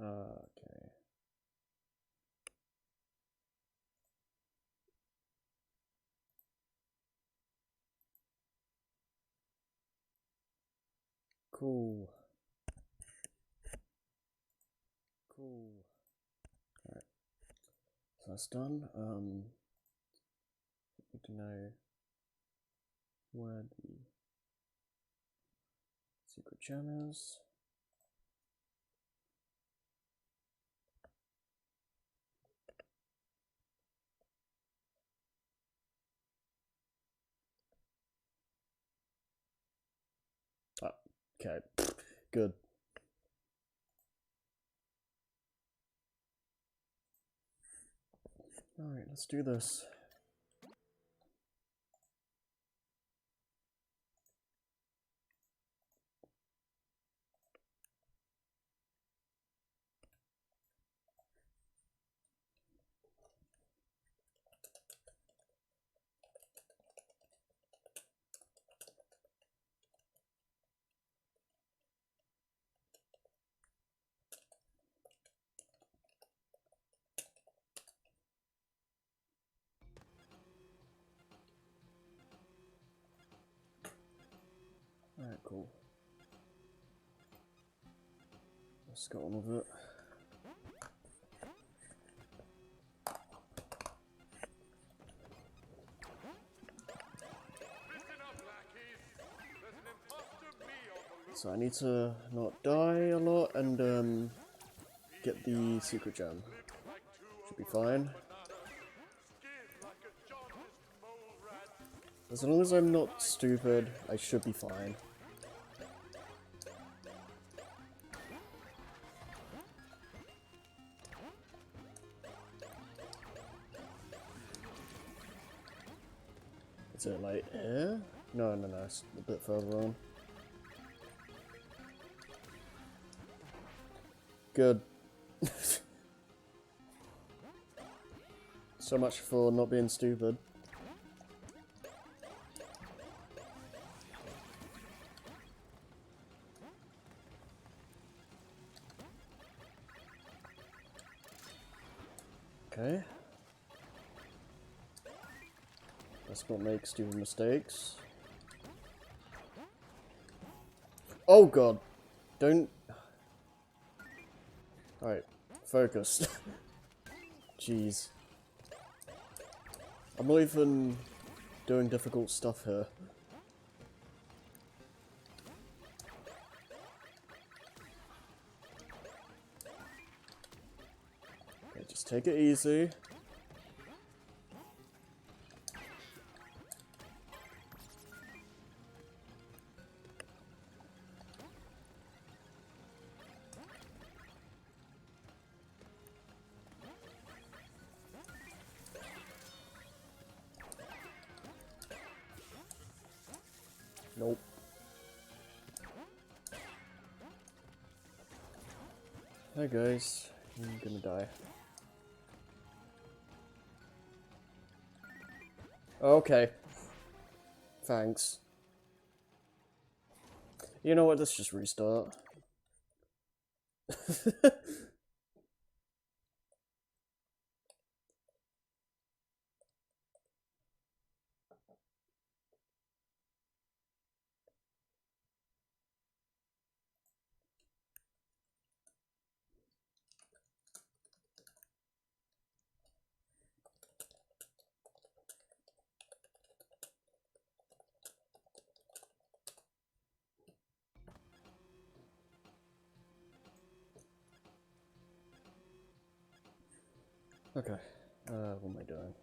Okay. Cool. Cool. Alright. So that's done. Need to know where the secret gem is. Oh, okay. Good. Alright, let's do this. Alright, cool. Let's get on with it. So I need to not die a lot and get the secret gem. Should be fine. As long as I'm not stupid, I should be fine. Is it like here? No, it's a bit further on. Good. So much for not being stupid. Okay. Let's not make stupid mistakes. Oh god! Don't... Alright, focus. Jeez. I'm not even doing difficult stuff here. Okay, just take it easy. Nope. Hi guys, I'm gonna die. Okay. Thanks. You know what, let's just restart. Okay, what am I doing?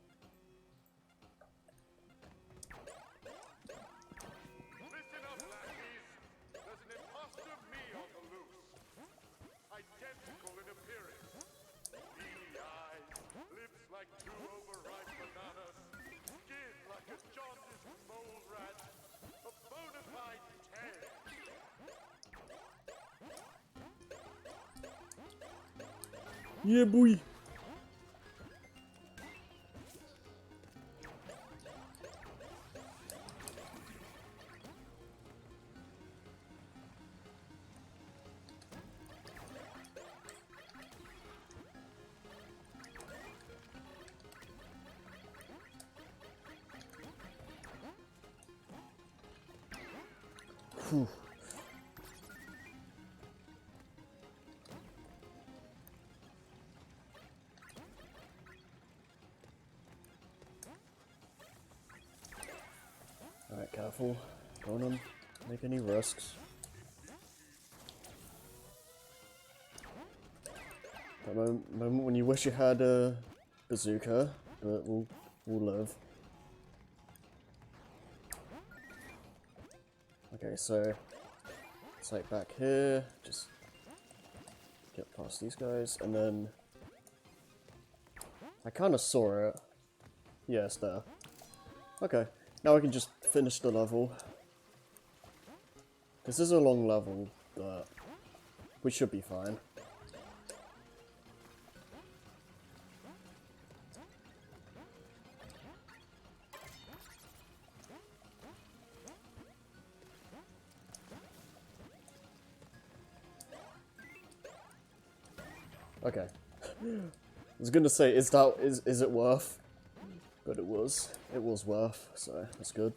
Listen up, lackeys! There's an imposter me on the loose. Identical in appearance. Beady eyes, lips like two overripe bananas, skin like a jaundiced mole rat, a bona fide 10. Yeah, boy! Whew. Alright, careful. Don't make any risks. That moment when you wish you had a bazooka, but we'll live. Okay, so it's like back here, just get past these guys, and then I kind of saw it. Yeah, it's there. Okay, now we can just finish the level. This is a long level, but we should be fine. Okay. I was gonna say, is it worth? But it was worth, so that's good.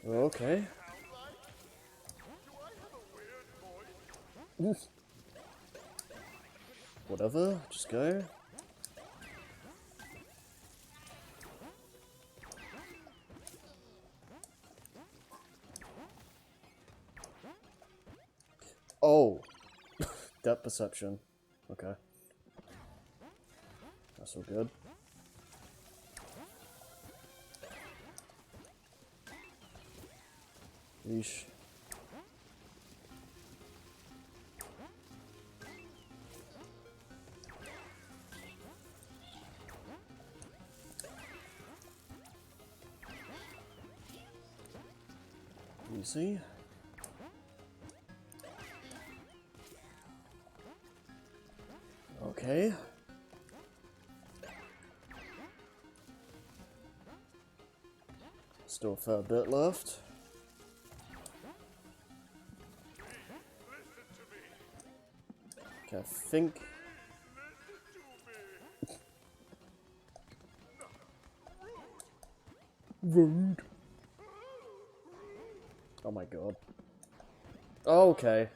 Okay. Oof. Whatever, just go. Oh, depth perception. Okay, that's all good. Yeesh. Easy. Okay. Still a fair bit left. Okay, I think. Rude. Oh my god. Oh, okay.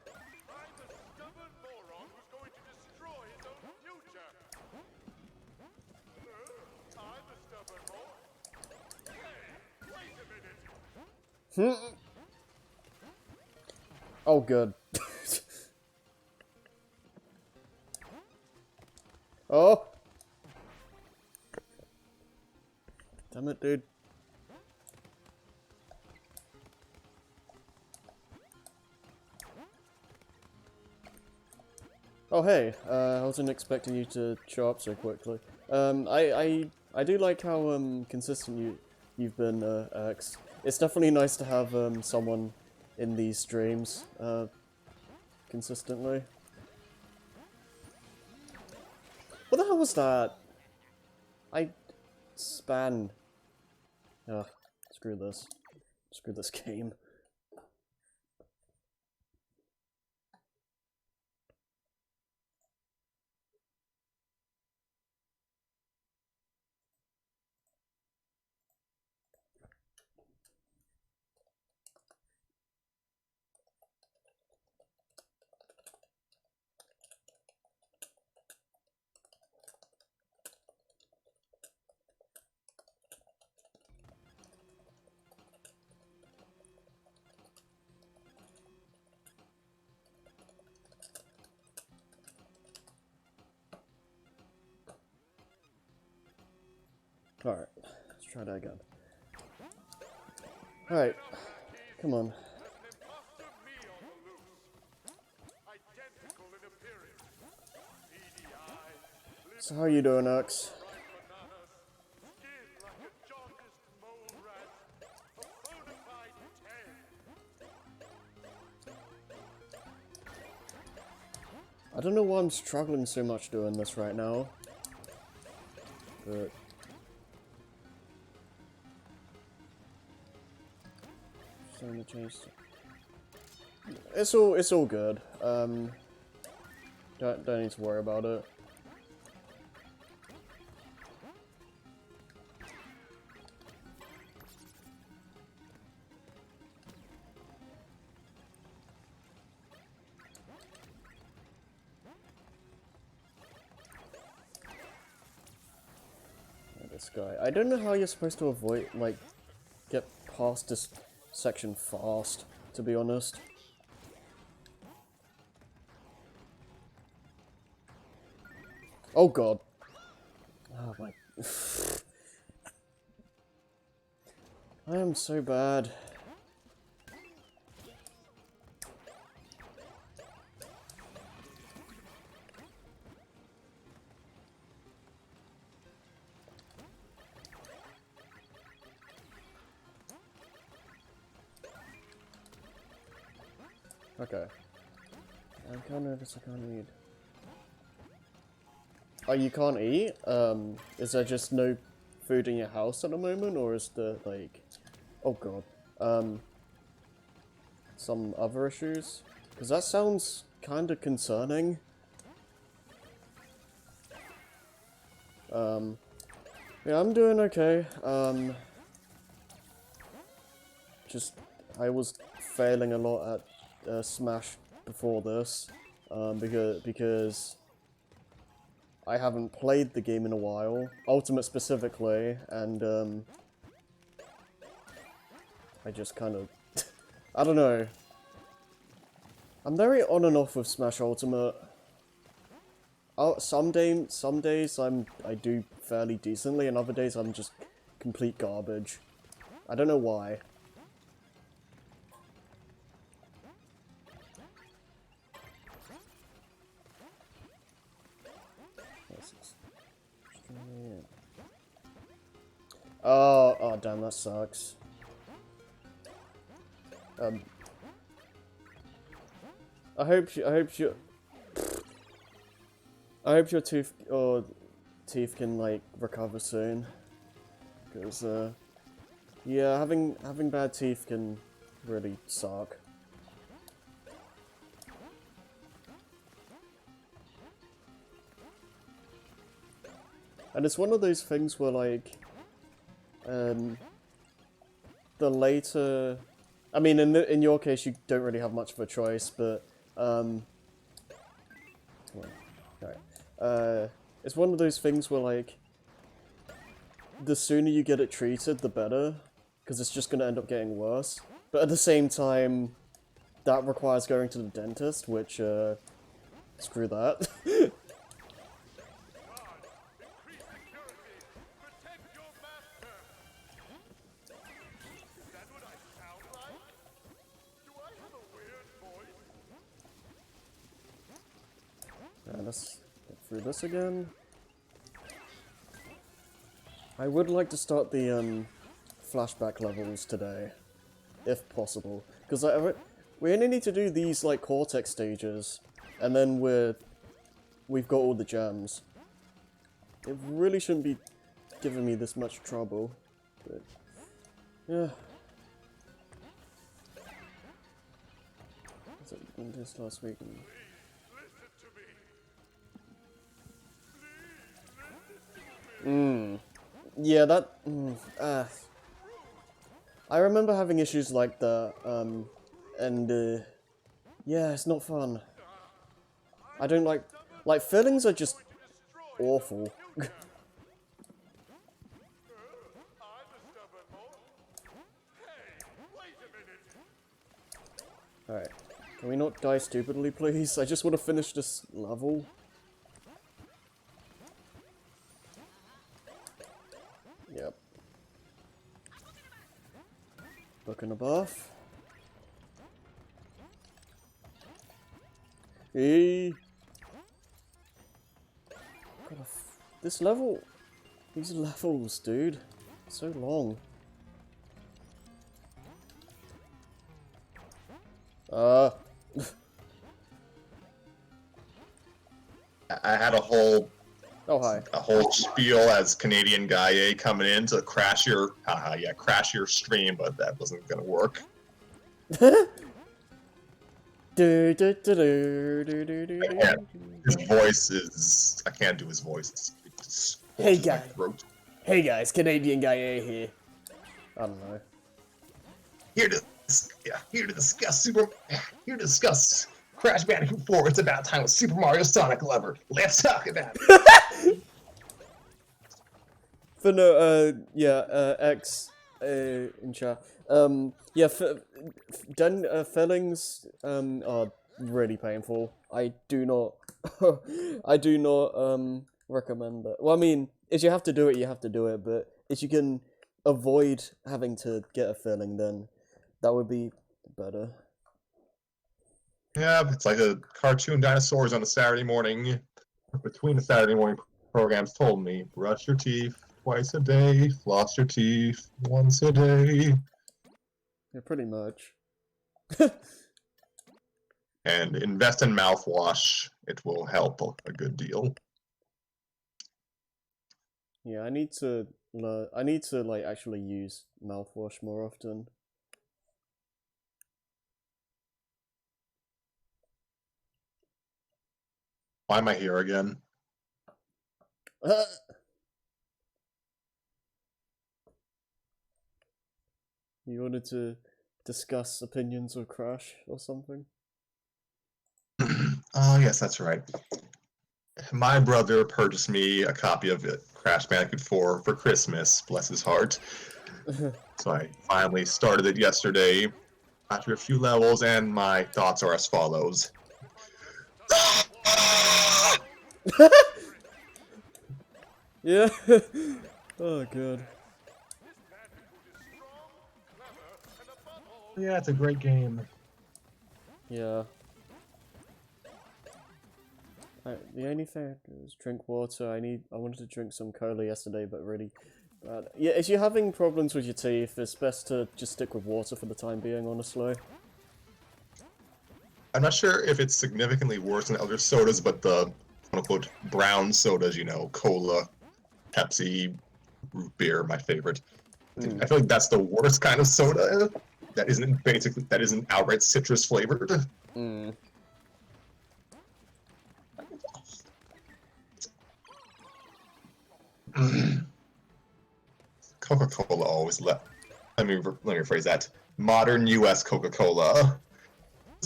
Oh, good. Oh! Damn it, dude. Oh, hey. I wasn't expecting you to show up so quickly. I do like how consistent you've been, X. It's definitely nice to have someone in these streams consistently. What the hell was that? I span. Ugh, screw this. Screw this game. Alright, let's try that again. Alright, come on. So how are you doing, X? I don't know why I'm struggling so much doing this right now. But starting to change. It's all good. Don't need to worry about it. This guy. I don't know how you're supposed to avoid, like, get past this section fast, to be honest. Oh god. Oh my. I am so bad. Okay. I'm kind of nervous I can't eat. Oh, you can't eat? Is there just no food in your house at the moment, or is there, like... Oh god. Some other issues? Because that sounds kind of concerning. Yeah, I'm doing okay. Just... I was failing a lot at Smash before this, because I haven't played the game in a while, Ultimate specifically, and I just kind of, I don't know. I'm very on and off with Smash Ultimate. Oh, some days I do fairly decently, and other days I'm just complete garbage. I don't know why. Oh damn, that sucks. I hope your teeth can like recover soon, because yeah, having bad teeth can really suck. And it's one of those things where, like, the later... I mean, in your case, you don't really have much of a choice, but, well, alright. It's one of those things where, like, the sooner you get it treated, the better, because it's just gonna end up getting worse. But at the same time, that requires going to the dentist, which, screw that. Let's get through this again. I would like to start the flashback levels today, if possible, because we only need to do these like Cortex stages, and then we've got all the gems. It really shouldn't be giving me this much trouble, but yeah. Was it this last week? Yeah, that... I remember having issues like that, and, yeah, it's not fun. I don't like... Like, fillings are just awful. Alright. Can we not die stupidly, please? I just want to finish this level. Yep. Book and a buff. Hey. God, this level, these levels, dude, so long. I had a whole Oh, hi. a whole spiel as Canadian guy A coming in to crash your crash your stream, but that wasn't gonna work. I can't. His voice is. I can't do his voice. It Hey scorches my guy. throat. Hey guys, Canadian guy A here. I don't know. Here to discuss Here to discuss Crash Bandicoot 4. It's about time with Super Mario Sonic Lover. Let's talk about it. But no, X, in chat. Yeah, fillings, are really painful. I do not, I do not, recommend it. Well, I mean, if you have to do it, you have to do it, but if you can avoid having to get a filling, then that would be better. Yeah, it's like a cartoon dinosaurs on a Saturday morning. Between the Saturday morning programs told me, brush your teeth twice a day, floss your teeth once a day, Yeah, pretty much. and invest in mouthwash. It will help a good deal. Yeah, I need to learn. I need to like actually use mouthwash more often. Why am I here again? You wanted to discuss opinions of Crash or something? Oh, yes, that's right. My brother purchased me a copy of it, Crash Bandicoot 4 for Christmas, bless his heart. So I finally started it yesterday after a few levels, and my thoughts are as follows. Yeah. Oh god. Yeah, it's a great game. Yeah. The only thing is drink water. I wanted to drink some cola yesterday, but really bad. Yeah, if you're having problems with your teeth, it's best to just stick with water for the time being, honestly. I'm not sure if it's significantly worse than other sodas, but the quote-unquote brown sodas, cola, Pepsi, root beer, my favorite. I feel like that's the worst kind of soda that isn't outright citrus flavored. Mm. Coca-Cola always let me rephrase that. Modern U.S. Coca-Cola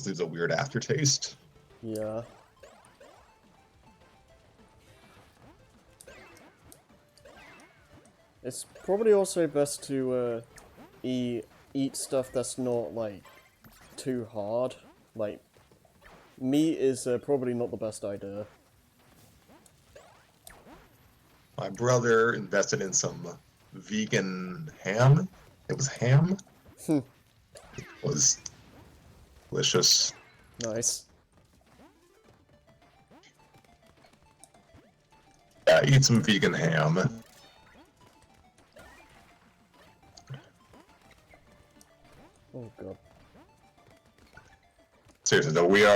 leaves a weird aftertaste. Yeah. It's probably also best to eat stuff that's not like too hard. Like meat is probably not the best idea. My brother invested in some vegan ham. It was ham. It was delicious. Nice. Yeah, eat some vegan ham. Oh god. Seriously though, we're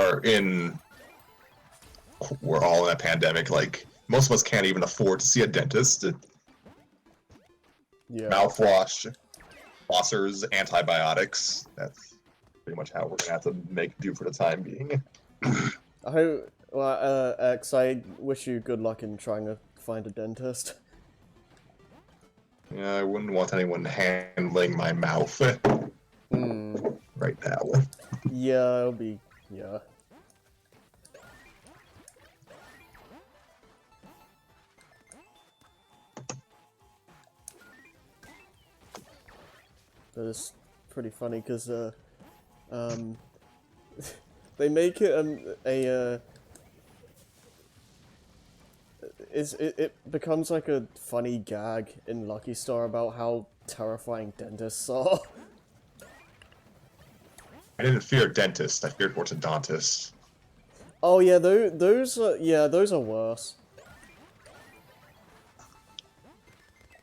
all in a pandemic. Like most of us can't even afford to see a dentist. Yeah. Mouthwash, flossers, antibiotics. That's pretty much how we're gonna have to make do for the time being. I hope. Well, X, I wish you good luck in trying to find a dentist. Yeah, I wouldn't want anyone handling my mouth right now. Yeah, it'll be. Yeah. But it's pretty funny because they make it it becomes like a funny gag in Lucky Star about how terrifying dentists are. I didn't fear dentists. I feared orthodontists. Oh yeah, those are worse.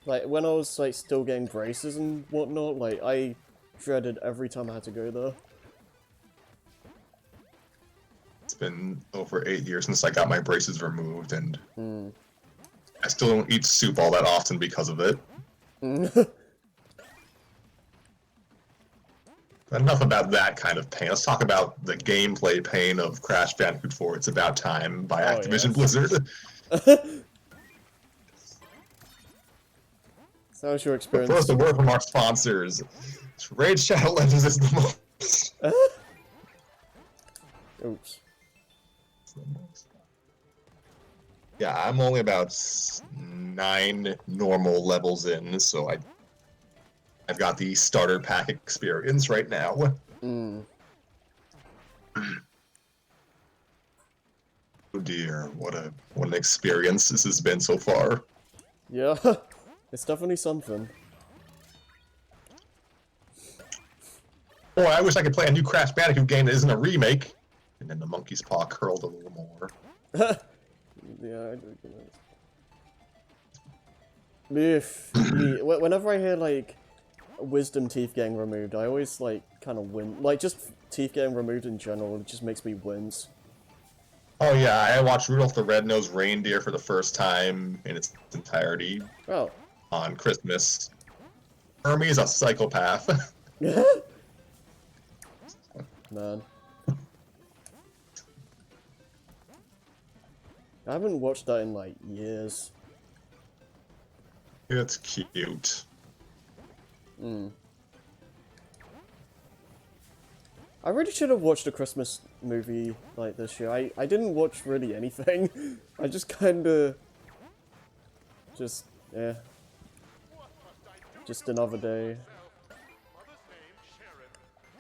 Like when I was like still getting braces and whatnot, like I dreaded every time I had to go there. It's been over 8 years since I got my braces removed, and I still don't eat soup all that often because of it. enough about that kind of pain. Let's talk about the gameplay pain of Crash Bandicoot 4 It's About Time by Oh, Activision yes. Blizzard. So how's your But first, experience? a word from our sponsors. Raid Shadow Legends is the most... Oops. Yeah, I'm only about 9 normal levels in, so I've got the starter pack experience right now. Mm. Oh dear, what an experience this has been so far. Yeah, it's definitely something. Boy, I wish I could play a new Crash Bandicoot game that isn't a remake. And then the monkey's paw curled a little more. Yeah, I do whenever I hear, like, wisdom teeth getting removed, I always, like, kind of wince. Like, just teeth getting removed in general, it just makes me wince. Oh yeah, I watched Rudolph the Red-Nosed Reindeer for the first time in its entirety Oh. on Christmas. Hermie's a psychopath. Man. I haven't watched that in, like, years. It's cute. Mm. I really should have watched a Christmas movie like this year. I didn't watch really anything. I just kinda... yeah. Just another day. Mother's name, Sharon.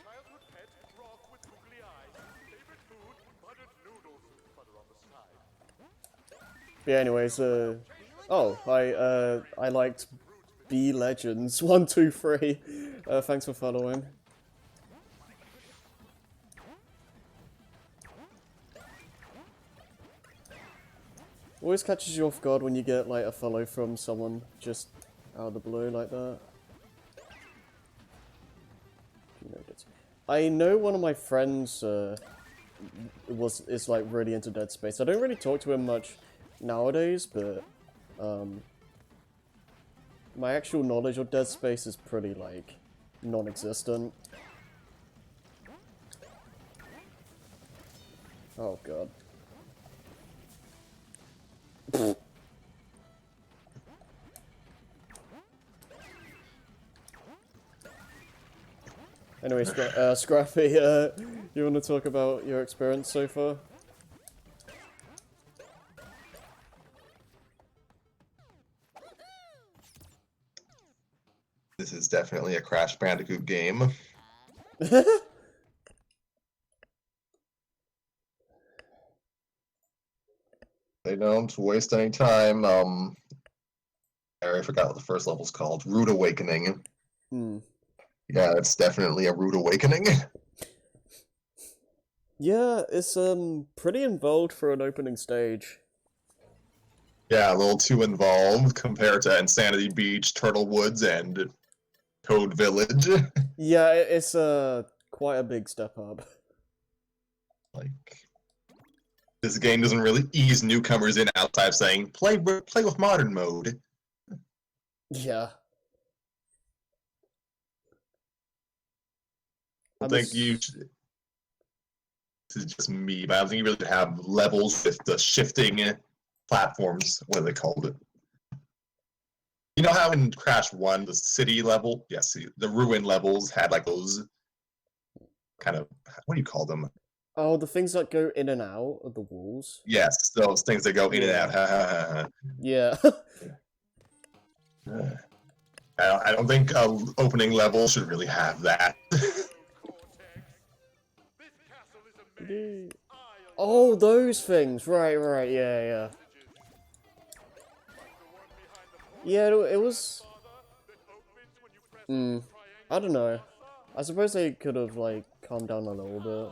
Childhood pet, frog with googly eyes. Favorite food, buttered noodles. Butter on the side. Yeah, anyways, I liked B Legends 1, 2, 3. Thanks for following. Always catches you off guard when you get, like, a follow from someone just out of the blue like that. I know one of my friends, is, like, really into Dead Space. I don't really talk to him much nowadays, but, my actual knowledge of Dead Space is pretty, like, non-existent. Oh, God. Anyway, Scrappy, you want to talk about your experience so far? This is definitely a Crash Bandicoot game. They don't waste any time. I already forgot what the first level's called. Rude Awakening. Hmm. Yeah, it's definitely a rude awakening. Yeah, it's pretty involved for an opening stage. Yeah, a little too involved compared to Insanity Beach, Turtle Woods, and Toad Village. Yeah, it's quite a big step up. Like, this game doesn't really ease newcomers in outside of saying, play with modern mode. Yeah. I think you should, this is just me, but I don't think you really have levels with the shifting platforms. What are they called? You know how in Crash 1, the city level, yes, the ruin levels had like those kind of, what do you call them? Oh, the things that go in and out of the walls? Yes, those things that go in and out. Yeah. I don't think opening level should really have that. Oh, those things. Right, yeah. Yeah, it was... I don't know. I suppose they could have, like, calmed down a little bit.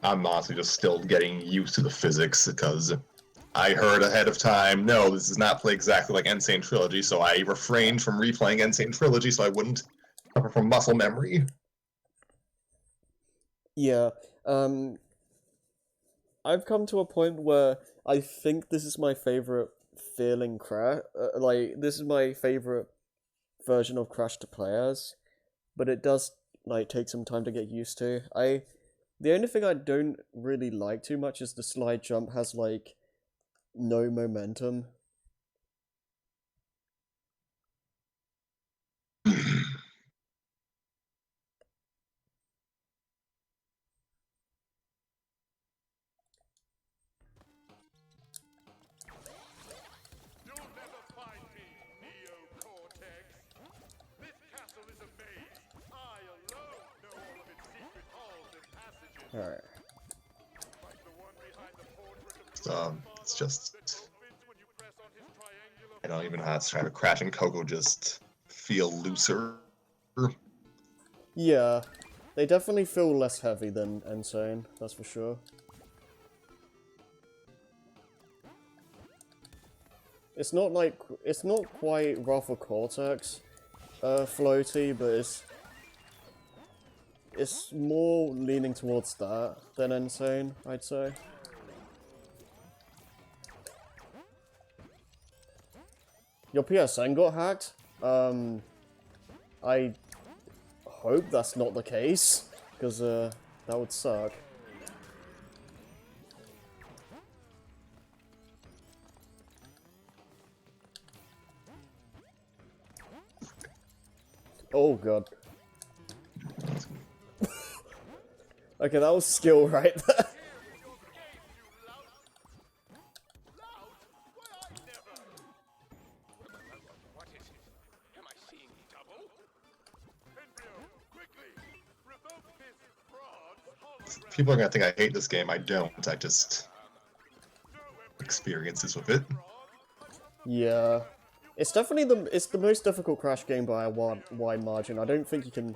I'm honestly just still getting used to the physics because I heard ahead of time, no, this does not play exactly like Insane Trilogy, so I refrained from replaying Insane Trilogy so I wouldn't suffer from muscle memory. Yeah, I've come to a point where I think this is my favorite feeling crash. Like, this is my favorite version of Crash to play as, but it does like take some time to get used to. The only thing I don't really like too much is the slide jump has like no momentum. You'll never find me, Neo-Cortex. This castle is a maze. I alone know all of its secret halls and passages. Alright. Like the one behind the portrait of It's just, that opens when you press on his triangular I don't even know how to describe it. Crash and Coco just feel looser. Yeah, they definitely feel less heavy than Insane, that's for sure. It's not quite Rafa Cortex floaty, but it's more leaning towards that than Insane, I'd say. Your PSN got hacked? I hope that's not the case, because that would suck. Oh god. Okay, that was skill right there. What is it? Am I seeing double? Embryo, quickly! Revoke this fraud's hologram! People are gonna think I hate this game. I don't. I just experiences with it. Yeah. It's definitely the most difficult Crash game by a wide margin. I don't think you can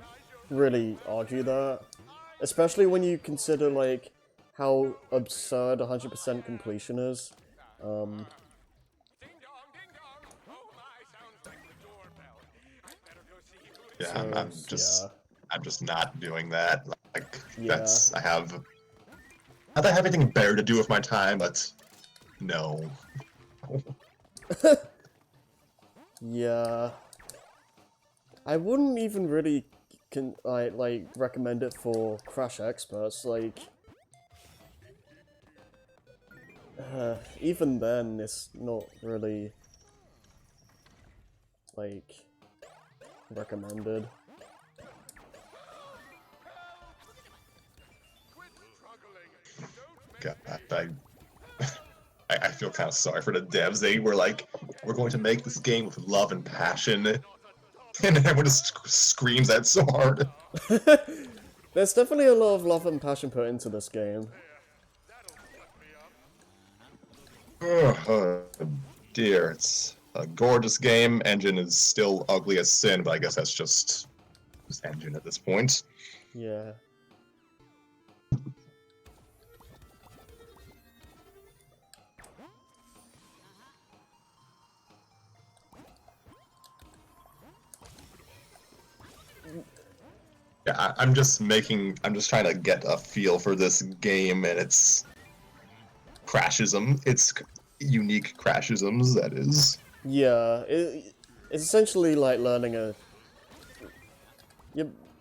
really argue that. Especially when you consider, like, how absurd 100% completion is. Ding dong, ding dong! Oh my, sounds like the doorbell. I better go see who it is. Yeah, I'm just not doing that. Like, Yeah. I have, not that I have anything better to do with my time, but no. Yeah. I wouldn't even really like recommend it for Crash experts. Like, even then, it's not really like recommended. Quit struggling. Don't make God, I feel kind of sorry for the devs. They were like, we're going to make this game with love and passion. And everyone just screams that so hard. There's definitely a lot of love and passion put into this game. Oh, dear, it's a gorgeous game. Engine is still ugly as sin, but I guess that's just engine at this point. Yeah. Yeah, I'm just trying to get a feel for this game and its crashism, its unique crashisms, that is. Yeah, it's essentially like learning a.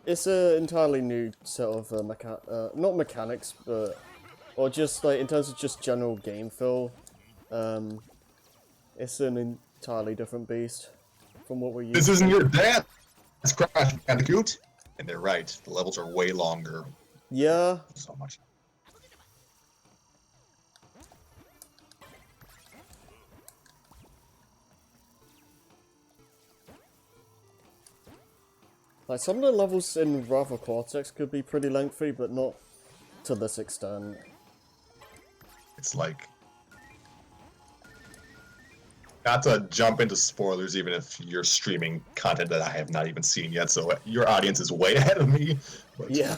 It's an entirely new set of not mechanics, but or just like in terms of just general game feel. It's an entirely different beast from what we're used to. This isn't your dad. It's Crash Bandicoot, and they're right. The levels are way longer. Yeah. So much. Like, some of the levels in Rafa Cortex could be pretty lengthy, but not to this extent. It's like... Not to jump into spoilers, even if you're streaming content that I have not even seen yet, so your audience is way ahead of me. But, Yeah.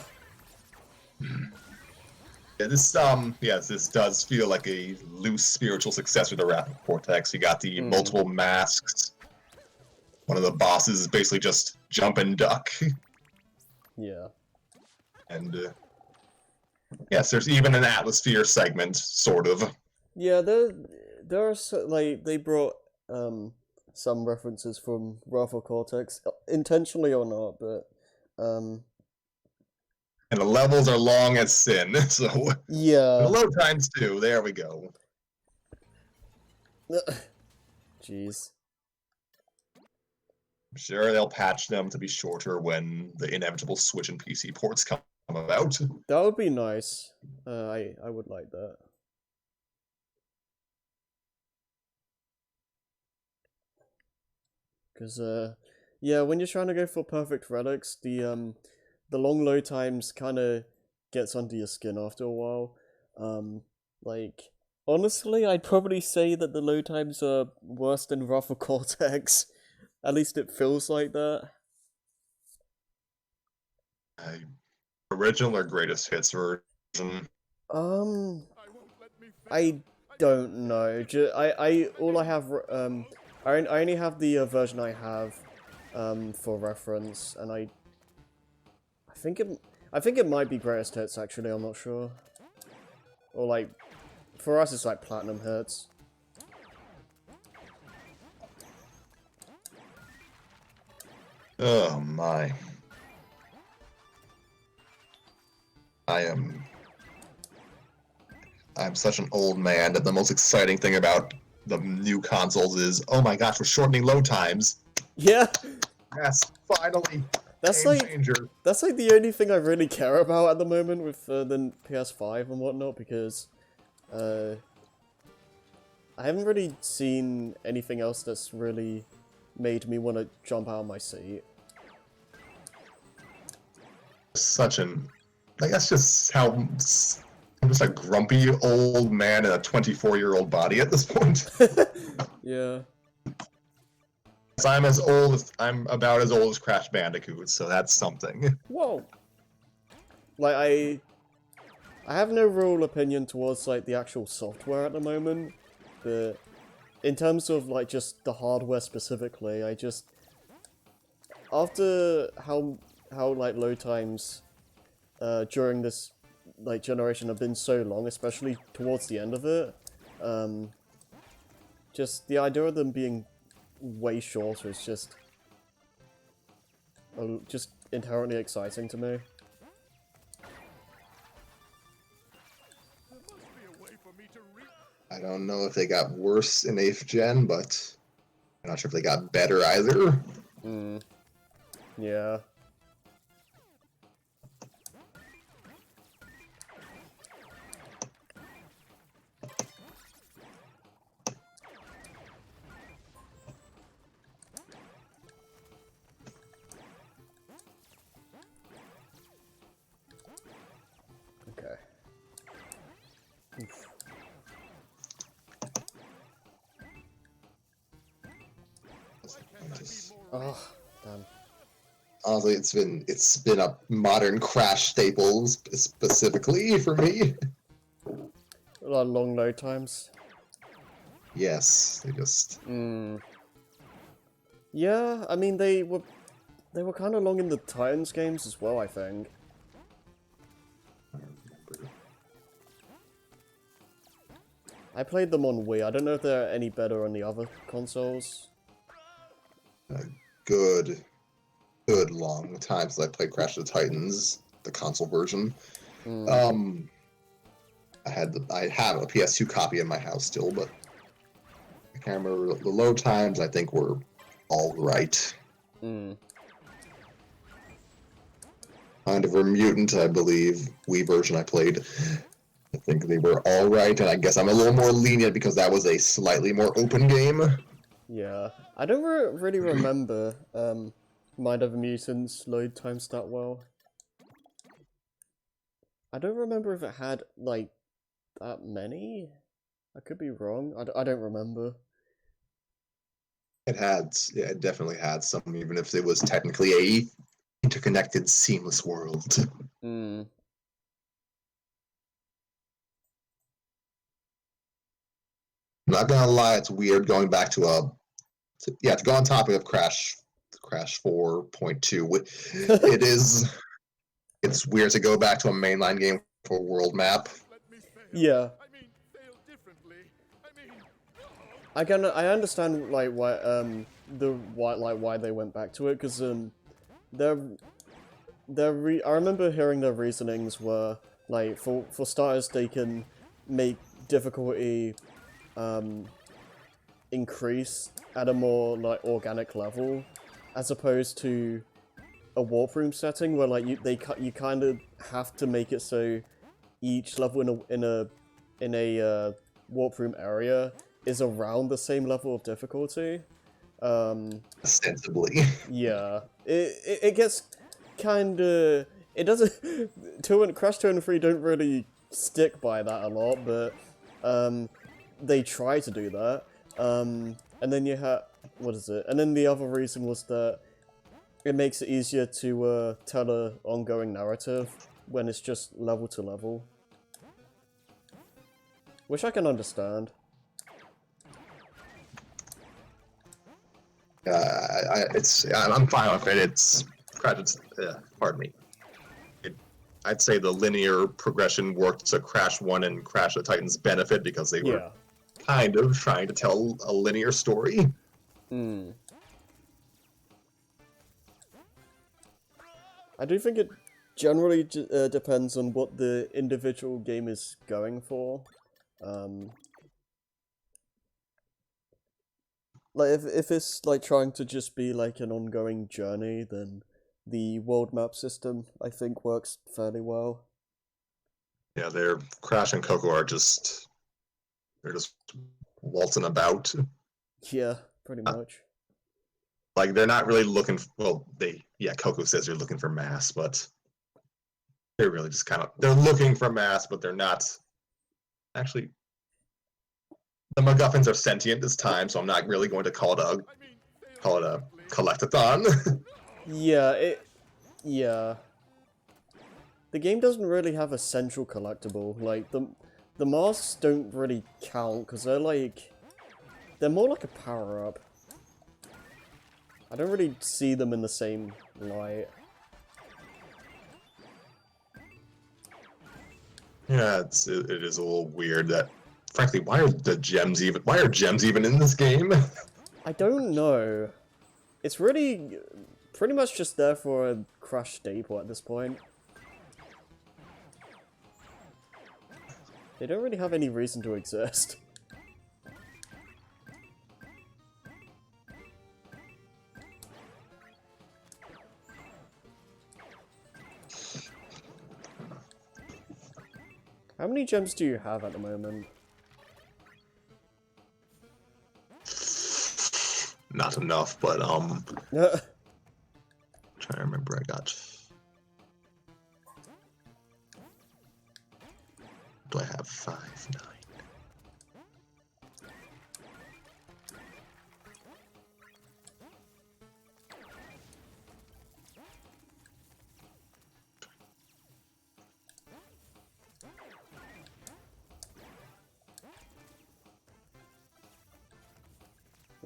Yeah, this does feel like a loose spiritual successor to Rafa Cortex. You got the multiple masks. One of the bosses is basically just jump and duck. Yeah. And yes, there's even an atmosphere segment, sort of. Yeah, there are like they brought some references from Raffle Cortex, intentionally or not, but And the levels are long as sin, so and yeah. the load times too. There we go. Jeez. I'm sure they'll patch them to be shorter when the inevitable Switch and PC ports come about. That would be nice. I would like that. Because yeah, when you're trying to go for perfect relics, the long load times kind of gets under your skin after a while. Like honestly, I'd probably say that the load times are worse than Raffle Cortex. At least it feels like that. Original or greatest hits version? Um, I won't let me fail. I don't know. All I have, I only have the version I have, for reference, and I think it might be greatest hits actually. I'm not sure. Or like, for us it's like platinum hits. Oh my. I'm such an old man that the most exciting thing about the new consoles is, oh my gosh, we're shortening load times. Yeah, Yes, finally. that's Game like changer. that's like the only thing I really care about at the moment with the PS5 and whatnot, because I haven't really seen anything else that's really made me want to jump out of my seat. Such an, like, that's just how I'm just a grumpy old man in a 24-year-old body at this point. Yeah. I'm about as old as Crash Bandicoot, so that's something. Whoa. Like I have no real opinion towards like the actual software at the moment, but in terms of like just the hardware specifically, I just after how like load times during this like generation have been so long, especially towards the end of it, just the idea of them being way shorter is just inherently exciting to me. There must be a way for me to reach. I don't know if they got worse in 8th gen, but I'm not sure if they got better either. Yeah. Okay. Oof. Oh, damn. Honestly, it's been a modern Crash staple specifically for me. A lot of long load times. Yes, they just Yeah, I mean they were kind of long in the Titans games as well, I think. I played them on Wii. I don't know if they're any better on the other consoles. good long time since I played Crash of the Titans, the console version. I have a PS2 copy in my house still, but I can't remember the load times. I think were all right. Kind of a Mutant, I believe, Wii version I played. I think they were all right, and I guess I'm a little more lenient because that was a slightly more open game. Yeah, I don't really remember Mind Over Mutants load times that well. I don't remember if it had like that many. I could be wrong. I don't remember. It definitely had some, even if it was technically a interconnected, seamless world. Hmm. I'm not gonna lie, it's weird going back to to go on topic of Crash 4.2. It's weird to go back to a mainline game for a world map. Let me fail. Yeah. I mean, fail differently. I mean, I understand like why they went back to it, because their I remember hearing their reasonings were like for starters they can make difficulty increase at a more like organic level, as opposed to a warp room setting where like you kind of have to make it so each level in a warp room area is around the same level of difficulty. Ostensibly. Yeah, it gets kind of it doesn't. Crash 2 and 3 don't really stick by that a lot, but they try to do that. And then you have what is it? And then the other reason was that it makes it easier to tell a ongoing narrative when it's just level to level, which I can understand. I'm fine with it. It's pardon me. I'd say the linear progression worked to Crash 1 and Crash of the Titans' benefit because they were kind of trying to tell a linear story. Hmm. I do think it generally depends on what the individual game is going for. Like if it's like trying to just be like an ongoing journey, then the world map system I think works fairly well. Yeah, their Crash and Coco are they're just waltzing about. Yeah, pretty much. Like they're not really looking. Coco says they're looking for mass, but they're really just they're looking for mass, but they're not actually. The MacGuffins are sentient this time, so I'm not really going to call it a collectathon. Yeah. The game doesn't really have a central collectible. Like the masks don't really count because they're more like a power up. I don't really see them in the same light. Yeah, it is a little weird that, frankly, why are gems even in this game? I don't know. It's really pretty much just there for a Crash staple at this point. They don't really have any reason to exist. How many gems do you have at the moment? Not enough, but No. trying to remember. I got. Do I have 5, 9?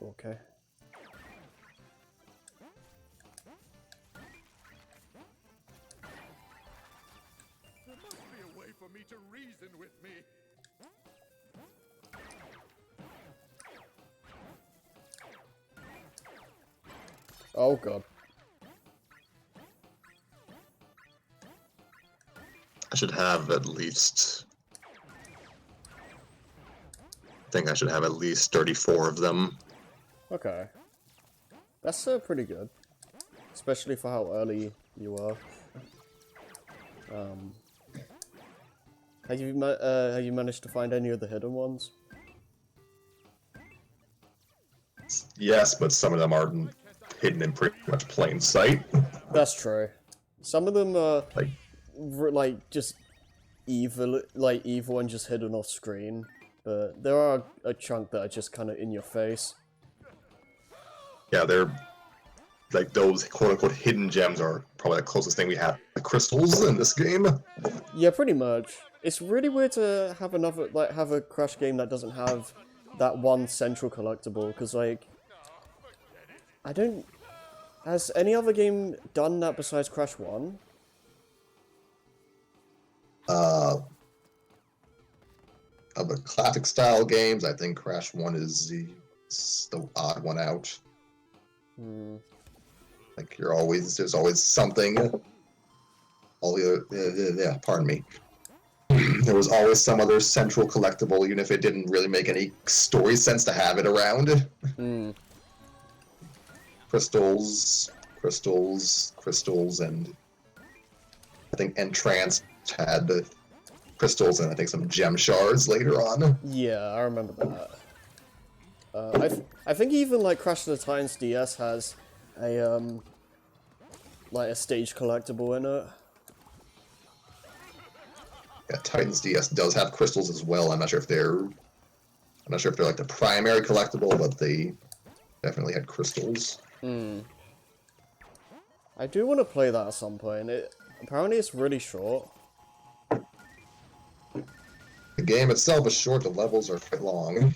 Okay. There must be a way for me to reason with me. Oh god. I should have at least. I think I should have at least 34 of them. Okay. That's pretty good. Especially for how early you are. Have you managed to find any of the hidden ones? Yes, but some of them are hidden in pretty much plain sight. That's true. Some of them are Like, like just evil and just hidden off screen, but there are a chunk that are just kind of in your face. yeah, they're like those quote-unquote hidden gems are probably the closest thing we have to crystals in this game. Yeah, pretty much. It's really weird to have have a Crash game that doesn't have that one central collectible, because like has any other game done that besides Crash 1? of the classic style games, I think Crash 1 is the odd one out. Like there's always something. All the yeah, pardon me. There was always some other central collectible, even if it didn't really make any story sense to have it around. Crystals, and I think Entranced had the crystals and I think some gem shards later on. Yeah, I remember that. I think even like Crash of the Titans DS has a like a stage collectible in it. Yeah, Titans DS does have crystals as well. I'm not sure if they're like the primary collectible, but they definitely had crystals. I do want to play that at some point. Apparently it's really short. The game itself is short, the levels are quite long.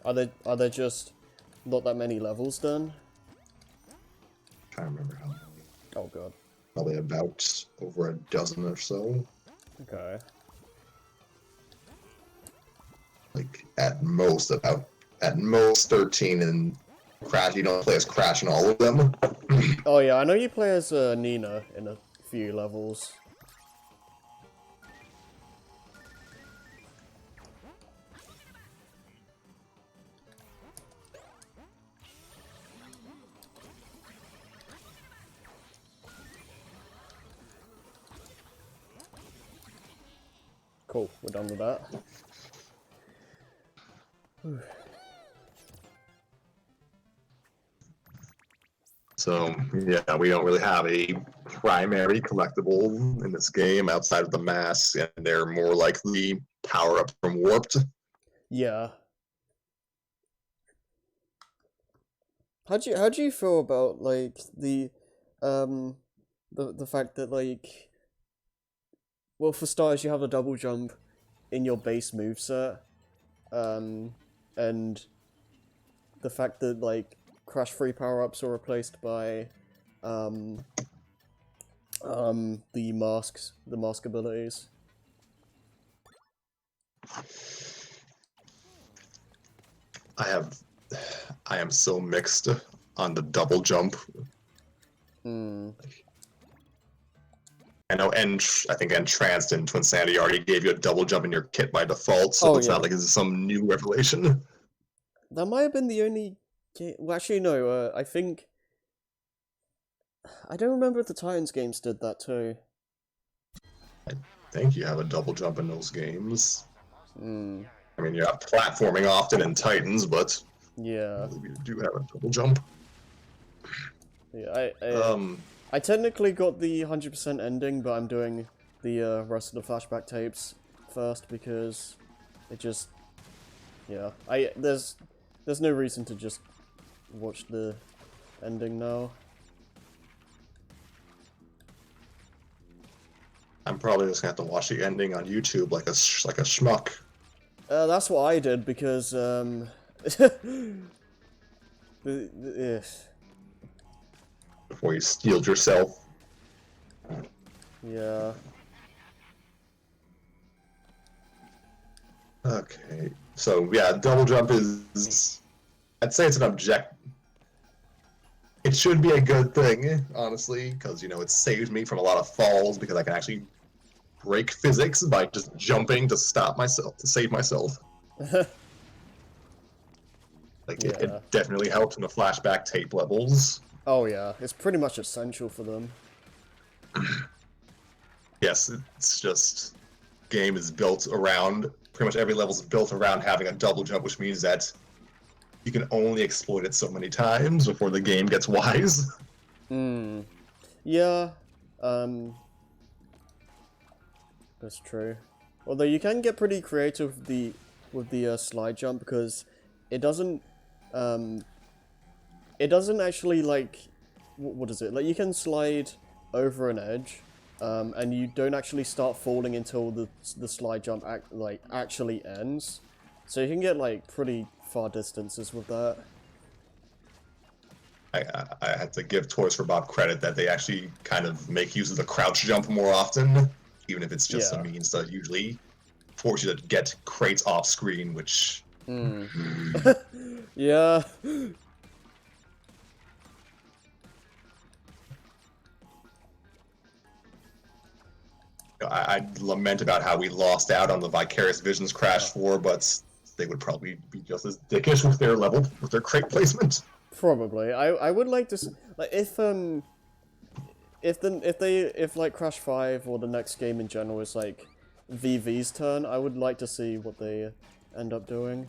Are there just not that many levels then? I'm trying to remember how many. Oh god. Probably about over a dozen or so. Okay. Like at most 13, and Crash, you don't play as Crash in all of them. Oh yeah, I know you play as Nina in a few levels. Cool, we're done with that. So, yeah, we don't really have a primary collectible in this game outside of the mask, and they're more likely power-ups from Warped. Yeah. How do you feel about like the fact that like, well, for starters you have a double jump in your base moveset, and the fact that like Crash 3 power-ups are replaced by the mask abilities. I am so mixed on the double jump. I know, I think Entranced and Twin Sanity already gave you a double jump in your kit by default, so it's not like it's some new revelation. That might have been the only game. Well, actually, no. I think I don't remember if the Titans games did that too. I think you have a double jump in those games. I mean, you have platforming often in Titans, but yeah, you do have a double jump. Yeah, I technically got the 100% ending, but I'm doing the rest of the flashback tapes first because it just, yeah, there's no reason to just watch the ending now. I'm probably just gonna have to watch the ending on YouTube like a schmuck. That's what I did because Before you steeled yourself. Yeah. Okay, so yeah, double jump is, I'd say it's an it should be a good thing, honestly, because, you know, it saves me from a lot of falls because I can actually break physics by just jumping to save myself. Like, yeah. it definitely helps in the flashback tape levels. Oh yeah, it's pretty much essential for them. Yes, it's just, game is built around, pretty much every level is built around having a double jump, which means that you can only exploit it so many times before the game gets wise. Yeah, that's true. Although you can get pretty creative with the slide jump because it doesn't actually like, what is it? Like you can slide over an edge, and you don't actually start falling until the slide jump actually ends. So you can get like pretty far distances with that. I have to give Toys for Bob credit that they actually kind of make use of the crouch jump more often, even if it's just a means to usually force you to get crates off screen, which Yeah. I lament about how we lost out on the Vicarious Visions Crash 4, but they would probably be just as dickish with their crate placement. Probably. I would like to like if like Crash 5 or the next game in general is like VV's turn, I would like to see what they end up doing.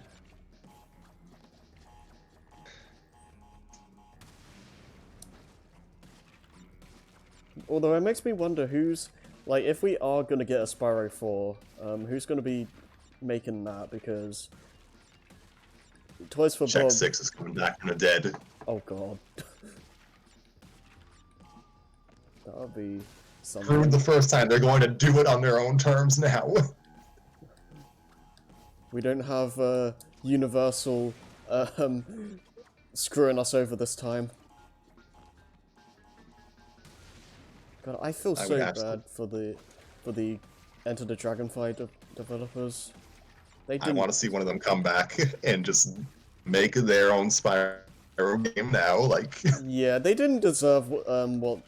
Although it makes me wonder who's like if we are gonna get a Spyro 4, who's gonna be making that, because Toys for Check Bob. 6 is coming back from the dead. Oh god. That would be something. Proved the first time, they're going to do it on their own terms now. We don't have Universal screwing us over this time. God, I feel so bad for the Enter the Dragonfly developers. They didn't... I want to see one of them come back and just make their own Spyro game now. Like, yeah, they didn't deserve what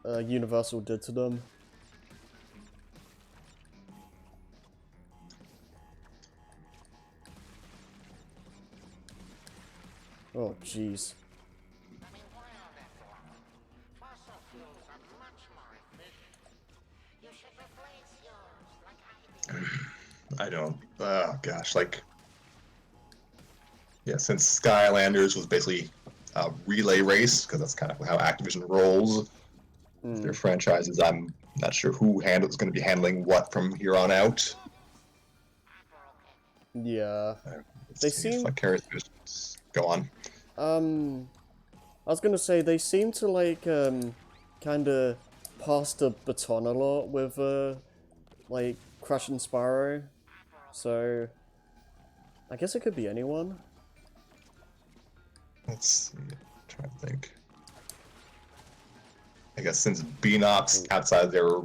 Universal did to them. Oh, jeez. I don't. Oh gosh, like, yeah. Since Skylanders was basically a relay race, because that's kind of how Activision rolls. Their franchises, I'm not sure who is going to be handling what from here on out. Yeah, they seem Vicarious Visions. Go on. I was gonna say they seem to like kind of pass the baton a lot with like Crash and Spyro, so I guess it could be anyone. Let's see. I'm trying to think. I guess since Beanox outside their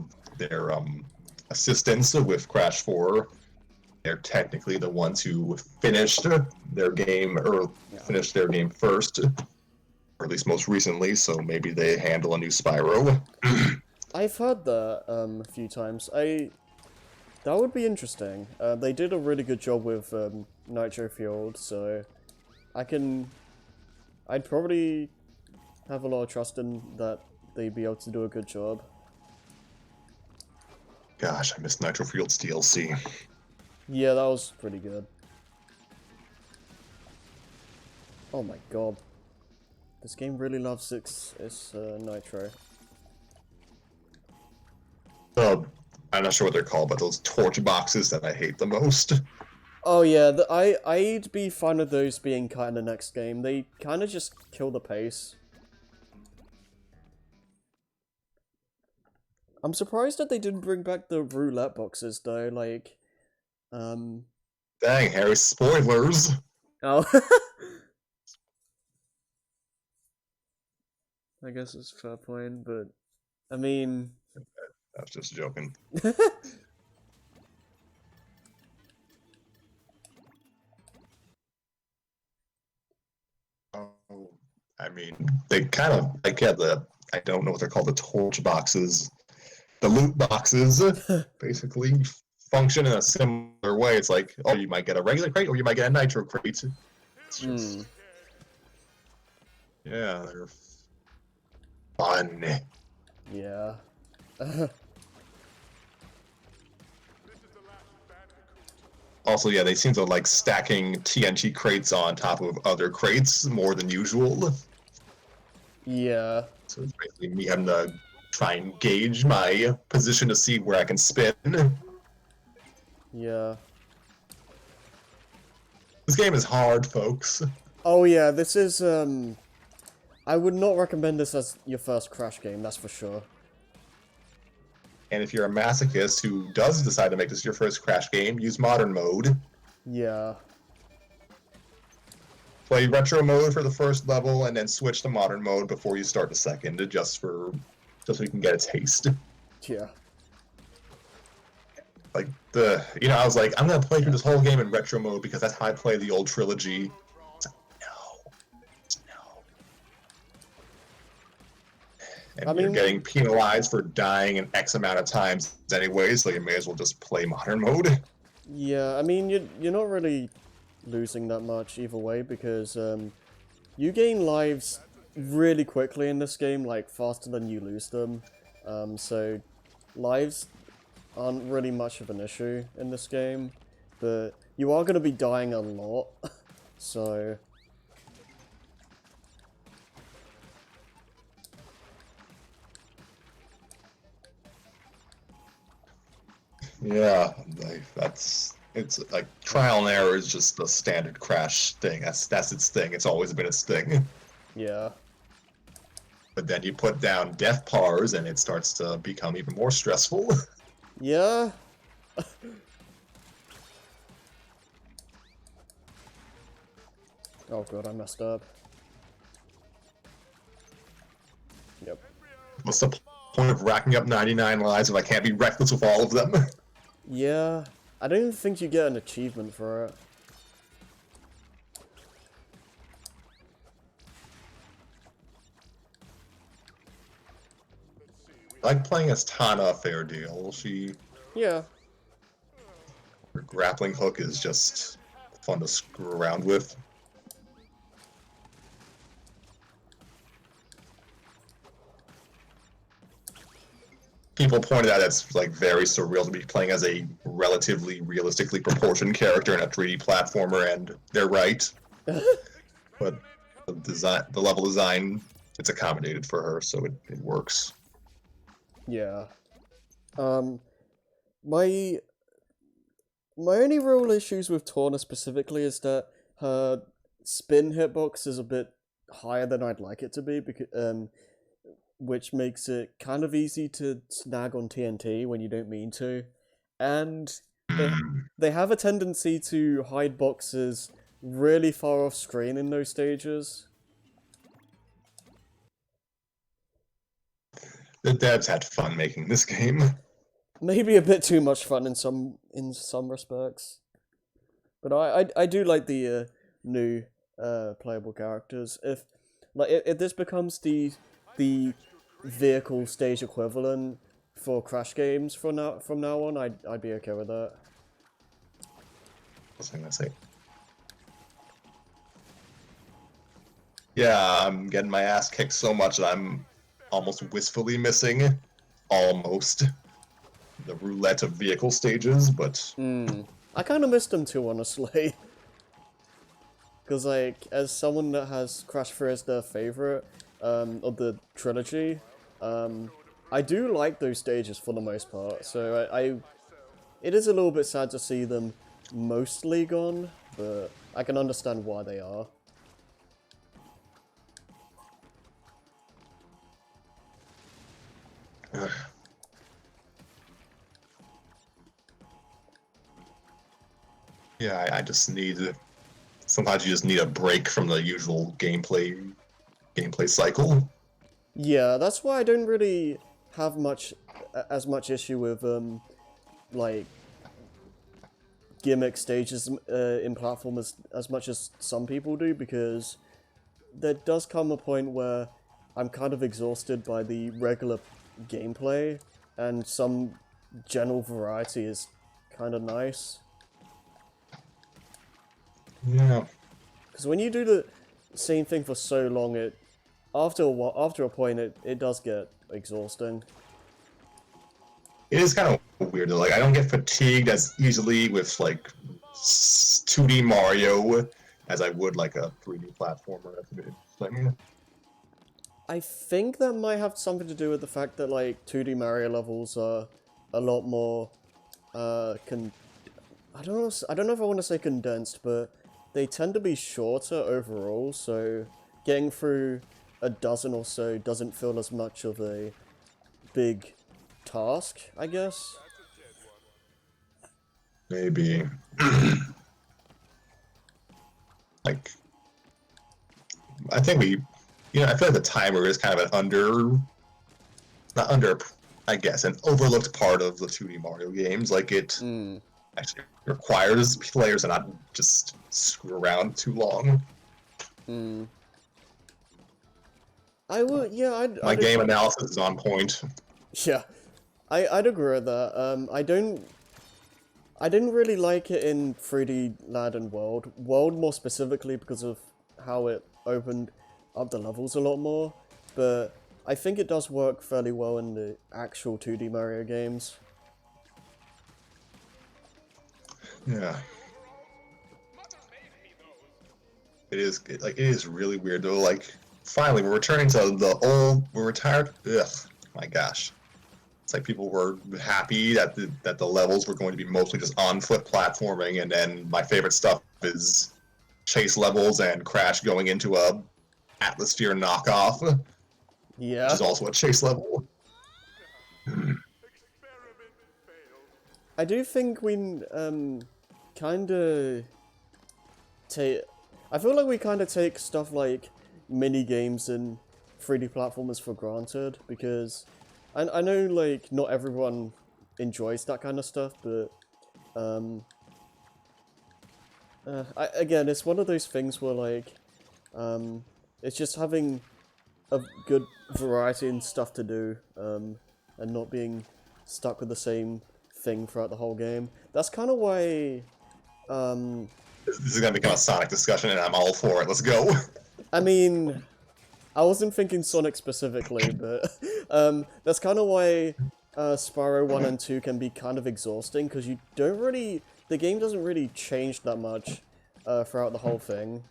assistance with Crash 4, they're technically the ones who finished their game or finished their game first, or at least most recently. So maybe they handle a new Spyro. I've heard that a few times. That would be interesting. They did a really good job with Nitro Fueled, so I'd probably have a lot of trust in that they'd be able to do a good job. Gosh, I missed Nitro Fueled's DLC. Yeah, that was pretty good. Oh my god. This game really loves its Nitro. I'm not sure what they're called, but those torch boxes that I hate the most. Oh yeah, I'd be fine with those being cut in the next game. They kind of just kill the pace. I'm surprised that they didn't bring back the roulette boxes though, like, Dang, Harry, spoilers! Oh. I guess it's a fair point, but, I mean... I was just joking. Oh, I mean, they kind of, like, yeah, I don't know what they're called, the torch boxes. The loot boxes, basically, function in a similar way. It's like, oh, you might get a regular crate, or you might get a nitro crate. It's just... Yeah, they're fun. Yeah. Also, yeah, they seem to like stacking TNT crates on top of other crates more than usual. Yeah. So it's basically me having to try and gauge my position to see where I can spin. Yeah. This game is hard, folks. Oh yeah, this is, I would not recommend this as your first Crash game, that's for sure. And if you're a masochist who does decide to make this your first Crash game, use modern mode. Yeah. Play retro mode for the first level, and then switch to modern mode before you start the second, just so you can get a taste. Yeah. Like I was like, I'm gonna play through this whole game in retro mode because that's how I play the old trilogy. It's like, no. And I you're mean, getting penalized for dying an X amount of times anyway, so you may as well just play modern mode. yeah, I mean, you're not really losing that much either way because you gain lives really quickly in this game, like faster than you lose them. So lives aren't really much of an issue in this game, but you are going to be dying a lot, so... Yeah, like it's like trial and error is just the standard Crash thing. That's its thing. It's always been its thing. Yeah. But then you put down death pars and it starts to become even more stressful. Yeah. Oh god, I messed up. Yep. What's the point of racking up 99 lives if I can't be reckless with all of them? Yeah. I don't even think you get an achievement for it. I like playing as Tana a fair deal. Yeah. Her grappling hook is just fun to screw around with. People pointed out it's like very surreal to be playing as a relatively realistically proportioned character in a 3D platformer, and they're right. But the level design, it's accommodated for her, so it works. Yeah. My only real issues with Torna specifically is that her spin hitbox is a bit higher than I'd like it to be, because which makes it kind of easy to snag on TNT when you don't mean to, and they have a tendency to hide boxes really far off screen in those stages. The devs had fun making this game. Maybe a bit too much fun in some respects, but I do like the new playable characters. If this becomes the vehicle stage equivalent for Crash games from now on, I'd be okay with that. What was I gonna say? Yeah, I'm getting my ass kicked so much that I'm almost wistfully missing the roulette of vehicle stages, but I kind of missed them too, honestly. Because, like, as someone that has Crash 3 as their favorite of the trilogy, I do like those stages for the most part. So it is a little bit sad to see them mostly gone, but I can understand why they are. yeah, I just need. Sometimes you just need a break from the usual gameplay cycle. Yeah, that's why I don't really have as much issue with like gimmick stages in platformers as much as some people do, because there does come a point where I'm kind of exhausted by the regular gameplay, and some general variety is kind of nice. Yeah. Because when you do the same thing for so long, after a point, it does get exhausting. It is kind of weird though. Like I don't get fatigued as easily with like 2D Mario as I would like a 3D platformer. That's a bit interesting. I think that might have something to do with the fact that like 2D Mario levels are a lot more I don't know if I want to say condensed, but they tend to be shorter overall, so getting through a dozen or so doesn't feel as much of a big task, I guess. Maybe. Like, I think I feel like the timer is kind of an not I guess, an overlooked part of the 2D Mario games. Like, it actually requires players to not just screw around too long. I would, yeah, My game analysis is on point. yeah, I'd agree with that. I didn't really like it in 3D Land and World. World more specifically because of how it opened up the levels a lot more, but I think it does work fairly well in the actual 2D Mario games. Yeah. It is really weird though. Like, finally, we're returning to the old. We're retired. Ugh, my gosh. It's like people were happy that the levels were going to be mostly just on-foot platforming, and then my favorite stuff is chase levels and Crash going into a atmosphere knockoff, which Yeah. is also a chase level. Experiment failed. I do think we, kinda take... I feel like we kinda take stuff like mini-games and 3D platformers for granted, because I know, like, not everyone enjoys that kind of stuff, but, again, it's one of those things where, like, it's just having a good variety and stuff to do, and not being stuck with the same thing throughout the whole game. That's kind of why, This is gonna become a Sonic discussion, and I'm all for it. Let's go. I mean, I wasn't thinking Sonic specifically, but that's kind of why Spyro 1 and 2 can be kind of exhausting, because you don't really... The game doesn't really change that much throughout the whole thing.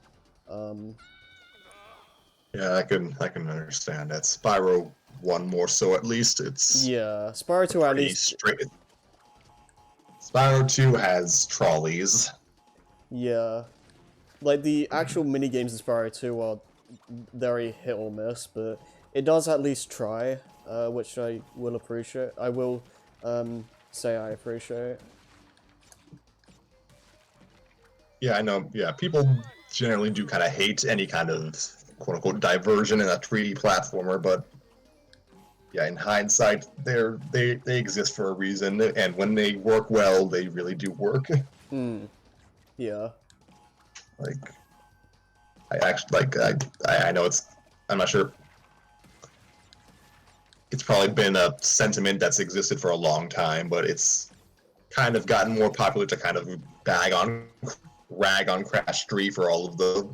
Yeah, I can understand that. Spyro 1 more so at least. It's Yeah, Spyro 2 at pretty least... straight. Spyro 2 has trolleys. Yeah. Like, the actual mini-games in Spyro 2 are very hit or miss, but it does at least try, which I will appreciate. I will say I appreciate. Yeah, I know. Yeah, people generally do kind of hate any kind of quote-unquote diversion in a 3D platformer, but yeah, in hindsight, they exist for a reason, and when they work well, they really do work. Yeah. Like, I actually like I know I'm not sure. It's probably been a sentiment that's existed for a long time, but it's kind of gotten more popular to kind of rag on Crash 3 for all of the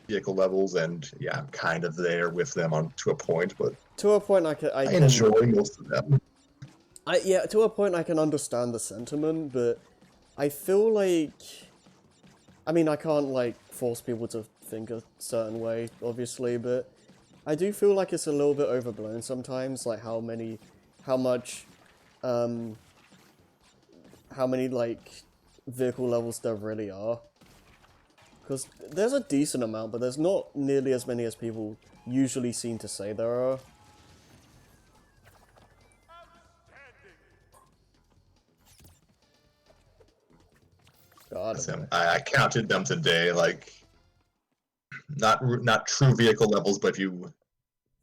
vehicle levels, and yeah, I'm kind of there with them on to a point, but To a point, I I can... enjoy most of them. Yeah, to a point I can understand the sentiment, but I feel like... I mean, I can't, like, force people to think a certain way, obviously, but I do feel like it's a little bit overblown sometimes, like, how many, like, vehicle levels there really are. Because there's a decent amount, but there's not nearly as many as people usually seem to say there are. God, I counted them today, like not true vehicle levels, but if you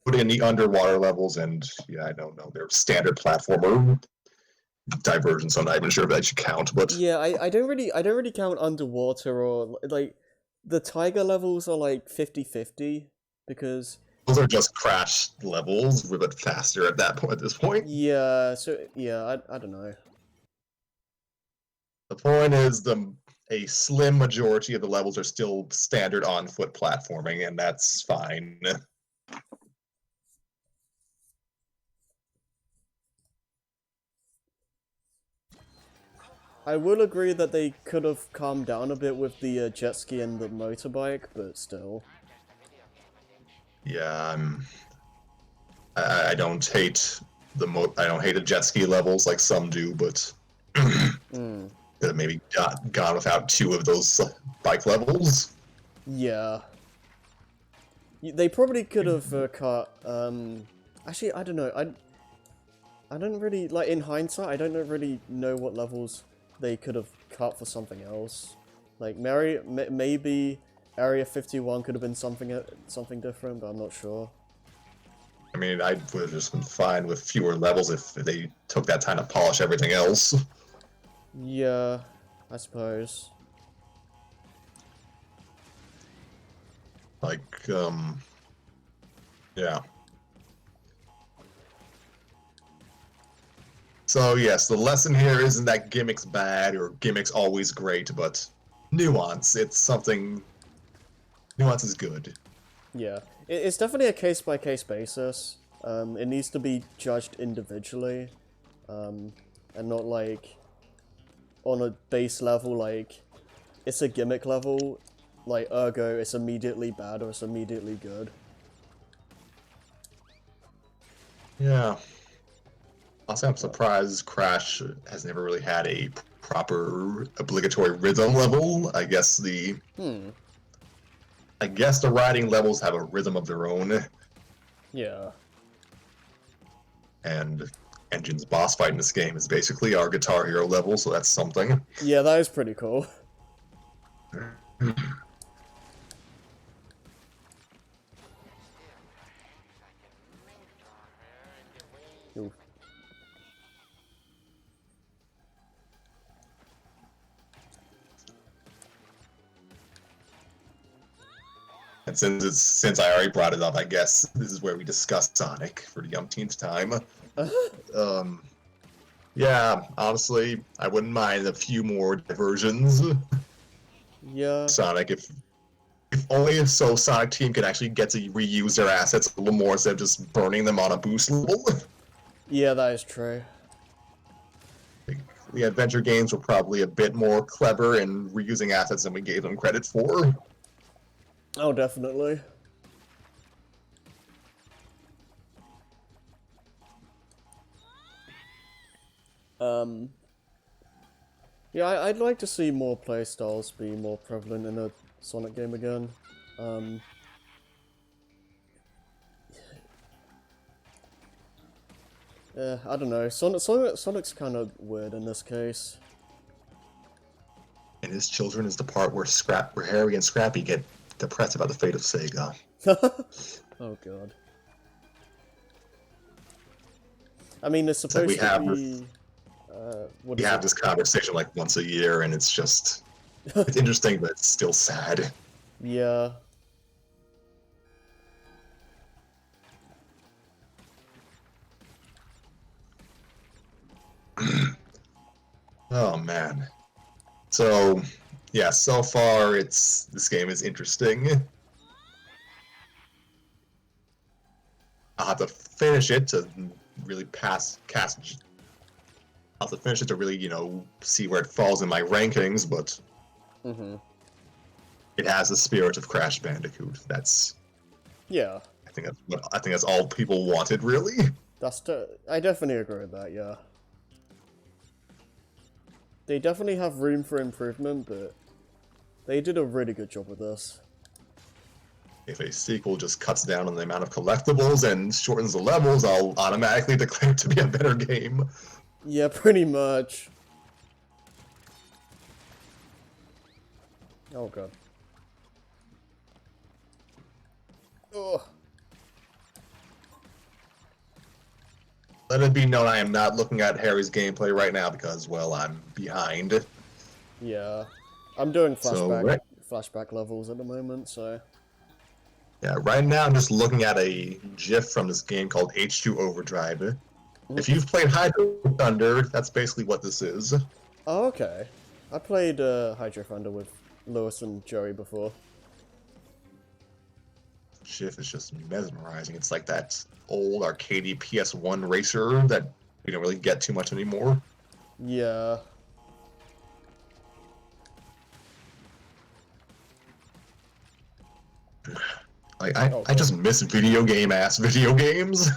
put in the underwater levels, and yeah, I don't know, they're standard platformer diversions. So I'm not even sure if that should count, but yeah, I don't really count underwater or like the tiger levels are like 50-50 because those are just crash levels. We're a bit faster at that point. At this point, yeah, so yeah, I don't know. the point is a slim majority of the levels are still standard on foot platforming, and that's fine. I will agree that they could have calmed down a bit with the jet ski and the motorbike, but still. Yeah, I don't hate I don't hate the jet ski levels like some do, but could have maybe gone without 2 of those bike levels. Yeah. They probably could have cut, actually, I don't know, I don't really, like, in hindsight, I don't really know what levels they could have cut for something else. Like, maybe Area 51 could have been something different, but I'm not sure. I mean, I would have just been fine with fewer levels if they took that time to polish everything else. Yeah, I suppose. Like, yeah. So yes, the lesson here isn't that gimmicks bad or gimmicks always great, but nuance. It's something. Nuance is good. Yeah, it's definitely a case-by-case basis. It needs to be judged individually, and not like on a base level, like it's a gimmick level, like ergo it's immediately bad or it's immediately good. Yeah. Also, I'm surprised Crash has never really had a proper obligatory rhythm level. I guess the riding levels have a rhythm of their own, Yeah. and Engine's boss fight in this game is basically our Guitar Hero level, so that's something. Yeah, that is pretty cool. Ooh. And since I already brought it up, I guess this is where we discuss Sonic for the umpteenth time. Yeah, honestly, I wouldn't mind a few more diversions. Yeah. Sonic, if only if so Sonic Team could actually get to reuse their assets a little more instead of just burning them on a boost level. Yeah, that is true. The adventure games were probably a bit more clever in reusing assets than we gave them credit for. Oh, definitely. Yeah, I'd like to see more playstyles be more prevalent in a Sonic game again. Yeah, I don't know. Sonic's kind of weird in this case. And his children is the part where Harry and Scrappy get depressed about the fate of Sega. Oh god. I mean, it's supposed we to have be. What We is have it? this conversation like once a year, and it's just it's interesting, but it's still sad. Yeah. Oh man. So yeah, so far this game is interesting. I'll have to finish it to really I'll have to finish it to really, see where it falls in my rankings, but it has the spirit of Crash Bandicoot. Yeah. I think that's all people wanted, really. I definitely agree with that. Yeah. They definitely have room for improvement, but they did a really good job with this. If a sequel just cuts down on the amount of collectibles and shortens the levels, I'll automatically declare it to be a better game. Yeah, pretty much. Oh god. Ugh. Let it be known I am not looking at Harry's gameplay right now because, well, I'm behind. Yeah. I'm doing So, flashback levels at the moment, so. yeah, right now I'm just looking at a GIF from this game called H2 Overdrive. If you've played Hydro Thunder, that's basically what this is. Oh, okay. I played Hydro Thunder with Lewis and Joey before. GIF is just mesmerizing. It's like that old arcadey PS1 racer that we don't really get too much anymore. Yeah. Like I just miss video games.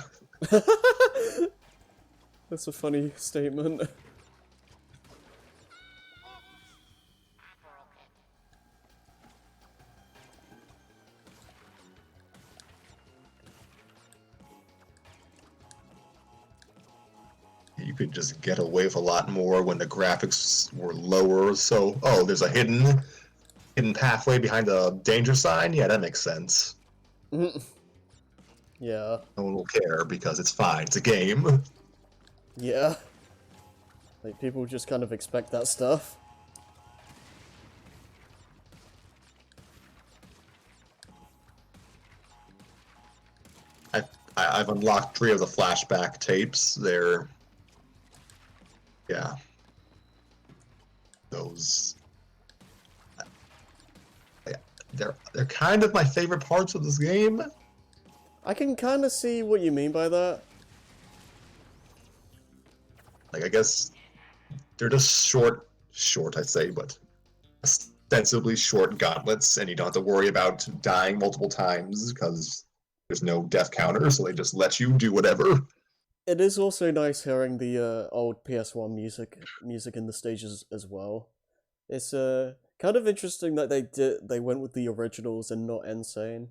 That's a funny statement. You could just get away with a lot more when the graphics were lower. So, oh, there's a hidden pathway behind the danger sign. Yeah, that makes sense. Yeah, Yeah. No one will care because it's fine. It's a game. Yeah. Like, people just kind of expect that stuff. I've unlocked 3 of the flashback tapes. Yeah, those. Yeah, they're kind of my favorite parts of this game. I can kind of see what you mean by that. Like I guess they're just short I'd say, but ostensibly short gauntlets, and you don't have to worry about dying multiple times because there's no death counter, so they just let you do whatever. It is also nice hearing the old PS1 music in the stages as well. It's kind of interesting that they went with the originals and not Insane.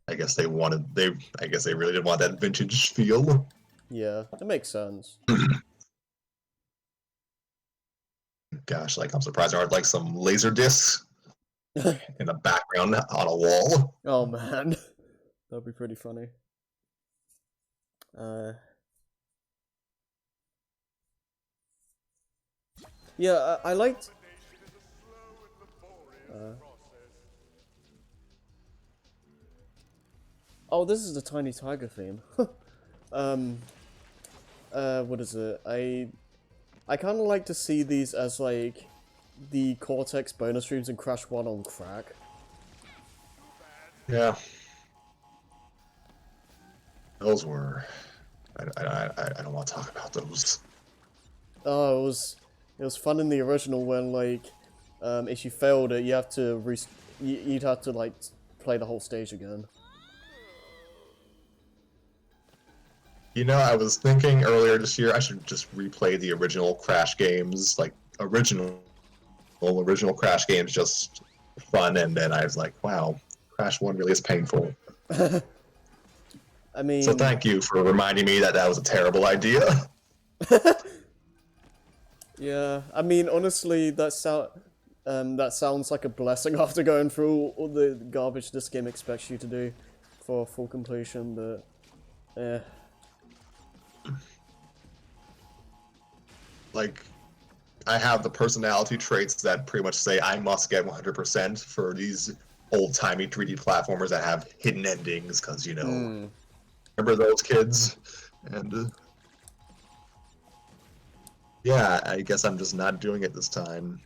I guess they really did want that vintage feel. Yeah, it makes sense. Gosh, like I'm surprised there aren't like some laser discs in the background on a wall. Oh man, that'd be pretty funny. Uh, yeah, I liked. Oh, this is the Tiny Tiger theme. um, what is it? I kind of like to see these as like the Cortex bonus streams in Crash 1 on crack. Yeah, those were. I don't want to talk about those. Oh, it was fun in the original when like if you failed it, you have to you'd have to like play the whole stage again. You know, I was thinking earlier this year I should just replay the original Crash games, like original Crash games, just fun. And then I was like, wow, Crash 1 really is painful. I mean, So thank you for reminding me that that was a terrible idea. yeah. I mean, honestly, that sounds like a blessing after going through all the garbage this game expects you to do for full completion. But, eh. Like, I have the personality traits that pretty much say I must get 100% for these old-timey 3D platformers that have hidden endings, because, you know, remember those kids? And, yeah, I guess I'm just not doing it this time.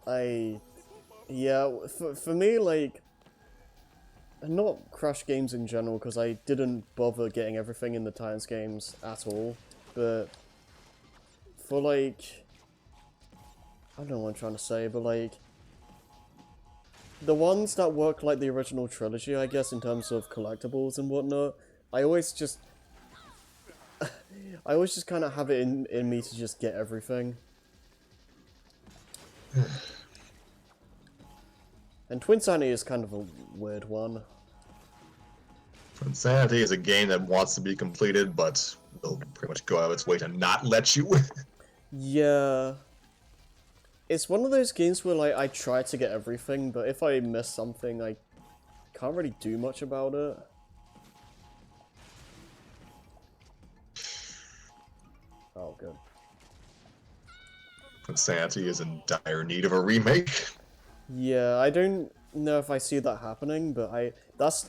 Yeah, for me, like, not Crash games in general, because I didn't bother getting everything in the Titans games at all, but for, like, I don't know what I'm trying to say, but, like, the ones that work like the original trilogy, I guess, in terms of collectibles and whatnot, I always just kind of have it in me to just get everything. And Twin Sanity is kind of a weird one. Insanity is a game that wants to be completed, but will pretty much go out of its way to not let you. Yeah. It's one of those games where, like, I try to get everything, but if I miss something, I can't really do much about it. Oh, good. Insanity is in dire need of a remake. Yeah, I don't know if I see that happening, but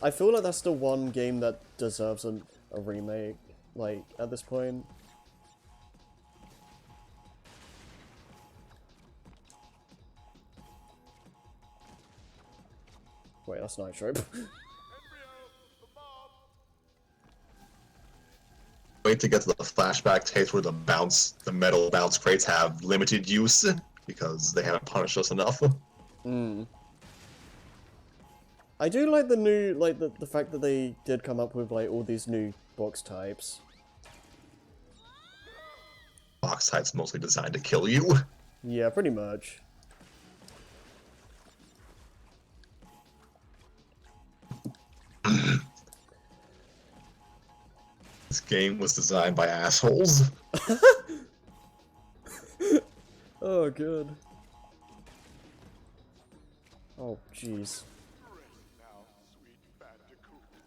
I feel like that's the one game that deserves a remake, like, at this point. Wait, that's Nitro. Wait to get to the flashback tapes where the metal bounce crates have limited use because they haven't punished us enough. I do like the new, like, the fact that they did come up with, like, all these new box types. Box types mostly designed to kill you. Yeah, pretty much. This game was designed by assholes. Oh, good. Oh, jeez.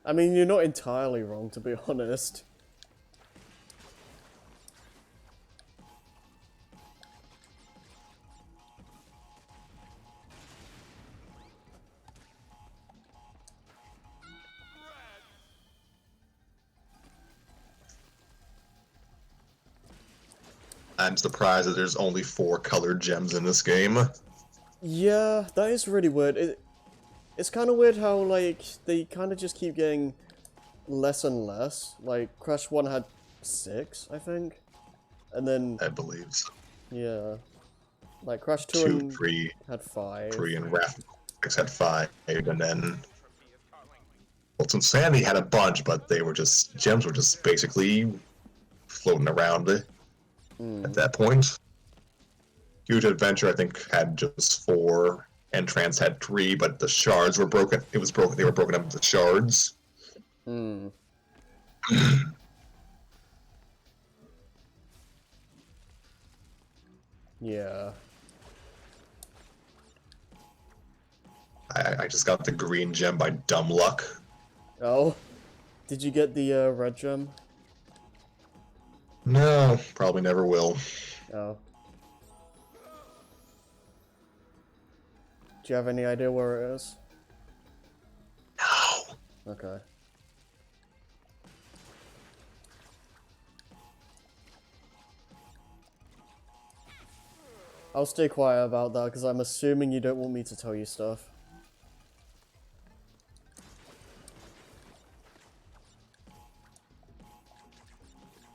I mean, you're not entirely wrong, to be honest. I'm surprised that there's only 4 colored gems in this game. Yeah, that is really weird. It's kind of weird how, like, they kind of just keep getting less and less. Like, Crash 1 had 6, I think. And then, I believe so. yeah. Like, Crash 2 2, and 3, had 5. 3, and Wrath 6 had 5, and then Ultimate Sandy had a bunch, but they were just gems were just basically floating around at that point. Huge Adventure, I think, had just 4. Entrance had 3, but the shards were broken. It was broken. They were broken up into shards. Hmm. Yeah. I just got the green gem by dumb luck. Oh. Did you get the red gem? No, probably never will. Oh. Do you have any idea where it is? No. Okay. I'll stay quiet about that, because I'm assuming you don't want me to tell you stuff.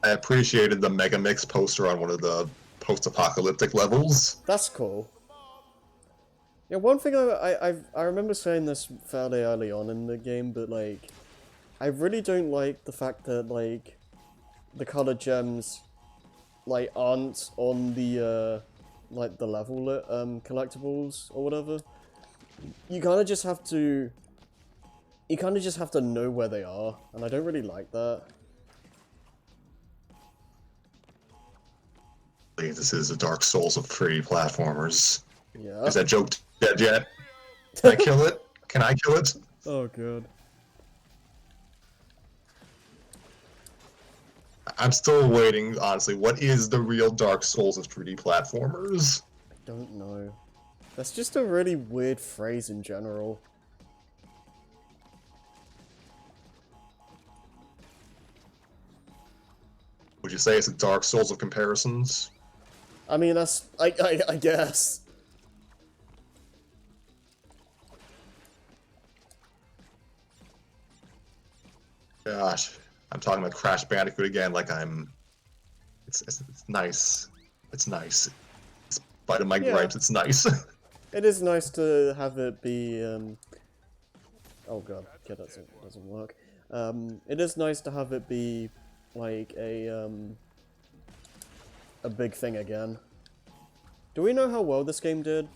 I appreciated the Mega Mix poster on one of the post-apocalyptic levels. That's cool. Yeah, one thing I remember saying this fairly early on in the game, but like, I really don't like the fact that like, the colored gems, like, aren't on the like the level collectibles or whatever. You kind of just have to. You kind of just have to know where they are, and I don't really like that. This is the Dark Souls of 3D platformers. Yeah. Is that joke dead yet? Can I kill it? Can I kill it? Oh god. I'm still waiting, honestly. What is the real Dark Souls of 3D platformers? I don't know. That's just a really weird phrase in general. Would you say it's a Dark Souls of comparisons? I mean, that's I guess. Gosh, I'm talking about Crash Bandicoot again like I'm... It's nice. It's nice. In spite of my gripes, it's nice. It is nice to have it be oh god, yeah, that doesn't work. It is nice to have it be like a big thing again. Do we know how well this game did?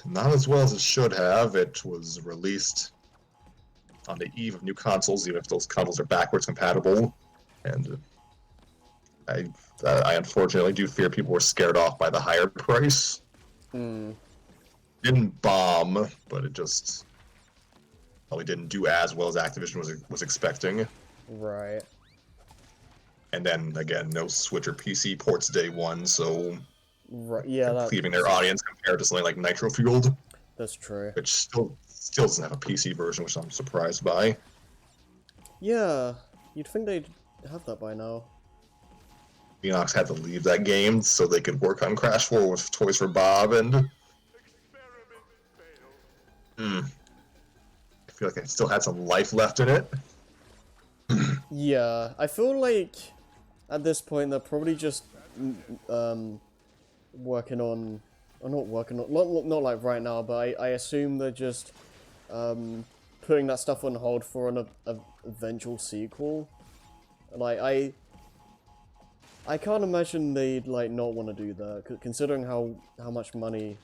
Not as well as it should have. It was released on the eve of new consoles, even if those consoles are backwards compatible. And I unfortunately do fear people were scared off by the higher price. Didn't bomb, but it just probably didn't do as well as Activision was expecting. Right. And then again, no Switch or PC ports day one, so Right. Yeah, leaving their audience compared to something like Nitro Fueled, that's true. which still doesn't have a PC version, which I'm surprised by. Yeah, you'd think they'd have that by now. Enox had to leave that game so they could work on Crash 4 with Toys for Bob, and I feel like I still had some life left in it. Yeah, I feel like at this point they're probably just working on, or not working on, not like right now, but I assume they're just putting that stuff on hold for an eventual sequel. Like I can't imagine they'd like not want to do that, considering how much money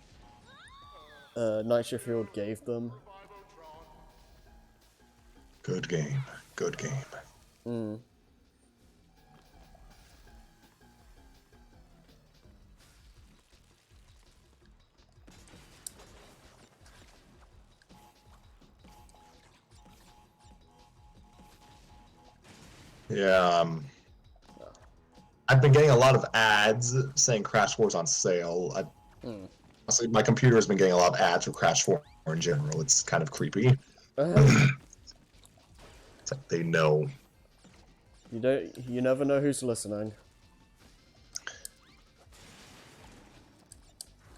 Nitro Fueled gave them. Good game. Good game. Yeah, I've been getting a lot of ads saying Crash 4 is on sale. Honestly, my computer has been getting a lot of ads for Crash 4 in general. It's kind of creepy. It's like they know. You never know who's listening.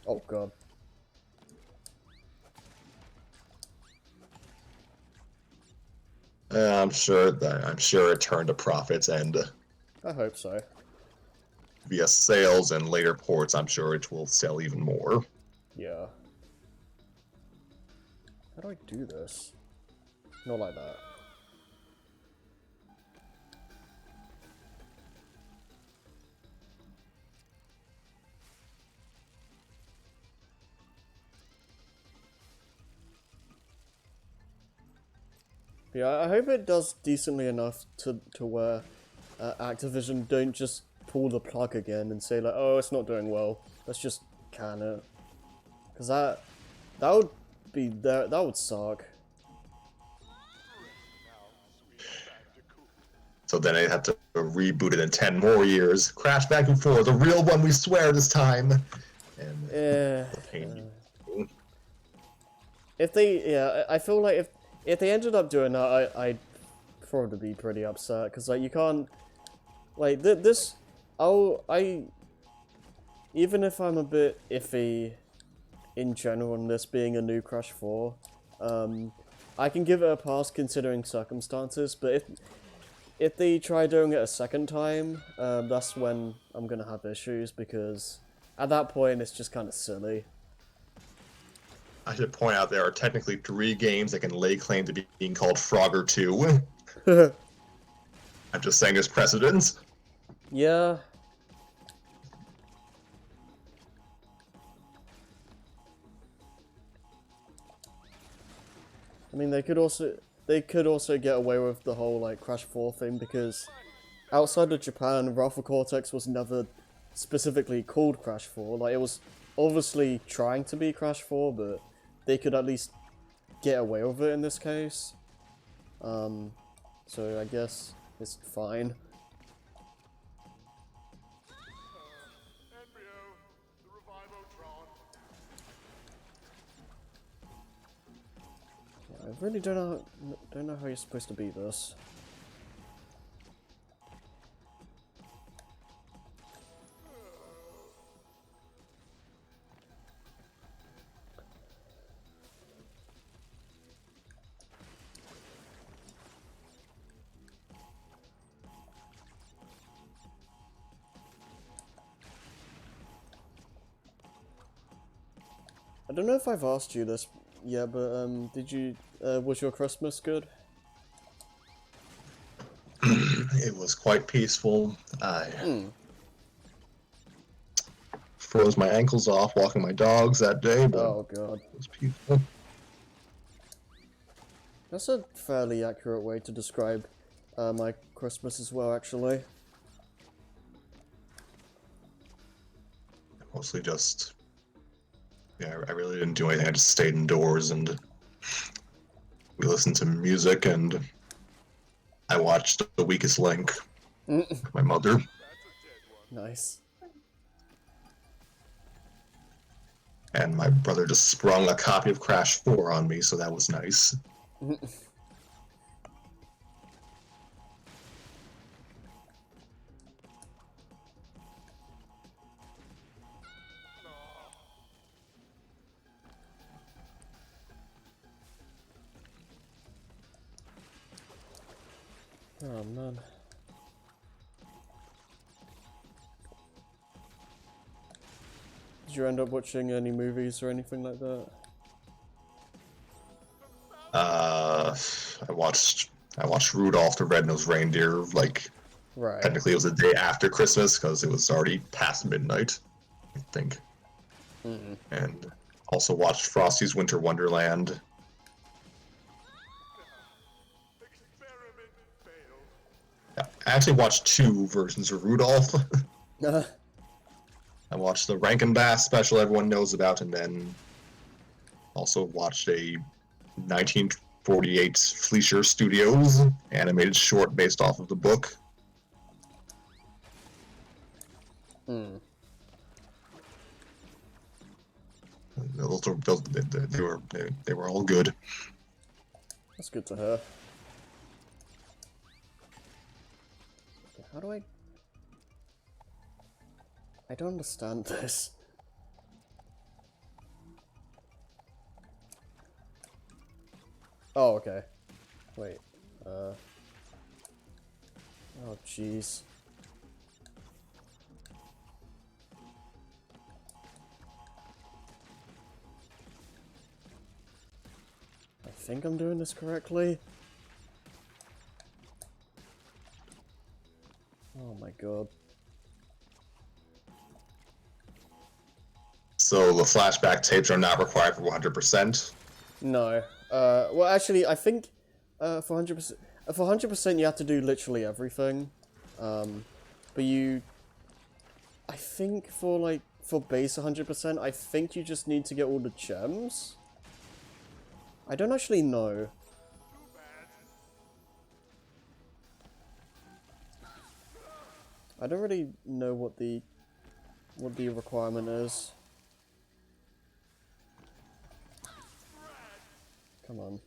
Oh god. I'm sure it turned to profits, and I hope so. via sales and later ports, I'm sure it will sell even more. Yeah. How do I do this? Not like that. Yeah, I hope it does decently enough to where Activision don't just pull the plug again and say like, oh, it's not doing well. Let's just can it, because that would be that would suck. So then I have to reboot it in 10 more years. Crash Bandicoot 4, the real one, we swear this time. And the pain. If they, yeah, I feel like if they ended up doing that, I'd probably be pretty upset, because like you can't, like this, even if I'm a bit iffy in general on this being a new Crash 4, I can give it a pass considering circumstances, but if they try doing it a second time, that's when I'm gonna have issues, because at that point it's just kind of silly. I should point out there are technically 3 games that can lay claim to being called Frogger 2. I'm just saying there's precedence. Yeah. I mean, they could also get away with the whole like Crash 4 thing, because outside of Japan, Ralph Cortex was never specifically called Crash 4. Like, it was obviously trying to be Crash 4, but they could at least get away with it in this case. So I guess it's fine. Embryo, the Revivotron. Yeah, I really don't know how you're supposed to beat this. I don't know if I've asked you this yet, but was your Christmas good? It was quite peaceful. I froze my ankles off walking my dogs that day, but Oh god. it was peaceful. That's a fairly accurate way to describe my Christmas as well, actually. Mostly just, yeah, I really didn't do anything. I just stayed indoors and we listened to music, and I watched The Weakest Link with my mother. Nice. And my brother just sprung a copy of Crash 4 on me, so that was nice. Oh man. Did you end up watching any movies or anything like that? I watched Rudolph the Red-Nosed Reindeer, like, Right. technically it was the day after Christmas, because it was already past midnight, I think. And also watched Frosty's Winter Wonderland. Experiment failed. Yeah, I actually watched 2 versions of Rudolph. I watched the Rankin Bass special everyone knows about, and then also watched a 1940 1948 Fleischer Studios animated short based off of the book. They were all good. That's good to hear. How do I don't understand this. Oh, okay. Wait. Oh, jeez. I think I'm doing this correctly. Oh my god. So the flashback tapes are not required for 100%. No. Well, actually, I think for 100%, for 100%, you have to do literally everything. But I think for base 100%, I think you just need to get all the gems. I don't actually know. I don't really know what the requirement is. Come on.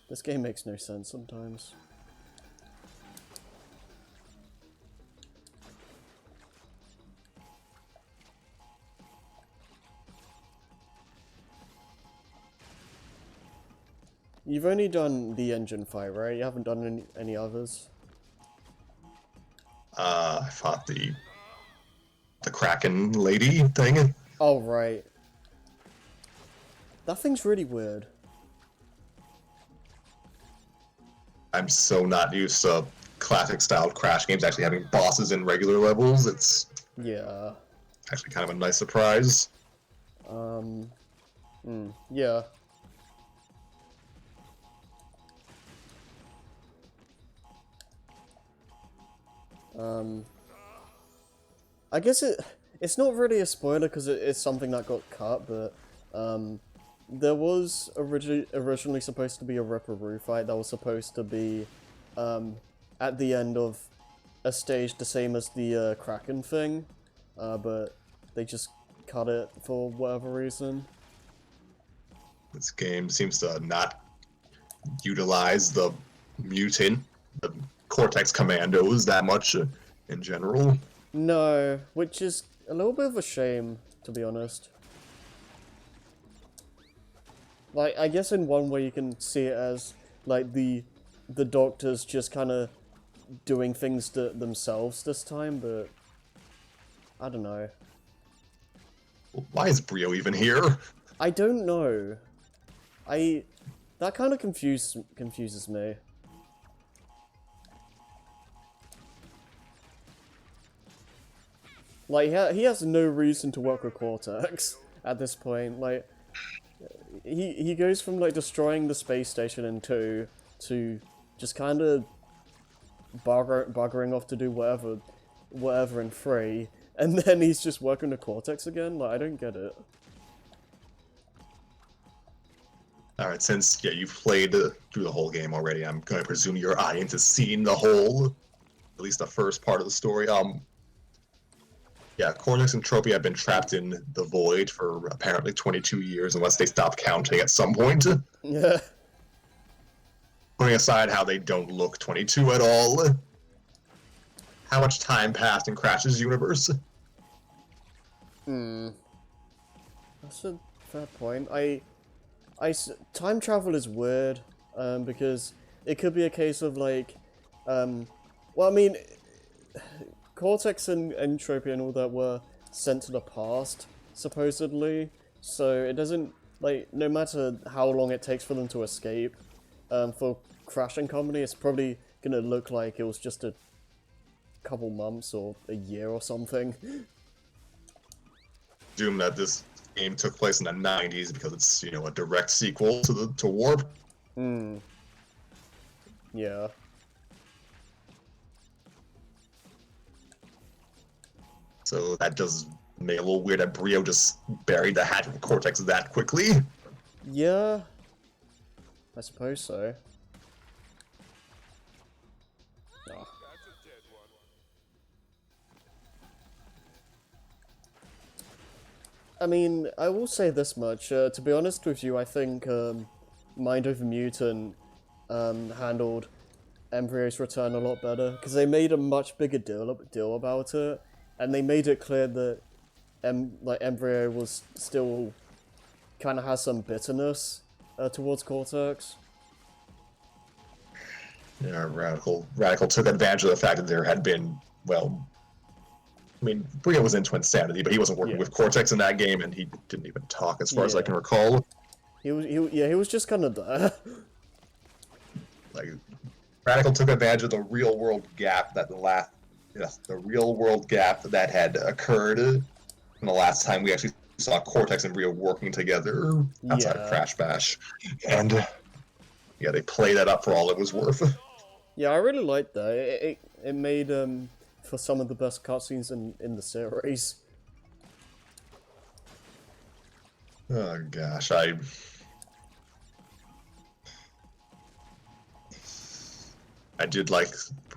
This game makes no sense sometimes. You've only done the engine fight, right? You haven't done any others? I fought the Kraken lady thing. Oh, right. That thing's really weird. I'm so not used to classic style Crash games actually having bosses in regular levels. It's Yeah. actually kind of a nice surprise. Yeah. I guess it's not really a spoiler because it's something that got cut, but there was originally supposed to be a Ripperoo fight that was supposed to be at the end of a stage the same as the Kraken thing, but they just cut it for whatever reason. This game seems to not utilize the mutant, the Cortex Commandos that much in general. No, which is a little bit of a shame, to be honest. Like, I guess in one way you can see it as, like, the doctors just kind of doing things to themselves this time, but I don't know. Why is Brio even here? I don't know. That kind of confuses me. Like, he has no reason to work with Cortex at this point. Like, he goes from, like, destroying the space station in 2 to just kind of buggering off to do whatever in 3, and then he's just working with Cortex again. Like, I don't get it. Alright, since you've played through the whole game already, I'm going to presume your audience has seen the whole, at least the first part of the story. Yeah, Cortex and Tropy have been trapped in the void for apparently 22 years, unless they stop counting at some point. Yeah. Putting aside how they don't look 22 at all. How much time passed in Crash's universe? That's a fair point. Time travel is weird, because it could be a case of, like, well, I mean, Cortex and Entropy and all that were sent to the past, supposedly, so it doesn't, like, no matter how long it takes for them to escape, for Crash and Company, it's probably gonna look like it was just a couple months or a year or something. Assume that this game took place in the 90s because it's, a direct sequel to Warp. Yeah. So that does Made a little weird that Brio just buried the hatchet of Cortex that quickly. Yeah, I suppose so. Oh. That's a dead one. I mean, I will say this much. To be honest with you, I think Mind Over Mutant handled Embryo's return a lot better because they made a much bigger deal about it, and they made it clear that Embryo was still kind of has some bitterness towards Cortex. Yeah, Radical took advantage of the fact that there had been, well, I mean, Brio was into insanity, but he wasn't working Yeah. with Cortex in that game, and he didn't even talk, as far as I Yeah. can recall. He was just kind of there. Like, Radical took advantage of the real world gap that the real world gap that had occurred in the last time we actually saw Cortex and Brio working together outside of Yeah. Crash Bash, and yeah, they played that up for all it was worth. Yeah, I really liked that. It made for some of the best cutscenes in the series. Oh gosh, I did like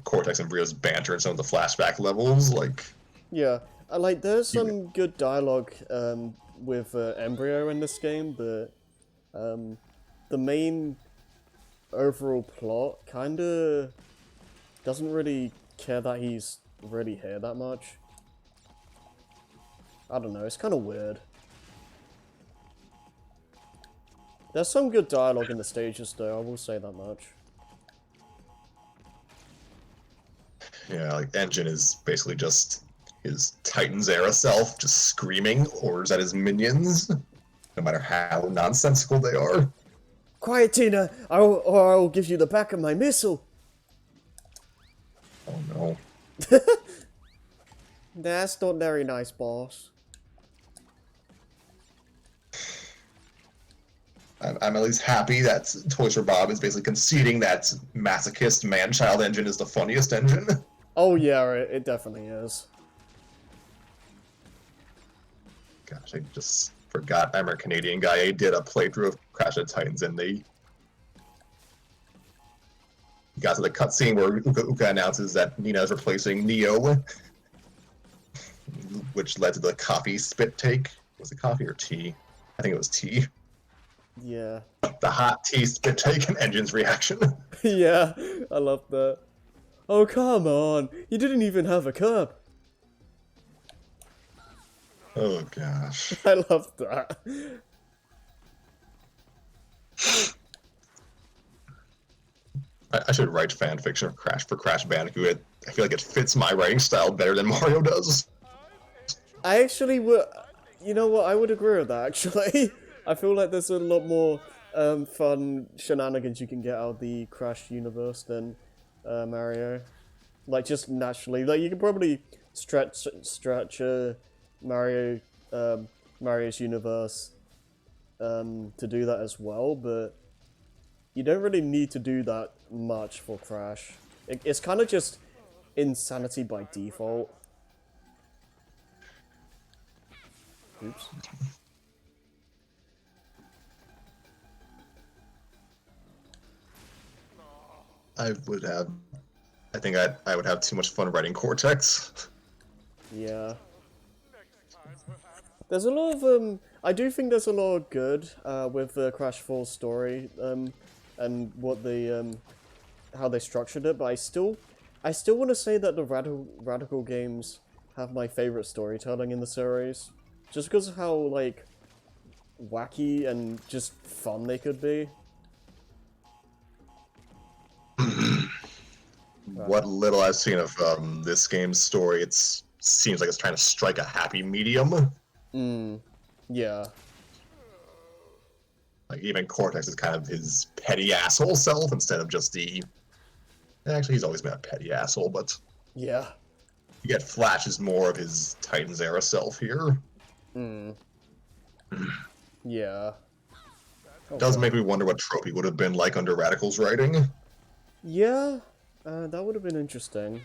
Cortex and Brio's banter in some of the flashback levels, like. Yeah, I like there's some good dialogue with Embryo in this game, but the main overall plot kind of doesn't really care that he's really here that much. I don't know, it's kind of weird. There's some good dialogue in the stages though, I will say that much. Yeah, like Engine is basically just his Titans era self, just screaming orders at his minions, no matter how nonsensical they are. Quiet, Tina, or I will give you the back of my missile. Oh no. That's not very nice, boss. I'm at least happy that Toys for Bob is basically conceding that masochist man-child Engine is the funniest engine. Oh yeah, it definitely is. Gosh, I just forgot I'm a Canadian guy. I did a playthrough of Crash of Titans, and they got to the cutscene where Uka announces that Nina is replacing Neo, which led to the coffee spit take. Was it coffee or tea? I think it was tea. Yeah. The hot tea spit take and Engine's reaction. Yeah, I love that. Oh, come on. You didn't even have a cup. Oh gosh. I love that. I should write fan fiction of Crash for Crash Bandicoot. I feel like it fits my writing style better than Mario does. I actually would... You know what? I would agree with that, actually. I feel like there's a lot more fun shenanigans you can get out of the Crash universe than Mario. Like, just naturally. Like, you could probably stretch Mario's universe to do that as well, but you don't really need to do that much for Crash. It's kind of just insanity by default. Oops. I think I would have too much fun writing Cortex. Yeah. There's a lot of I do think there's a lot of good with the Crash 4 story and what they how they structured it, but I still want to say that the Radical games have my favorite storytelling in the series, just because of how like wacky and just fun they could be. What little I've seen of this game's story, it seems like it's trying to strike a happy medium. Yeah. Like, even Cortex is kind of his petty asshole self instead of just the... Actually, he's always been a petty asshole, but Yeah. you get flashes more of his Titans era self here. Yeah. It does make me wonder what Trophy would have been like under Radical's writing. Yeah. That would have been interesting.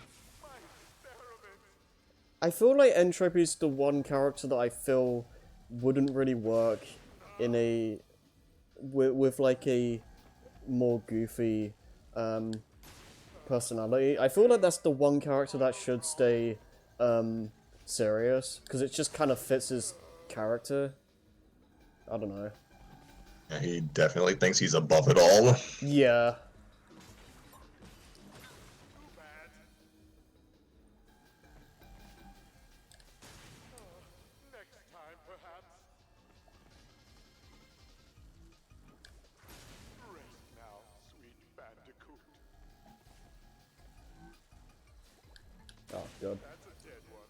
I feel like Entropy's the one character that I feel wouldn't really work in a with like a more goofy personality. I feel like that's the one character that should stay serious because it just kind of fits his character. I don't know. Yeah, he definitely thinks he's above it all. Yeah. Too bad. Next time, perhaps. Rest now, sweet Bandicoot. Oh, good. That's a dead one.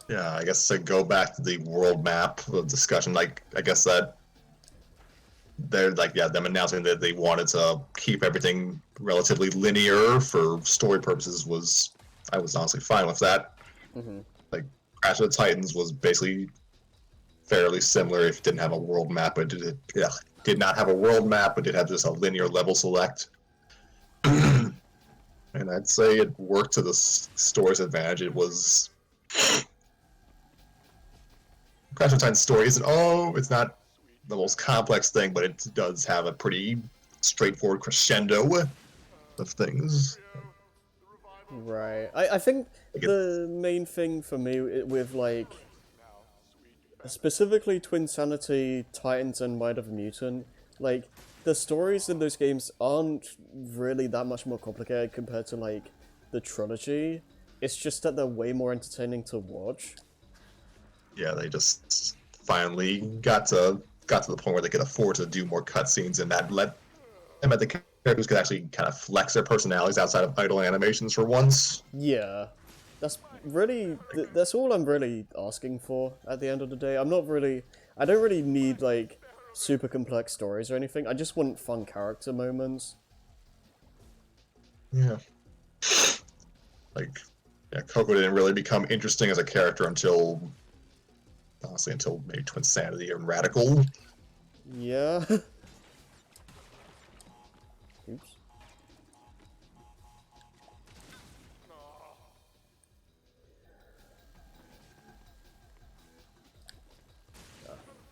Yeah, I guess to go back to the world map discussion, like I guess that they're like, yeah, them announcing that they wanted to keep everything relatively linear for story purposes was, I was honestly fine with that. Like Crash of the Titans was basically fairly similar if it didn't have a world map, but did not have a world map, but did have just a linear level select. And I'd say it worked to the story's advantage. It was Crash of the Titans story isn't, it's not the most complex thing, but it does have a pretty straightforward crescendo of things. Right. I think the main thing for me with like specifically Twin Sanity, Titans, and Might of a Mutant, like the stories in those games aren't really that much more complicated compared to like the trilogy. It's just that they're way more entertaining to watch. Yeah, they just finally got to the point where they could afford to do more cutscenes, and that let the characters could actually kind of flex their personalities outside of idle animations for once. Yeah. That's really that's all I'm really asking for at the end of the day. I don't really need like super complex stories or anything. I just want fun character moments. Yeah. Like, yeah, Coco didn't really become interesting as a character until, honestly, until maybe Twin Sanity and Radical. Yeah. Oops.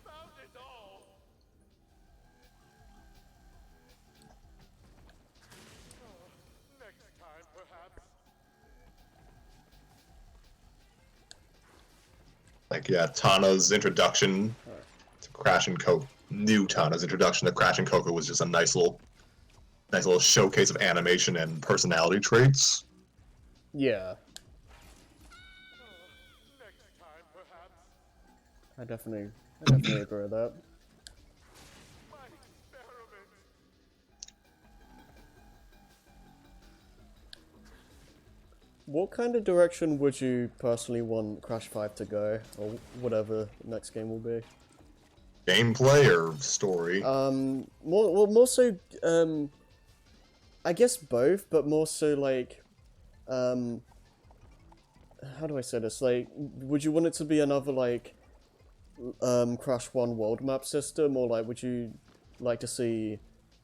Found it all. Next time, perhaps. Like, yeah, Tana's introduction to Crash and Coco, new Tana's introduction to Crash and Coco was just a nice little showcase of animation and personality traits. Yeah. Next time, perhaps. I definitely agree with that. My experiment. What kind of direction would you personally want Crash 5 to go, or whatever the next game will be? Gameplay or story? More so, I guess both, but more so like, how do I say this? Like, would you want it to be another like, Crash 1 world map system, or like, would you like to see,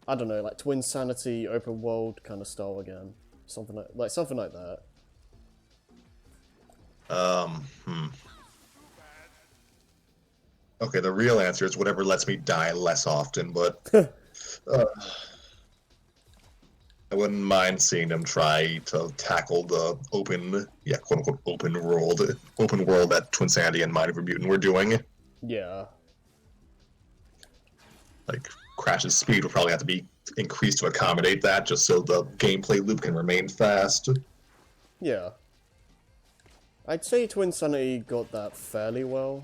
I don't know, like Twin Sanity open world kind of style again, something like that? Okay, the real answer is whatever lets me die less often, but I wouldn't mind seeing them try to tackle the quote unquote open world that Twin Sanity and Might of a Mutant were doing. Yeah. Like, Crash's speed would probably have to be increased to accommodate that, just so the gameplay loop can remain fast. Yeah. I'd say Twin Sanity got that fairly well.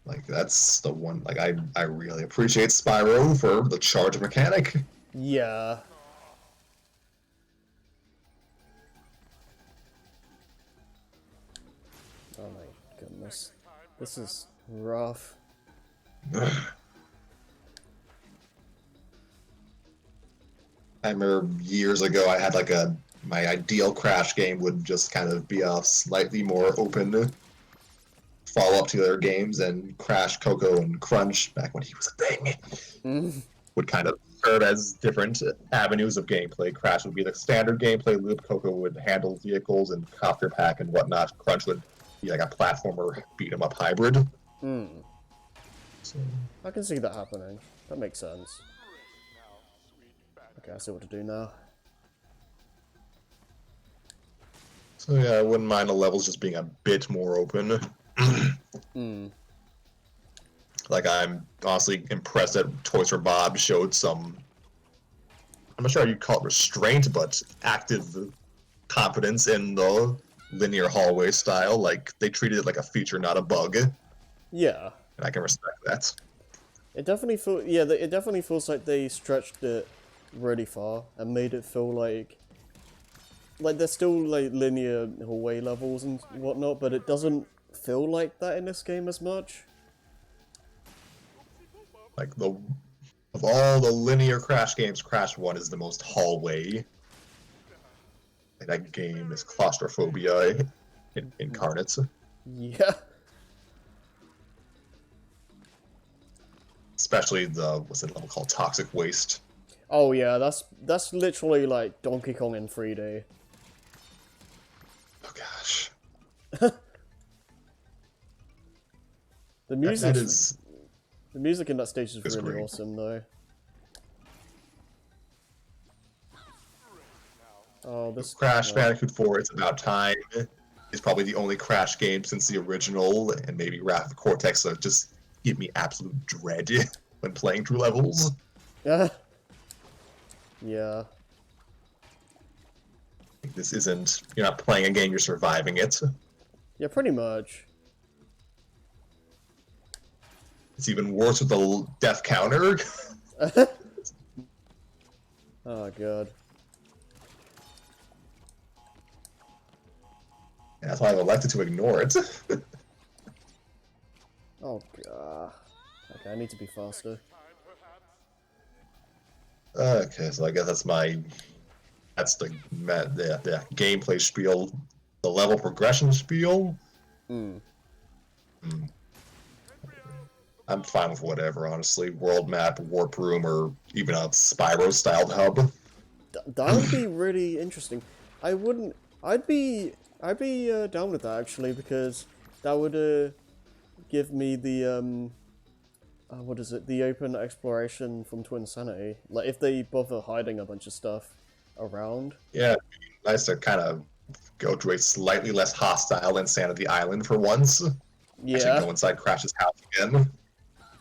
Like, that's the one, like, I really appreciate Spyro for the charge mechanic. Yeah. Oh my goodness. This is rough. I remember years ago I had like my ideal Crash game would just kind of be a slightly more open, follow up to their games, and Crash, Coco, and Crunch, back when he was a thing, Mm. would kind of serve as different avenues of gameplay. Crash would be the standard gameplay loop, Coco would handle vehicles and copter pack and whatnot. Crunch would be like a platformer beat 'em up hybrid. Mm. So, I can see that happening. That makes sense. Okay, I see what to do now. so yeah, I wouldn't mind the levels just being a bit more open. Hmm. Like, I'm honestly impressed that Toys for Bob showed some, I'm not sure how you'd call it restraint, but active confidence in the linear hallway style. Like, they treated it like a feature, not a bug, and Yeah. I can respect that. It definitely it definitely feels like they stretched it really far and made it feel like there's still like linear hallway levels and whatnot, but it doesn't feel like that in this game as much. Like, of all the linear Crash games, Crash 1 is the most hallway. Like, that game is claustrophobia incarnate. Yeah. Especially the, what's the level called? Toxic Waste. Oh yeah, that's literally like Donkey Kong in 3D. Oh gosh. The That music is... the music in that stage is It's really great. awesome though. Oh, this Crash Bandicoot 4, It's About Time, is probably the only Crash game since the original, and maybe Wrath of Cortex, so just give me absolute dread when playing through levels. Yeah. Yeah. This isn't, you're not playing a game, you're surviving it. Yeah, pretty much. It's even worse with the death counter. Oh god. And that's why I've elected to ignore it. Oh god. Okay, I need to be faster. Okay, so I guess that's the gameplay spiel, the level progression spiel. Hmm. I'm fine with whatever, honestly. World map, warp room, or even a Spyro-styled hub. That would be really interesting. I wouldn't. I'd be down with that actually because that would give me the what is it? The open exploration from Twin Sanity. Like if they bother hiding a bunch of stuff around. Yeah, it'd be nice to kind of go to a slightly less hostile Insanity Island for once. Actually, Yeah, go inside Crash's house again.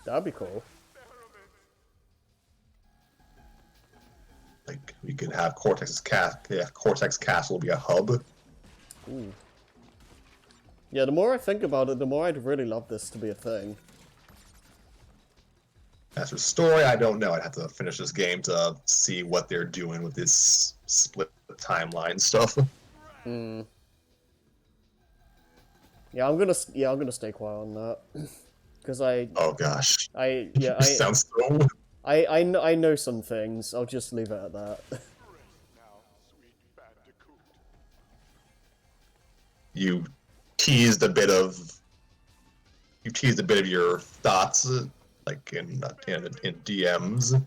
that'd be cool. Like, we could have Cortex Castle be a hub. Ooh. Yeah, the more I think about it, the more I'd really love this to be a thing. As for story, I don't know. I'd have to finish this game to see what they're doing with this split timeline stuff. Hmm. Yeah, I'm gonna stay quiet on that because Oh gosh, yeah, this sounds so. I know some things. I'll just leave it at that. Now, sweet Bandicoot. You teased a bit of your thoughts, like in DMs. You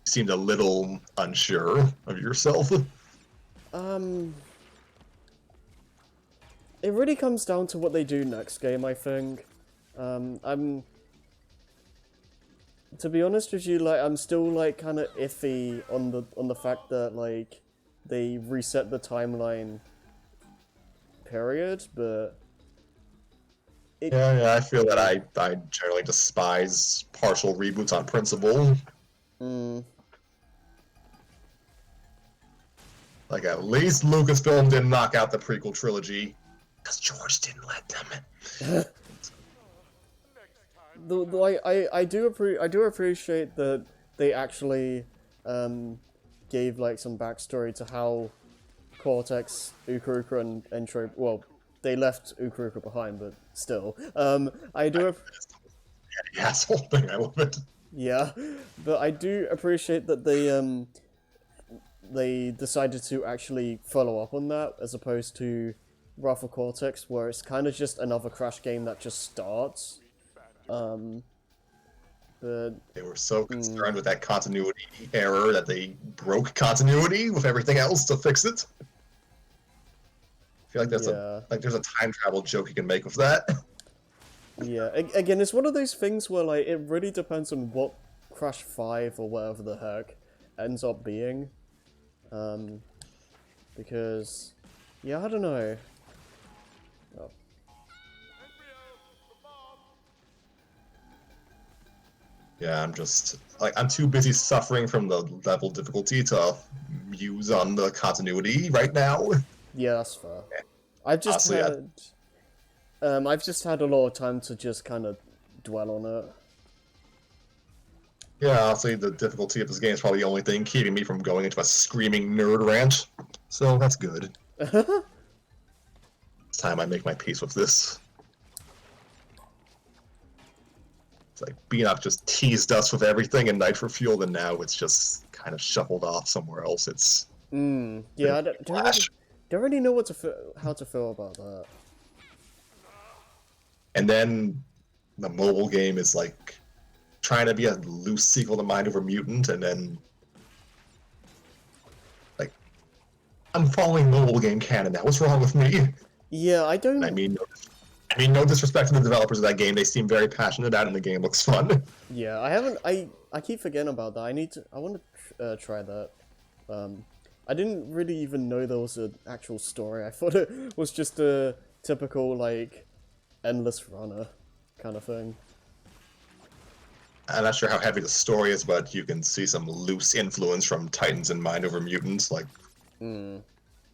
seemed a little unsure of yourself. It really comes down to what they do next game, I think. To be honest with you, like I'm still like kind of iffy on the fact that like they reset the timeline period, but Yeah, I feel that I generally despise partial reboots on principle. mm, Like, at least Lucasfilm didn't knock out the prequel trilogy, because George didn't let them. I do appreciate that they actually gave like some backstory to how Cortex, Ukuruka, and Entro. Well, they left Ukuruka behind, but still, I do. The asshole thing, I love it. Yeah, but I do appreciate that they decided to actually follow up on that as opposed to Wrath of Cortex, where it's kind of just another Crash game that just starts. But They were so concerned with that continuity error that they broke continuity with everything else to fix it. I feel like there's a time travel joke you can make with that. Yeah, again, it's one of those things where like it really depends on what Crash 5 or whatever the heck ends up being. Because yeah, I don't know. Oh. Yeah, I'm too busy suffering from the level difficulty to muse on the continuity right now. Yeah, that's fair. I've just Honestly, I've just had a lot of time to just kind of dwell on it. Yeah, honestly, the difficulty of this game is probably the only thing keeping me from going into a screaming nerd rant. So that's good. It's time I make my peace with this. It's like Beanock just teased us with everything in Night for Fuel, and now it's just kind of shuffled off somewhere else. It's Yeah, I don't really know how to feel about that. And then the mobile game is like trying to be a loose sequel to Mind Over Mutant, and then like I'm following mobile game canon now. What's wrong with me? Yeah, I don't. I mean, no disrespect to the developers of that game. They seem very passionate about it, and the game looks fun. Yeah, I haven't. I keep forgetting about that. I want to try that. I didn't really even know there was an actual story. I thought it was just a typical like endless runner kind of thing. I'm not sure how heavy the story is, but you can see some loose influence from Titans and Mind Over Mutants. Like,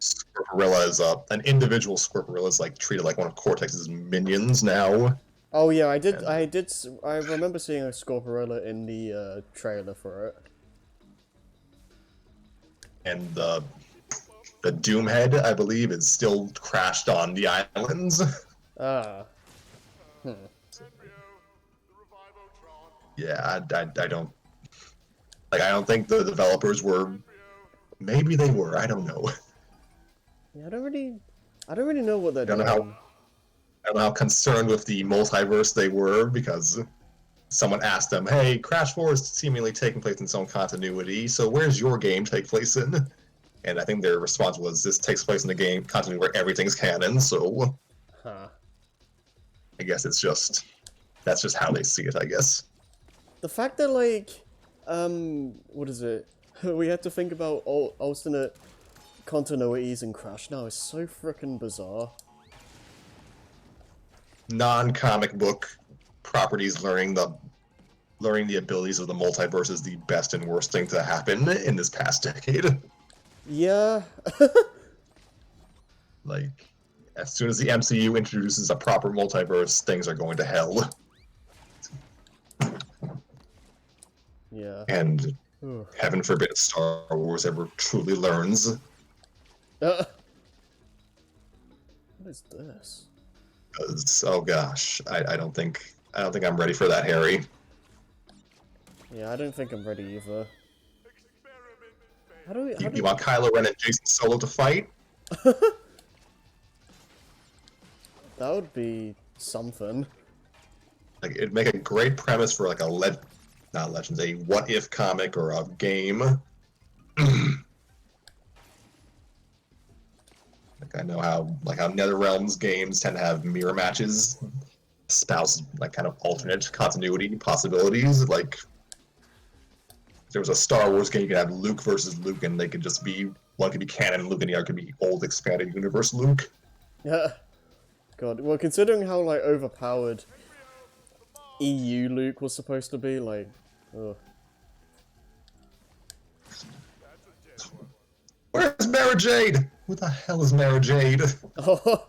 Squirrella is an individual Squirrella is like treated like one of Cortex's minions now. Oh yeah, I did. I remember seeing a Scorporilla in the trailer for it. And the Doomhead, I believe, is still crashed on the islands. Ah. Yeah, I don't I don't think the developers were. Maybe they were. I don't know. Yeah, I don't really know what they're doing. I don't know how concerned with the multiverse they were, because someone asked them, "Hey, Crash 4 is seemingly taking place in its own continuity, so where's your game take place in?" And I think their response was, "This takes place in the game continuity where everything's canon." So, Huh. I guess that's just how they see it. I guess. The fact that like, what is it? We had to think about alternate continuities in Crash now is so freaking bizarre. Non-comic book properties learning the abilities of the multiverse is the best and worst thing to happen in this past decade. Yeah. Like, as soon as the MCU introduces a proper multiverse, things are going to hell. Yeah. And heaven forbid Star Wars ever truly learns. What is this? Oh gosh, I don't think I'm ready for that, Harry. Yeah, I don't think I'm ready either. You want Kylo Ren and Jason Solo to fight? That would be something. Like, it'd make a great premise for like not Legends, a what if comic or a game. Like, I know how NetherRealms games tend to have mirror matches, spouse like kind of alternate continuity possibilities. Like, if there was a Star Wars game, you could have Luke versus Luke, and they could just be one could be canon Luke, and the other could be old expanded universe Luke. Yeah. God. Well, considering how like overpowered EU Luke was supposed to be, like, ugh. Where's Mara Jade? Who the hell is Mara Jade? Oh.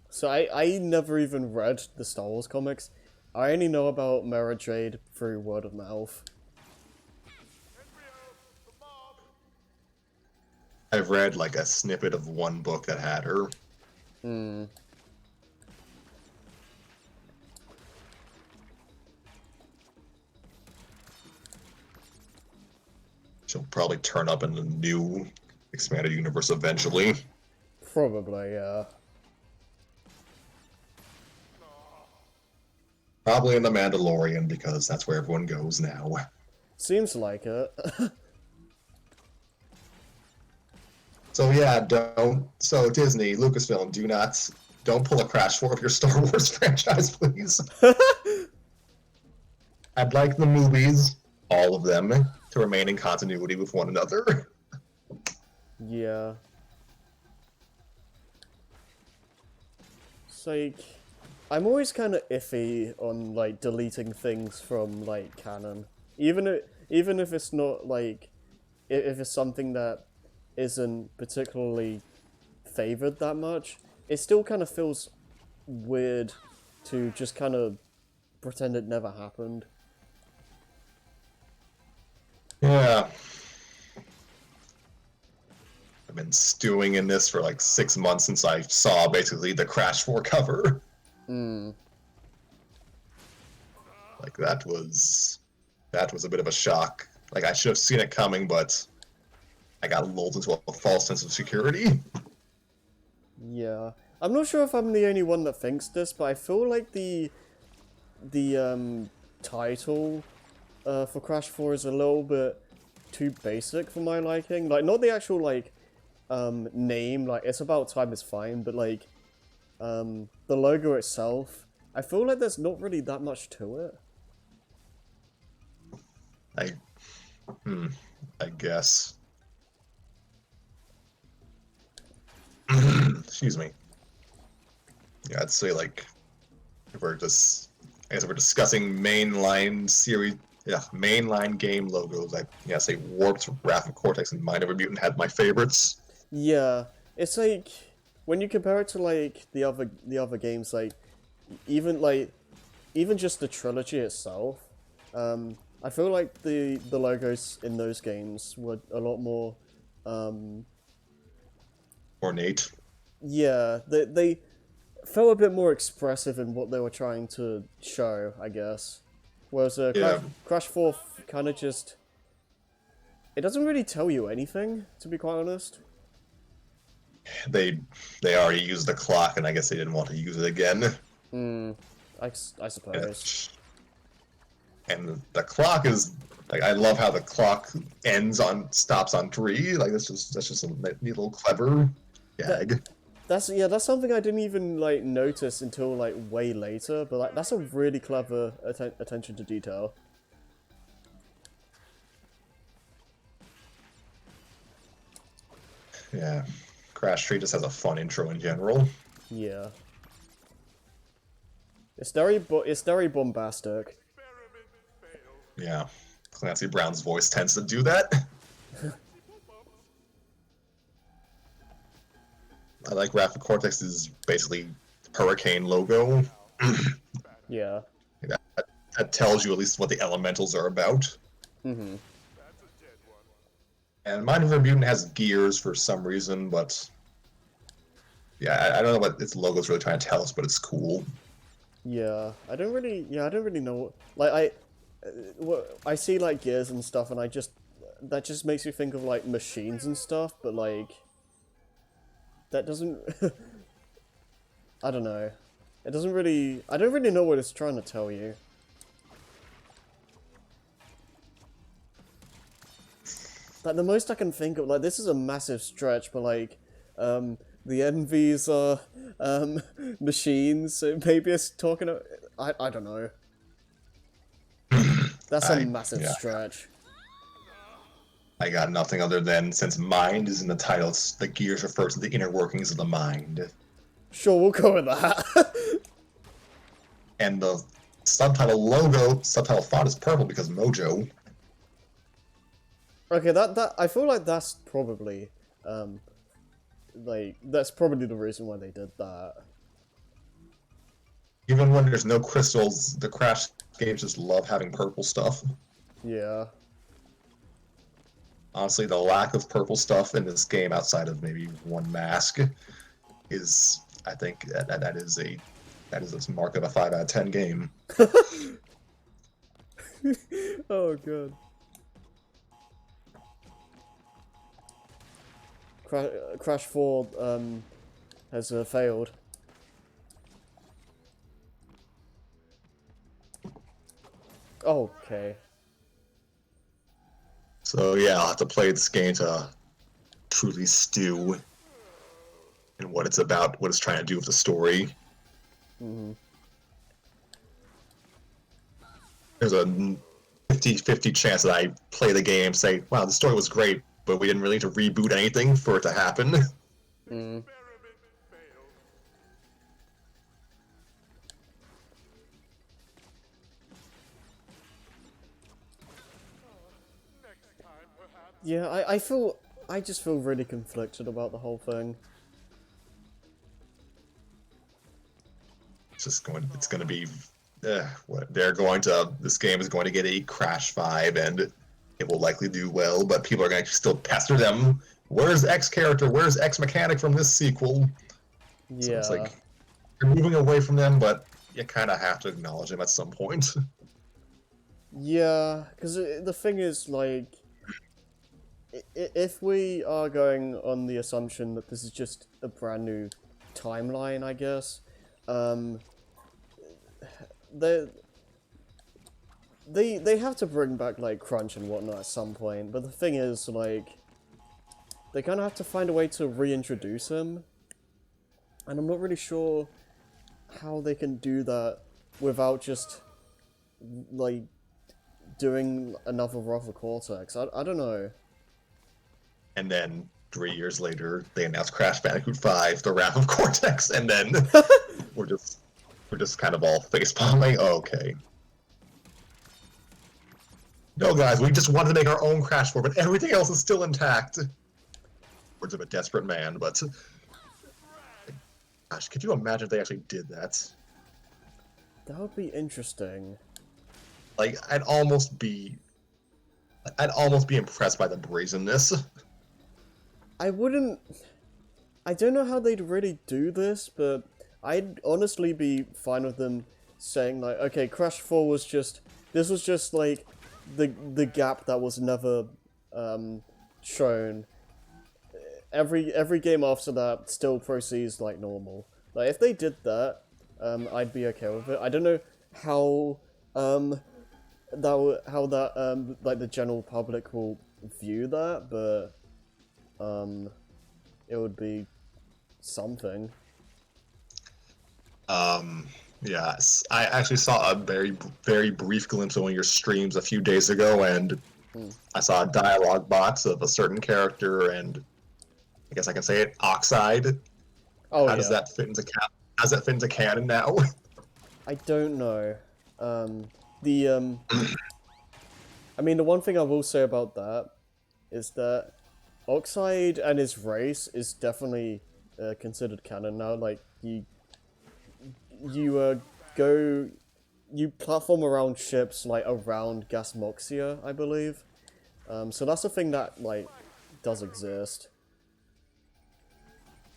So I never even read the Star Wars comics. I only know about Mara Jade through word of mouth. I've read like a snippet of one book that had her. probably turn up in the new expanded universe eventually. Probably, yeah. Probably in the Mandalorian because that's where everyone goes now. Seems like it. So yeah, don't. So Disney, Lucasfilm, don't pull a Crash 4 of your Star Wars franchise, please. I'd like the movies, all of them, to remain in continuity with one another. Yeah. It's like, I'm always kind of iffy on like deleting things from like canon, even if it's not like if it's something that isn't particularly favored that much. It still kind of feels weird to just kind of pretend it never happened. Yeah. I've been stewing in this for like 6 months since I saw basically the Crash 4 cover. Like that was a bit of a shock. Like I should have seen it coming, but I got lulled into a false sense of security. Yeah. I'm not sure if I'm the only one that thinks this, but I feel like the title for Crash 4 is a little bit too basic for my liking. Like, not the actual, like, name, like, It's About Time is fine, but, like, the logo itself, I feel like there's not really that much to it. I guess. Excuse me. Yeah, I'd say like if we're just I guess if we're discussing mainline series mainline game logos, I say Warped, Wrath of Cortex, and Mind of a Mutant had my favorites. Yeah, it's like, when you compare it to, like, the other games, like, even just the trilogy itself, I feel like the logos in those games were a lot more, Ornate. yeah, they felt a bit more expressive in what they were trying to show, I guess. Whereas Crash 4 kind of just, it doesn't really tell you anything, to be quite honest. They already used the clock, and I guess they didn't want to use it again. I suppose. And the clock is like I love how the clock stops on 3. Like that's just a neat little clever gag. That's something I didn't even like notice until like way later, but like that's a really clever attention to detail. Yeah, Crash 3 just has a fun intro in general. Yeah. It's very bombastic. Yeah, Clancy Brown's voice tends to do that. I like Wrath of Cortex's basically hurricane logo. Yeah. That tells you at least what the elementals are about. Mm-hmm. And Mind of a Mutant has gears for some reason, but yeah, I don't know what its logo's really trying to tell us, but it's cool. Yeah, I don't really know. Like, I see like gears and stuff, and that just makes me think of like machines and stuff, but like, that doesn't, I don't know. I don't really know what it's trying to tell you. Like, the most I can think of, like, this is a massive stretch, but like, the envies are, machines, so maybe it's talking about, I don't know. That's a massive stretch. I got nothing other than, since mind is in the title, the gears refers to the inner workings of the mind. Sure, we'll go with that. And the subtitle font is purple because Mojo. Okay, that I feel like that's probably, that's probably the reason why they did that. Even when there's no crystals, the Crash games just love having purple stuff. Yeah. Honestly, the lack of purple stuff in this game, outside of maybe one mask, is, I think, that is a mark of a 5 out of 10 game. Oh god. Crash 4 has failed. Okay. So yeah, I'll have to play this game to truly stew in what it's about, what it's trying to do with the story. Mhm. There's a 50-50 chance that I play the game, say, wow, the story was great, but we didn't really need to reboot anything for it to happen. Mm. Experiment failed. Next time, perhaps. Yeah, I just feel really conflicted about the whole thing. It's going to be, this game is going to get a Crash 5, and it will likely do well, but people are going to still pester them. Where's X character? Where's X mechanic from this sequel? So it's Yeah. like, you're moving away from them, but you kind of have to acknowledge them at some point. Yeah, because the thing is, like, if we are going on the assumption that this is just a brand new timeline, I guess, they they have to bring back like crunch and whatnot at some point. But the thing is, like, they kind of have to find a way to reintroduce him, and I'm not really sure how they can do that without just like doing another Rougher Cortex. I don't know. And then 3 years later, they announced Crash Bandicoot 5, The Wrath of Cortex, and then we're just kind of all facepalming. Oh, okay. No, guys, we just wanted to make our own Crash 4, but everything else is still intact. Words of a desperate man, but gosh, could you imagine if they actually did that? That would be interesting. Like, I'd almost be impressed by the brazenness. I wouldn't. I don't know how they'd really do this, but I'd honestly be fine with them saying like, okay, Crash 4 was just this was just like the gap that was never shown. Every game after that still proceeds like normal. Like if they did that, I'd be okay with it. I don't know how like the general public will view that, but it would be something. Yes, I actually saw a very, very brief glimpse of one of your streams a few days ago, and I saw a dialogue box of a certain character, and I guess I can say it, Oxide. Oh How yeah. does that fit into How does that fit into canon now? I don't know. The I mean, the one thing I will say about that is that Oxide and his race is definitely considered canon now. Like you go you platform around ships like around Gasmoxia, I believe. So that's a thing that like does exist.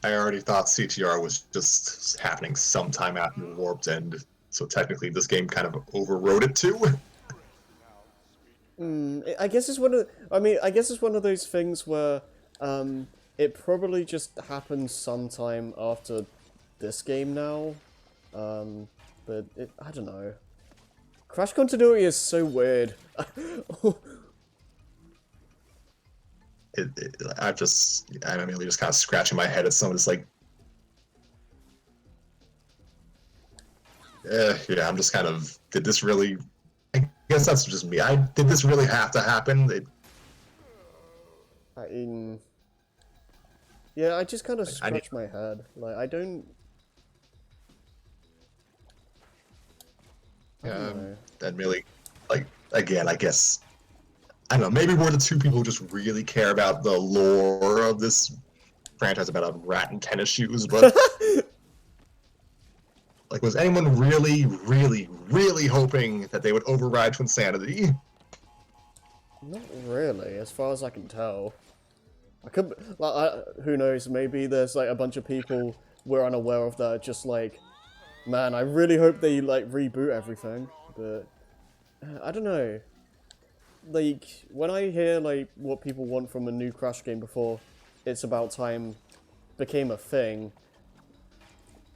I already thought CTR was just happening sometime after Warped End, so technically this game kind of overrode it too. I guess it's one of. I mean, I guess it's one of those things where it probably just happens sometime after this game now. But I don't know. Crash continuity is so weird. I'm immediately just kind of scratching my head at some of this, like, yeah, I'm just kind of, did this really, I guess that's just me. Did this really have to happen? Yeah, I just kind of I need, scratch my head. Like, I don't know. that really, like, again, I guess, I don't know, maybe we're the two people who just really care about the lore of this franchise about a rat in tennis shoes, but like, was anyone really, really, really hoping that they would override Twinsanity? Not really, as far as I can tell. I could, like, who knows? Maybe there's like a bunch of people we're unaware of that are just like, man, I really hope they like reboot everything. But I don't know. Like when I hear like what people want from a new Crash game before It's About Time became a thing,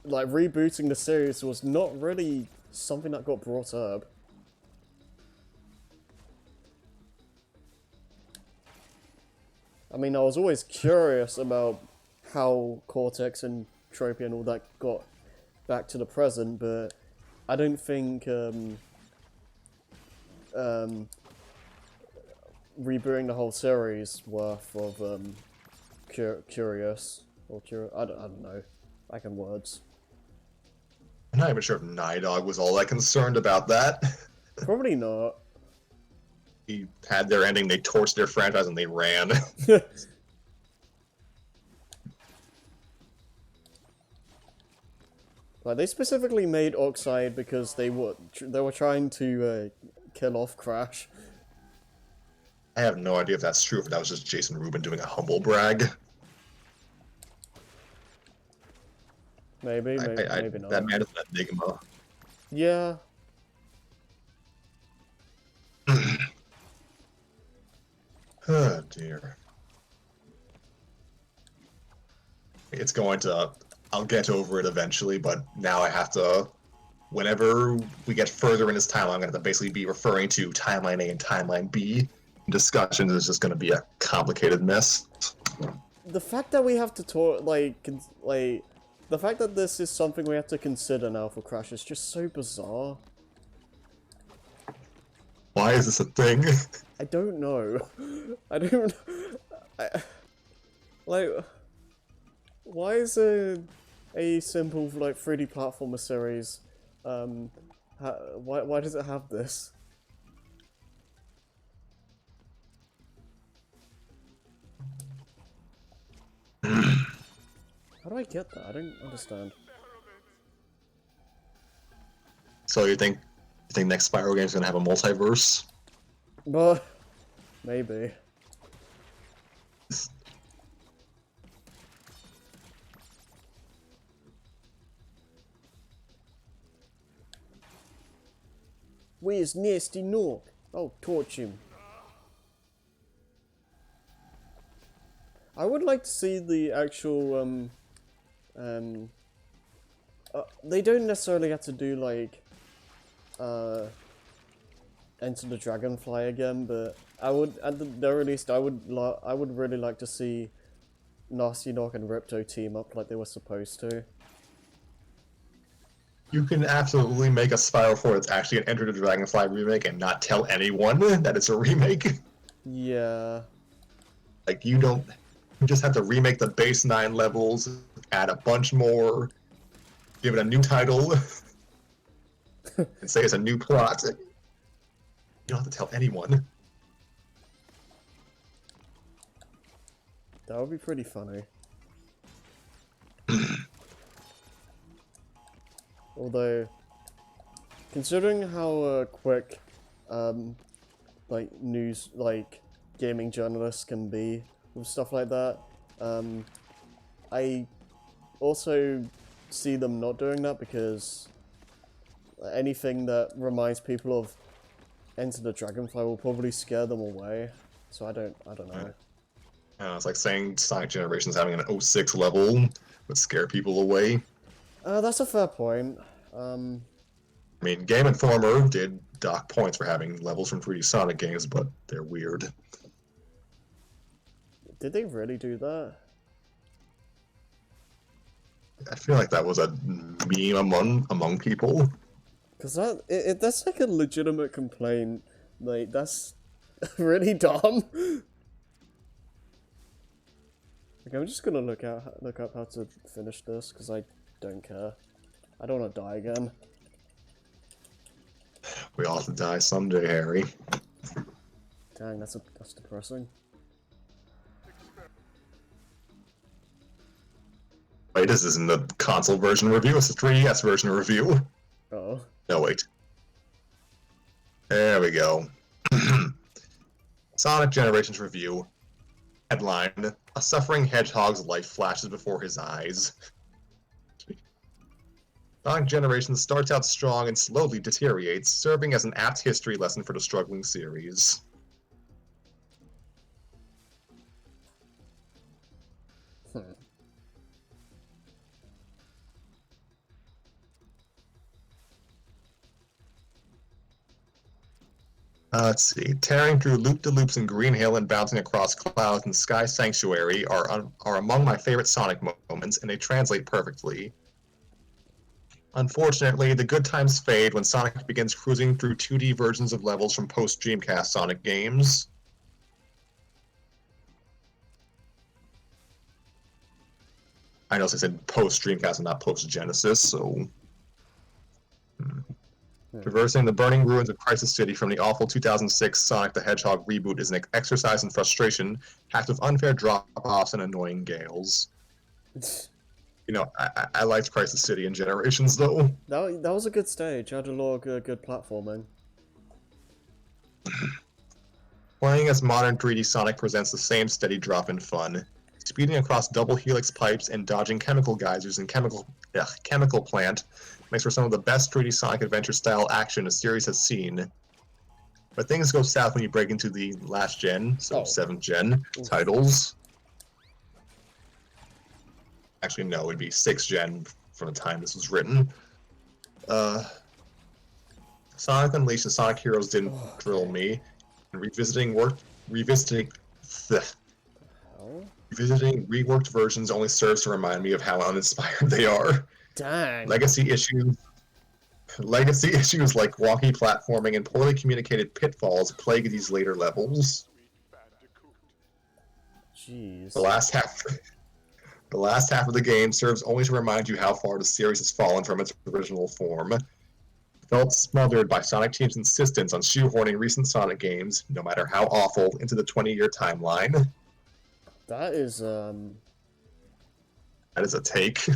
like, rebooting the series was not really something that got brought up. I mean, I was always curious about how Cortex and Tropy and all that got back to the present, but I don't think rebooting the whole series worth of curious or I don't know. Back in words. I'm not even sure if Nighdog was all that concerned about that. Probably not. He had their ending, they torched their franchise, and they ran. Like, they specifically made Oxide because they were trying to kill off Crash. I have no idea if that's true, if that was just Jason Rubin doing a humble brag. Maybe not. That man is an enigma. Yeah. Oh dear. It's going to... I'll get over it eventually, but now I have to... Whenever we get further in this timeline, I'm going to basically be referring to Timeline A and Timeline B. Discussions is just going to be a complicated mess. The fact that we have to talk, the fact that this is something we have to consider now for Crash is just so bizarre. Why is this a thing? I don't know. I don't... like... Why is a simple, like, 3D platformer series, why does it have this? How do I get that? I don't understand. So you think next Spyro game is gonna have a multiverse? But maybe. Where's Nasty Nork? Oh, torch him. I would like to see the actual, they don't necessarily have to do, like, Enter the Dragonfly again, but I would, at the very least, I would really like to see Nasty Nork and Ripto team up like they were supposed to. You can absolutely make a Spyro 4 that's actually an Enter the Dragonfly remake and not tell anyone that it's a remake. Yeah. Like, you just have to remake the base 9 levels, add a bunch more, give it a new title, and say it's a new plot. You don't have to tell anyone. That would be pretty funny. Although, considering how quick, like, news, like, gaming journalists can be with stuff like that, I also see them not doing that because anything that reminds people of Enter the Dragonfly will probably scare them away. So I don't know. It's like saying Sonic Generations having an 06 level would scare people away. That's a fair point. I mean, Game Informer did dock points for having levels from 3D Sonic games, but they're weird. Did they really do that? I feel like that was a meme among people. Cause that's like a legitimate complaint. Like, that's really dumb. Like, I'm just gonna look up how to finish this because I don't care. I don't want to die again. We all have to die someday, Harry. Dang, that's depressing. Wait, this isn't the console version review, it's the 3DS version review. Uh-oh. No, wait. There we go. Sonic Generations review. Headline: A suffering hedgehog's life flashes before his eyes. Sonic Generations starts out strong and slowly deteriorates, serving as an apt history lesson for the struggling series. Let's see. Tearing through loop-de-loops in Green Hill and bouncing across clouds in Sky Sanctuary are among my favorite Sonic moments, and they translate perfectly. Unfortunately, the good times fade when Sonic begins cruising through 2D versions of levels from post-Dreamcast Sonic games. I know I said post-Dreamcast and not post-Genesis, so... Traversing the burning ruins of Crisis City from the awful 2006 Sonic the Hedgehog reboot is an exercise in frustration, packed with unfair drop-offs and annoying gales. You know, I liked Crisis City in Generations, though. That was a good stage. It had a lot of good platforming. Playing as modern 3D Sonic presents the same steady drop in fun. Speeding across double helix pipes and dodging chemical geysers and chemical plant makes for some of the best 3D Sonic Adventure-style action a series has seen. But things go south when you break into the last gen, so 7th gen, titles. Actually, no, it'd be 6th gen from the time this was written. Sonic Unleashed and Sonic Heroes didn't drill me. And revisiting reworked versions only serves to remind me of how uninspired they are. Dang. Legacy issues like wonky platforming and poorly communicated pitfalls plague these later levels. Jeez. The last half of the game serves only to remind you how far the series has fallen from its original form. Felt smothered by Sonic Team's insistence on shoehorning recent Sonic games, no matter how awful, into the 20-year timeline. That is a take.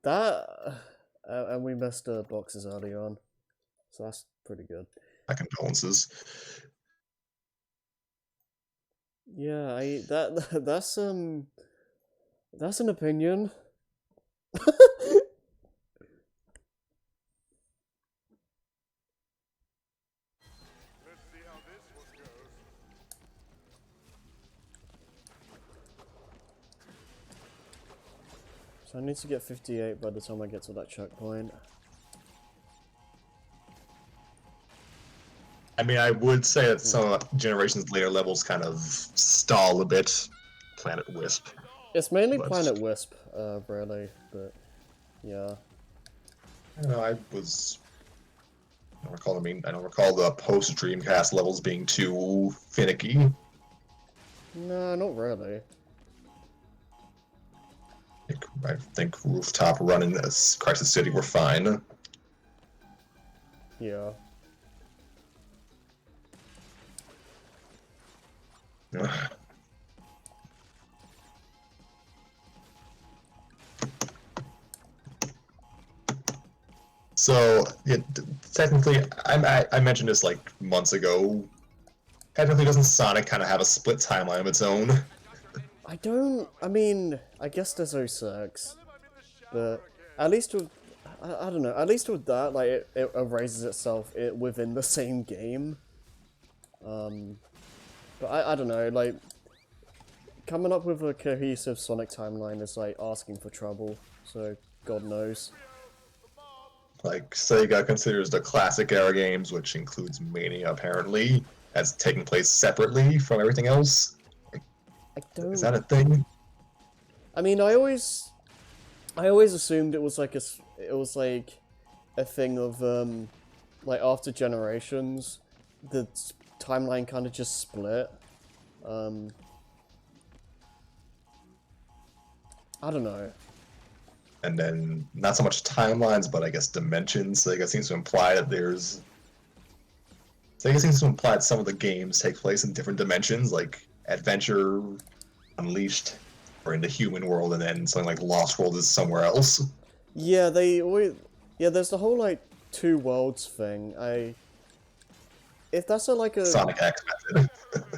And we missed boxes early on, so that's pretty good. My condolences. Yeah, that's an opinion. So I need to get 58 by the time I get to that checkpoint. I mean, I would say that some Generations later levels kind of stall a bit. Planet Wisp. It's mainly Planet Wisp, really, but yeah. I don't know, I don't recall the post-Dreamcast levels being too finicky. No, not really. I think Rooftop Run and Crisis City were fine. Yeah. So, technically, I mentioned this like months ago. Technically, doesn't Sonic kind of have a split timeline of its own? I mean, I guess there's 06, but at least with, I don't know, at least with that, like, it erases itself within the same game. But I don't know, like, coming up with a cohesive Sonic timeline is like asking for trouble, so God knows. Like, Sega considers the classic era games, which includes Mania apparently, as taking place separately from everything else. I don't... Is that a thing? I mean, I always assumed it was like a thing of like after Generations, the timeline kind of just split. I don't know. And then not so much timelines, but I guess dimensions. Sega seems to imply that some of the games take place in different dimensions, like Adventure, Unleashed, or in the human world, and then something like Lost World is somewhere else. Yeah, there's the whole like two worlds thing. If that's like a Sonic X method.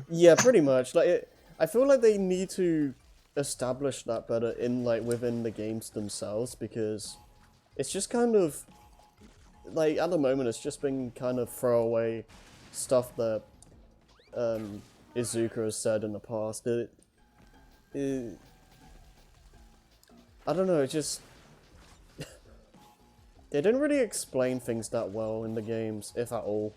Yeah, pretty much. I feel like they need to establish that better within the games themselves, because it's just kind of like at the moment it's just been kind of throwaway stuff that Izuka has said in the past. I don't know, it just they didn't really explain things that well in the games, if at all.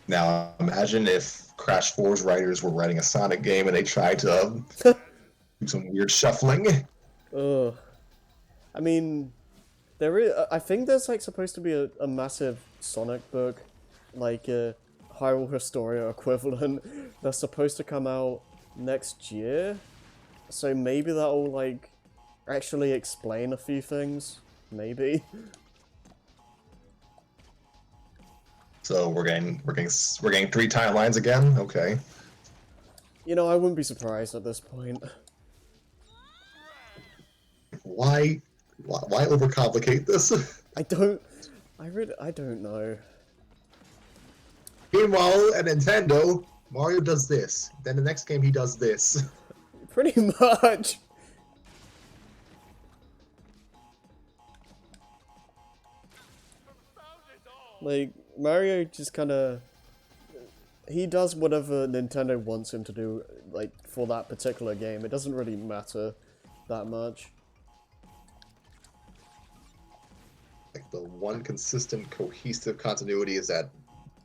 Now, imagine if Crash 4's writers were writing a Sonic game and they tried to do some weird shuffling. Ugh. I mean, there is. I think there's like supposed to be a massive Sonic book, like a Hyrule Historia equivalent, that's supposed to come out next year. So maybe that'll like actually explain a few things. Maybe. So we're getting 3 timelines again. Okay. You know, I wouldn't be surprised at this point. Why overcomplicate this? I don't know. Meanwhile, at Nintendo, Mario does this. Then the next game he does this. Pretty much. Like, Mario just kind of... He does whatever Nintendo wants him to do, like, for that particular game. It doesn't really matter that much. Like the one consistent, cohesive continuity is that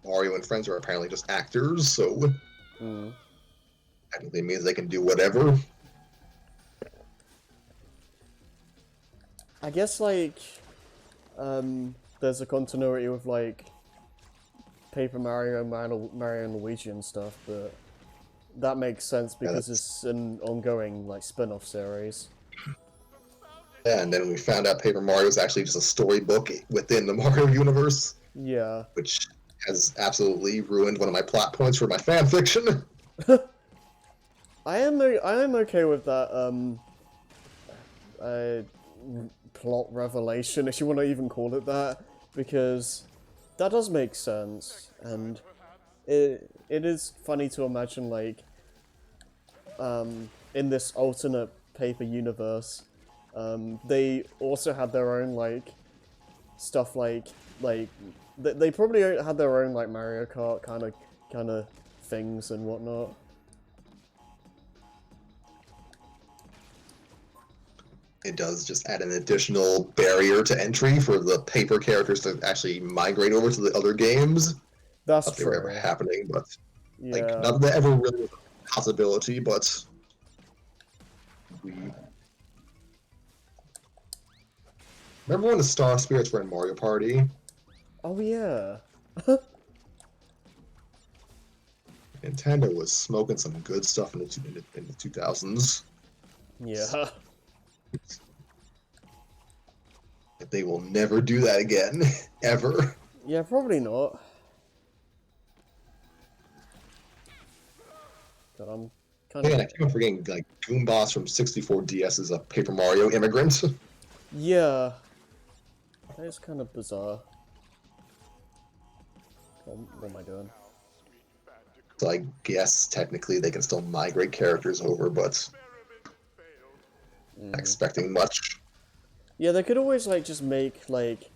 Mario and friends are apparently just actors, so technically means they can do whatever. I guess, like, there's a continuity with, like, Paper Mario, Mario and Luigi and stuff, but that makes sense because it's an ongoing, like, spin-off series. Yeah, and then we found out Paper Mario is actually just a storybook within the Mario universe, Yeah. which has absolutely ruined one of my plot points for my fan fiction. I am okay with that, plot revelation, if you want to even call it that, because that does make sense, and it is funny to imagine, like, in this alternate Paper universe, they also had their own, like, stuff like they probably had their own, like, Mario Kart kind of things and whatnot. It does just add an additional barrier to entry for the paper characters to actually migrate over to the other games. That's Not that they true. were ever happening, but like Yeah. not that that ever really was a possibility, but we remember when the Star Spirits were in Mario Party? Oh yeah. Nintendo was smoking some good stuff in the 2000s. Yeah. They will never do that again, ever. Yeah, probably not. But I'm kind Man, of... I keep forgetting, like, Goomboss from 64 DS is a Paper Mario immigrant. Yeah. That is kind of bizarre. What am I doing? So I guess technically they can still migrate characters over, but not expecting much. Yeah, they could always, like, just make, like...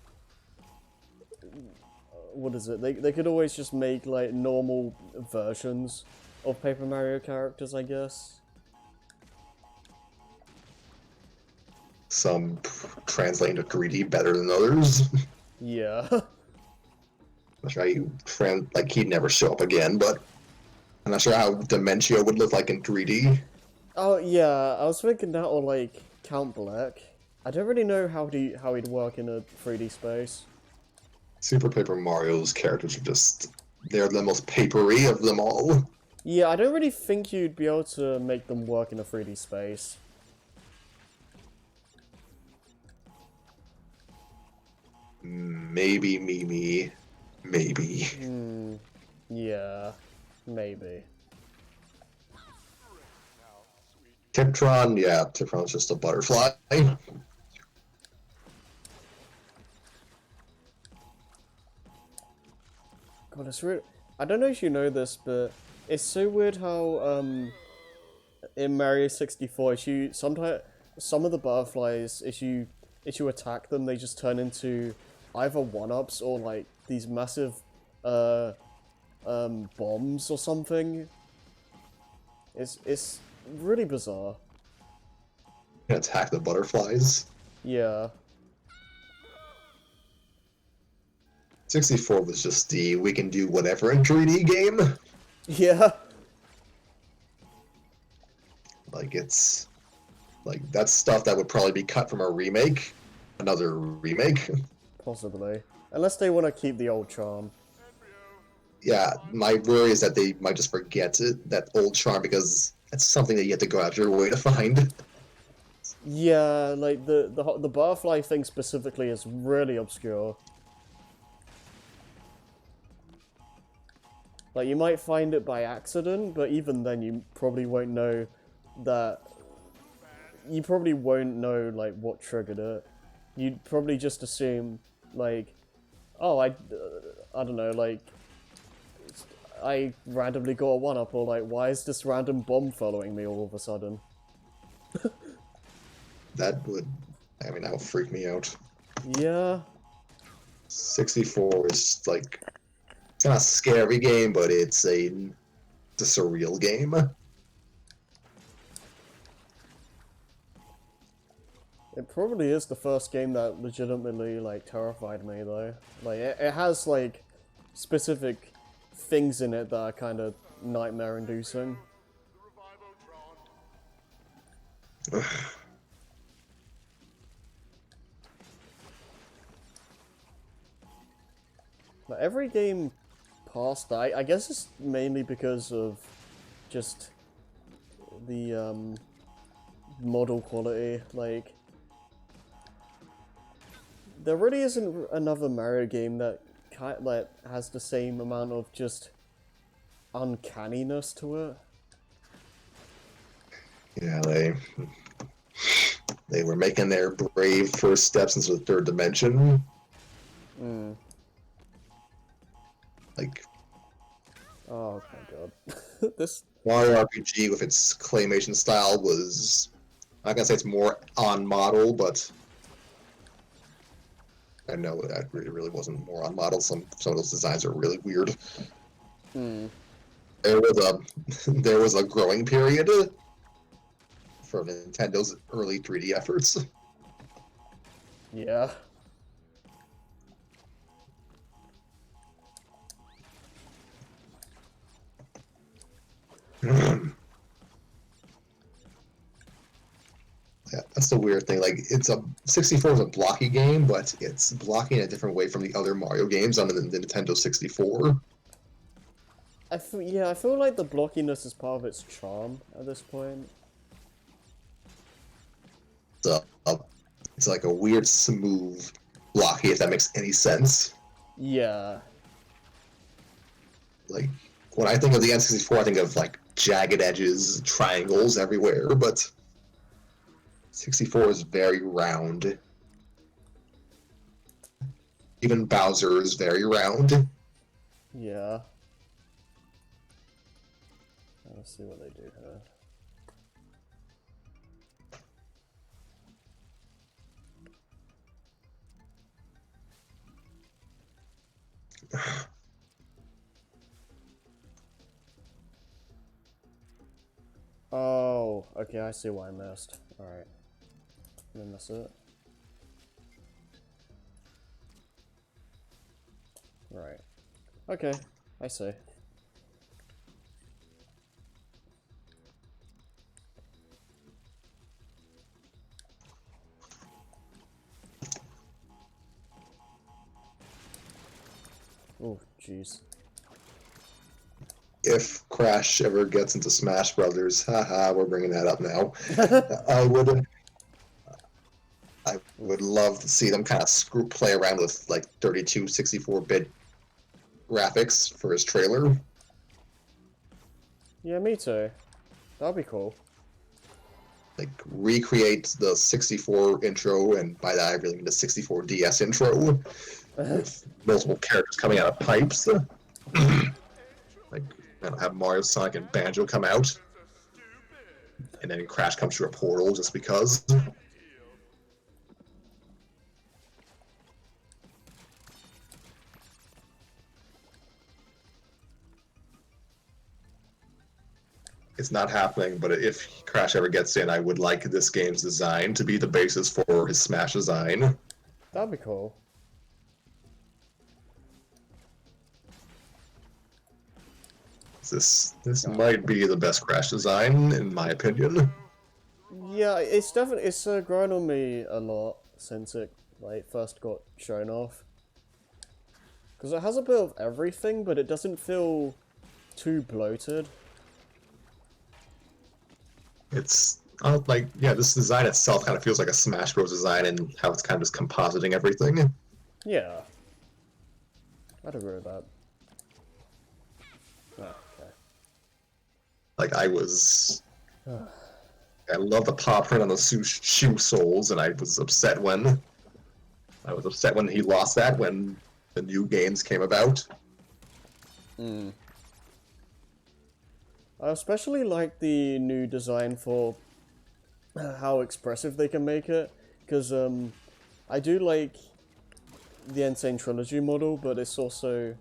What is it? They could always just make, like, normal versions of Paper Mario characters, I guess. Some translate into 3D better than others. Yeah. I'm not sure how you like he'd never show up again, but I'm not sure how Dementia would look like in 3D. Oh, yeah, I was thinking that or, like, Count Black. I don't really know how he'd work in a 3D space. Super Paper Mario's characters are just, they're the most papery of them all. Yeah, I don't really think you'd be able to make them work in a 3D space. Maybe Mimi. Maybe. Yeah, maybe. Tiptron, yeah, Tiptron's just a butterfly. God, it's really... I don't know if you know this, but it's so weird how, in Mario 64, sometimes some of the butterflies, if you attack them, they just turn into either 1-ups or, like, these massive, bombs or something. It's really bizarre. Attack the butterflies. Yeah. 64 was just the we can do whatever in 3D game. Yeah. Like, it's like that's stuff that would probably be cut from a remake, another remake. Possibly. Unless they want to keep the old charm. Yeah, my worry is that they might just forget it, that old charm, because it's something that you have to go out of your way to find. Yeah, like the butterfly thing specifically is really obscure. Like, you might find it by accident, but even then you probably won't know that... You probably won't know, like, what triggered it. You'd probably just assume, like, oh, I don't know, like, I randomly got a 1-up, or like, why is this random bomb following me all of a sudden? That would, I mean, that would freak me out. Yeah. 64 is like, it's not a scary game, but it's a surreal game. It probably is the first game that legitimately, like, terrified me, though. Like, it has, like, specific things in it that are kind of nightmare-inducing. But every game past that, I guess it's mainly because of just the, model quality. Like, there really isn't another Mario game that has the same amount of just uncanniness to it. Yeah, they were making their brave first steps into the third dimension. Mm. Like, Oh my god. This... Mario RPG with its claymation style was, I'm not gonna say it's more on model, but I know that really wasn't more on model. Some of those designs are really weird. Hmm. There was a growing period for Nintendo's early 3D efforts. Yeah. Yeah, that's the weird thing. Like, 64 is a blocky game, but it's blocky in a different way from the other Mario games on the Nintendo 64. I feel like the blockiness is part of its charm at this point. So, it's like a weird, smooth blocky, if that makes any sense. Yeah. Like, when I think of the N64, I think of, like, jagged edges, triangles everywhere, but 64 is very round. Even Bowser is very round. Yeah. Let's see what they do here. Oh, okay, I see why I missed. Alright. Did I miss it? Right. Okay, I see. Oh, jeez. If Crash ever gets into Smash Brothers, haha, we're bringing that up now. I would love to see them kind of play around with like 32, 64-bit graphics for his trailer. Yeah, me too. That'd be cool. Like, recreate the 64 intro, and by that I really mean the 64 DS intro, with multiple characters coming out of pipes. Like, have Mario, Sonic, and Banjo come out, and then Crash comes through a portal just because. It's not happening, but if Crash ever gets in, I would like this game's design to be the basis for his Smash design. That'd be cool. This might be the best Crash design in my opinion. Yeah, it's grown on me a lot since it like first got shown off. Because it has a bit of everything, but it doesn't feel too bloated. It's like, yeah, this design itself kind of feels like a Smash Bros. Design and how it's kind of just compositing everything. Yeah. I'd agree with that. Oh, okay. Like, I love the paw print on the shoe soles, and I was upset when he lost that when the new games came about. I especially like the new design for how expressive they can make it, because I do like the Insane Trilogy model, but it's also,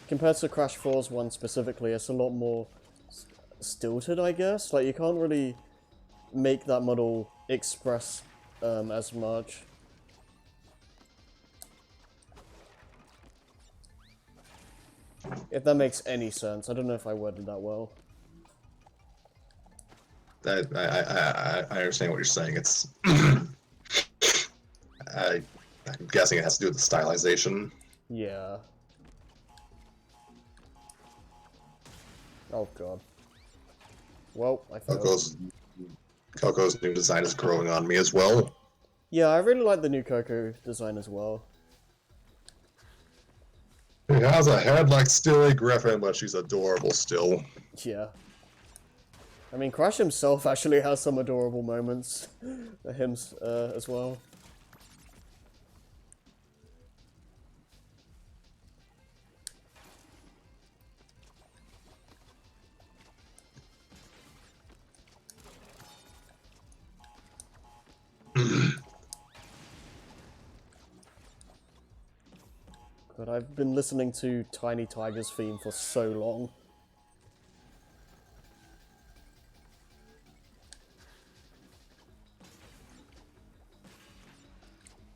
compared to Crash 4's one specifically, it's a lot more stilted, I guess. Like, you can't really make that model express as much. If that makes any sense. I don't know if I worded that well. I understand what you're saying. It's I'm guessing it has to do with the stylization. Yeah. Oh god. Well, I failed. Coco's new design is growing on me as well. Yeah, I really like the new Coco design as well. She has a head like Steely Griffin, but she's adorable still. Yeah. I mean, Crash himself actually has some adorable moments. Him as well. But I've been listening to Tiny Tiger's theme for so long.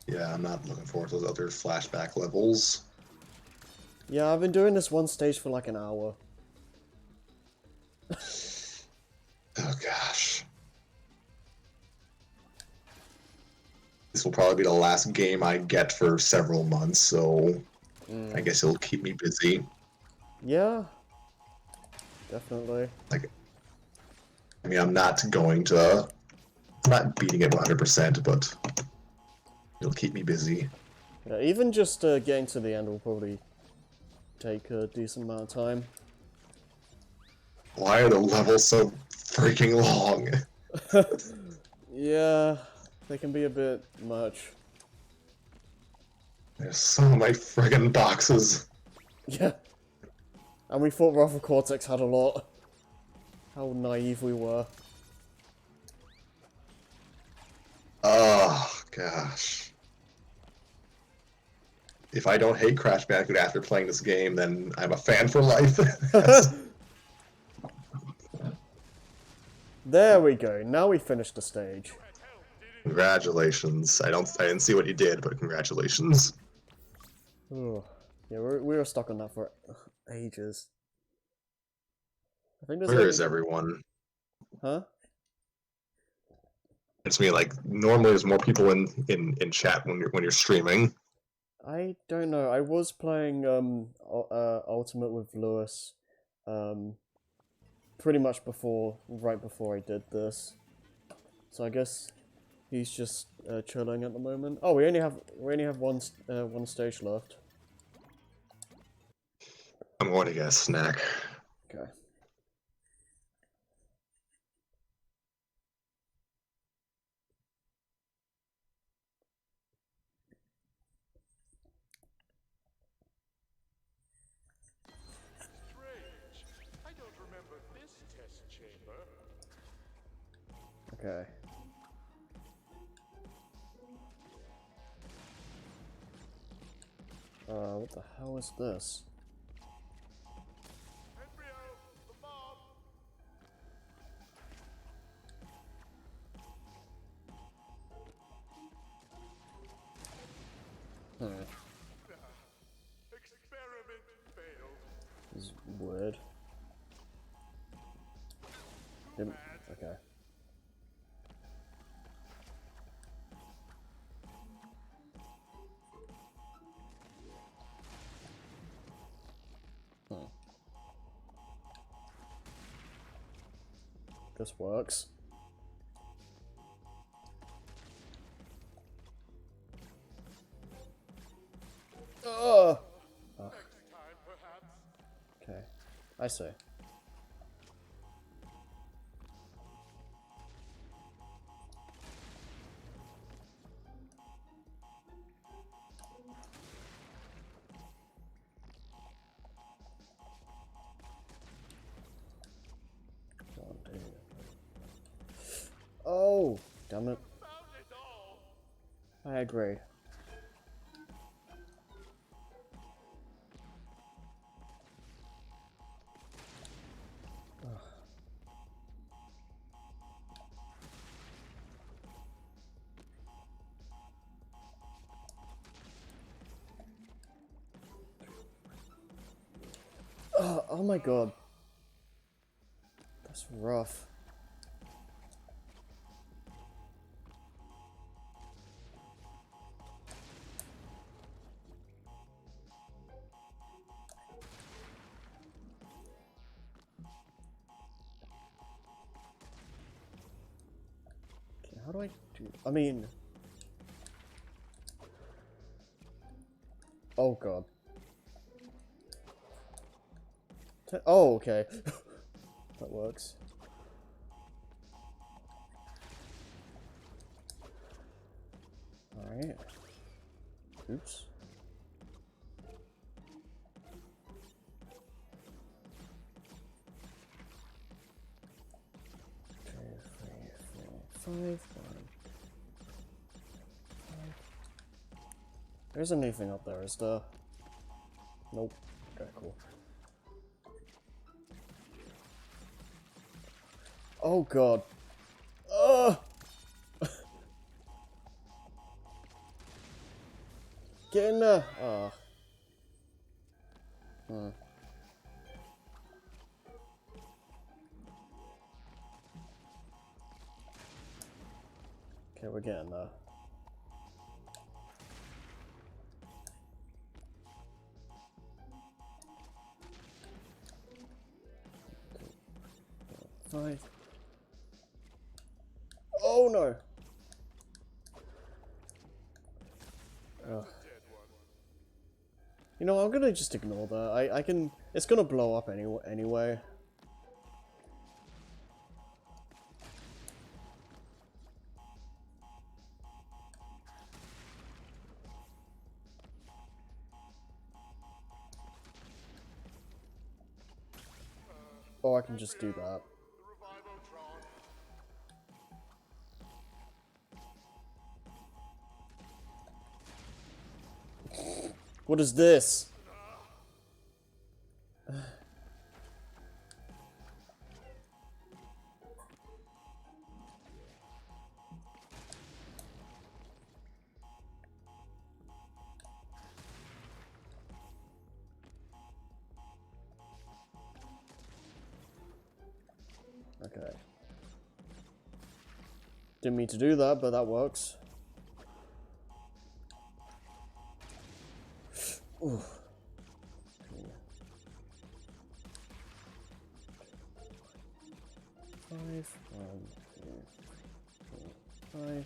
Yeah, I'm not looking forward to those other flashback levels. Yeah, I've been doing this one stage for like an hour. Oh gosh. This will probably be the last game I get for several months, so I guess it'll keep me busy. Yeah. Definitely. Like, I mean, I'm not beating it 100%, but it'll keep me busy. Yeah, even just getting to the end will probably take a decent amount of time. Why are the levels so freaking long? Yeah, they can be a bit much. There's so many friggin' boxes. Yeah. And we thought Rafa Cortex had a lot. How naive we were. Oh, gosh. If I don't hate Crash Bandicoot after playing this game, then I'm a fan for life. There we go. Now we finished the stage. Congratulations. I didn't see what you did, but congratulations. Ugh. Yeah, we were stuck on that for ages. I think there's Where like... is everyone? Huh? It's me, like, normally there's more people in chat when you're streaming. I don't know. I was playing Ultimate with Lewis pretty much right before I did this. So I guess he's just chilling at the moment. Oh, we only have one stage left. I'm going to get a snack. Okay. Strange. I don't remember this test chamber. Okay. What the hell is this? Embryo, the bomb. Hmm. Experiment failed. Is Weird. Didn't. Okay. This works. Oh. Next time, perhaps. Okay. I see. One, two. Oh, damn it. Found it all. I agree. Oh my god. That's rough. Okay, how do I do? I mean. Oh god. Oh, okay. That works. Alright. Oops. Two, three, four, five, one. There isn't anything up there, is there? Nope. Okay, cool. Oh god. Ugh! Get in there! Ah. Hmm. Okay, we're getting there. Five. Oh no! Ugh. You know, I'm gonna just ignore that. I can. It's gonna blow up anyway. Or I can just do that. The Revivotron. What is this? Okay. Didn't mean to do that, but that works. Ooh. Five, one, two, four, five.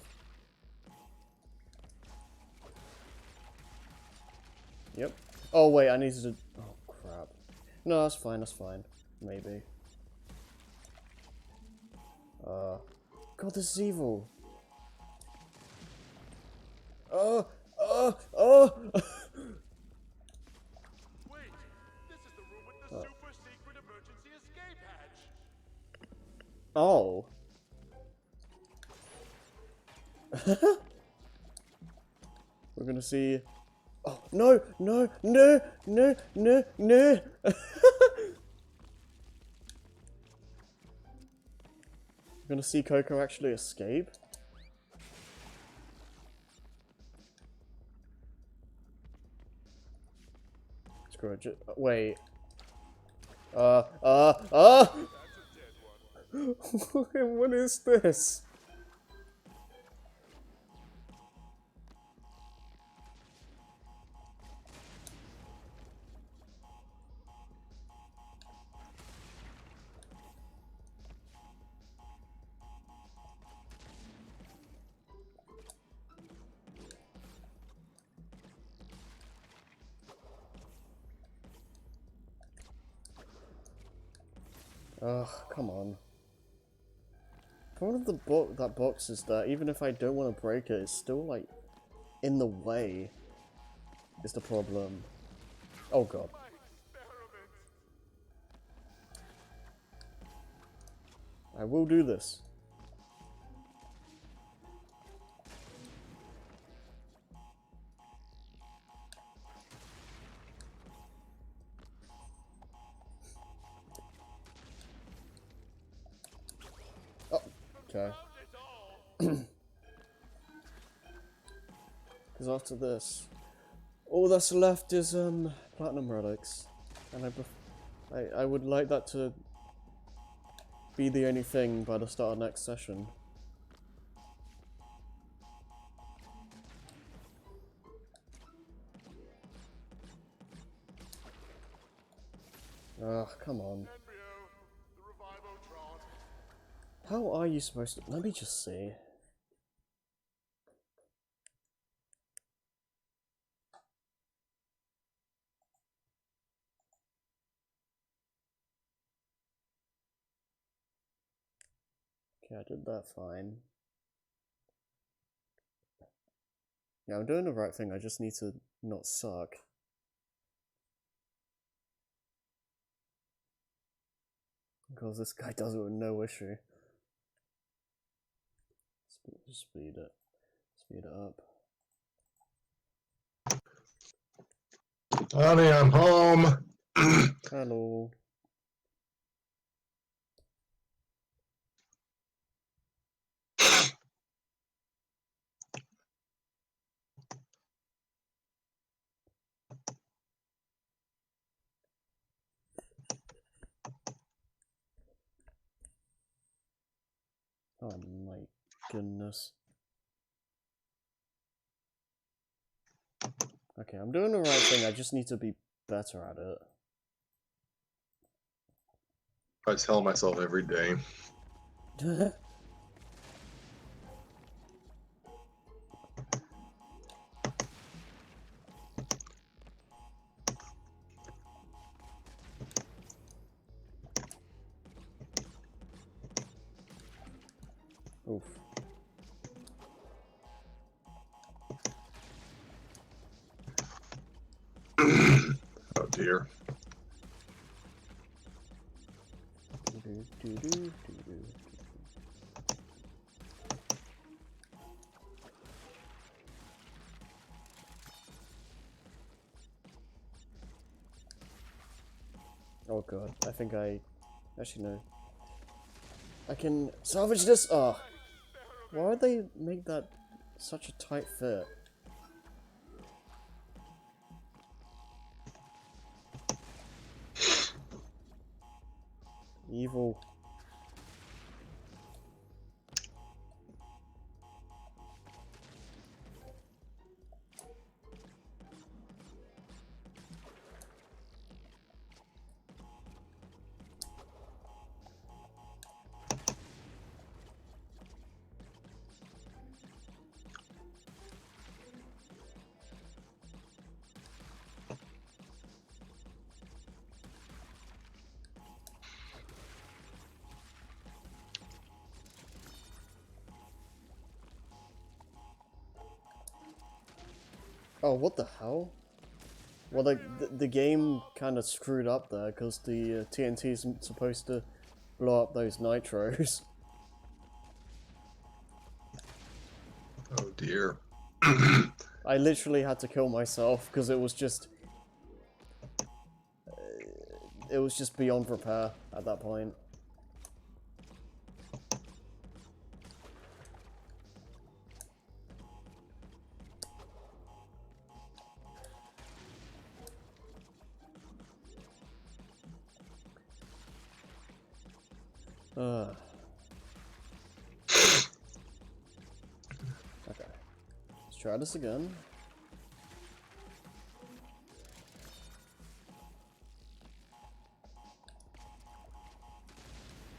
Yep. Oh wait, I needed to. Oh crap. No, that's fine. That's fine. Maybe. God, this is evil. Oh. Wait, this is the room with the super secret emergency escape hatch. Oh. We're gonna see. Oh no! No! No! No! No! No! We're gonna see Coco actually escape. Screw it. Wait. Uh, uh, uh! What is this? Ugh, come on. One of that box is that even if I don't want to break it, it's still like in the way. Is the problem? Oh god. My experiment. I will do this. Oh, okay. Found it all. Because after this, all that's left is platinum relics, and I would like that to be the only thing by the start of next session. Ugh, come on. Embryo, the Revivotron. How are you supposed to? Let me just see. Okay, I did that fine. Yeah, I'm doing the right thing. I just need to not suck. Because this guy does it with no issue. Speed it. Speed it up. Honey, I'm home. Hello. Oh my goodness. Okay, I'm doing the right thing. I just need to be better at I tell myself every day. it. Oof. Oh dear. Oh god, I think I... Actually, no. I can salvage this! Oh. Why would they make that such a tight fit? Evil. Oh, what the hell? Well, the game kind of screwed up there, because the TNT isn't supposed to blow up those nitros. Oh dear. I literally had to kill myself, because it was just... It was just beyond repair at that point. Okay. Let's try this again.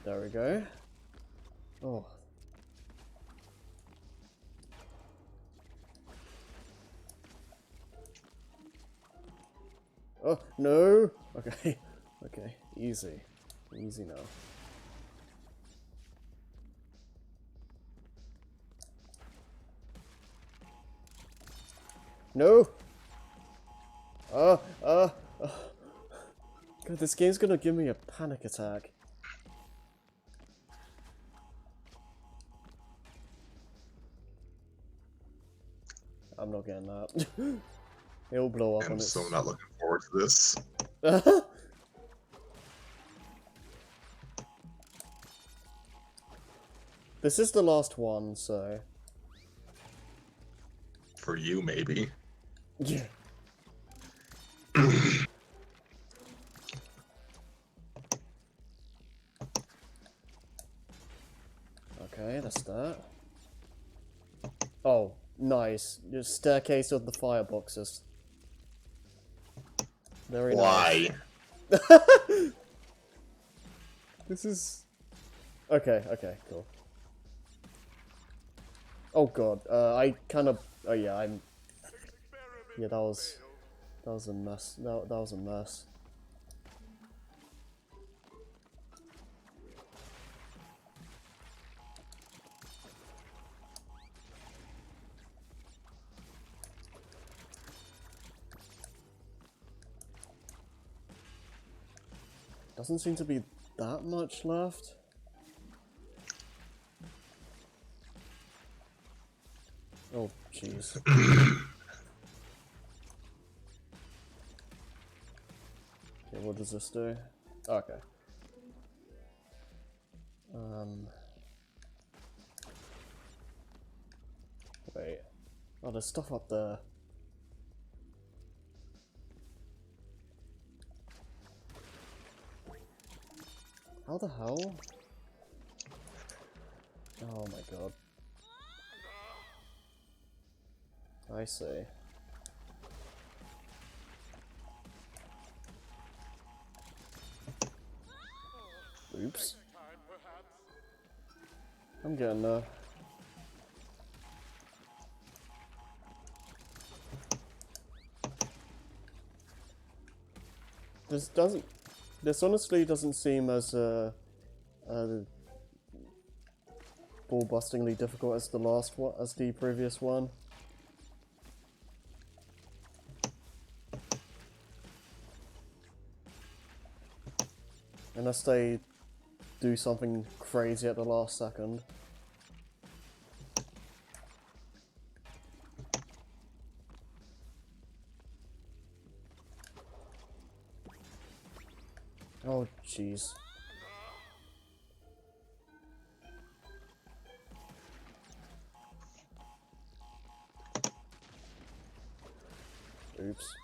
There we go. Oh. Oh, no! Okay. Okay. Easy. Easy now. No! God, this game's gonna give me a panic attack. I'm not getting that. It'll blow up on I'm its... so not looking forward to this. This is the last one, so... For you, maybe. Yeah. Okay, that's that. Oh, nice. Just staircase of the fireboxes. Very nice. Why? This is... Okay, okay, cool. Oh god, I kind of... Oh yeah, I'm... Yeah, that was a mess. That was a mess. Doesn't seem to be that much left. Oh, jeez. Okay, what does this do? Okay. Wait. Oh, there's stuff up there. How the hell? Oh my god. I see. Oops. I'm getting there. This honestly doesn't seem as ball-bustingly difficult as the previous one. Unless they do something crazy at the last second. Oh, jeez. Oops.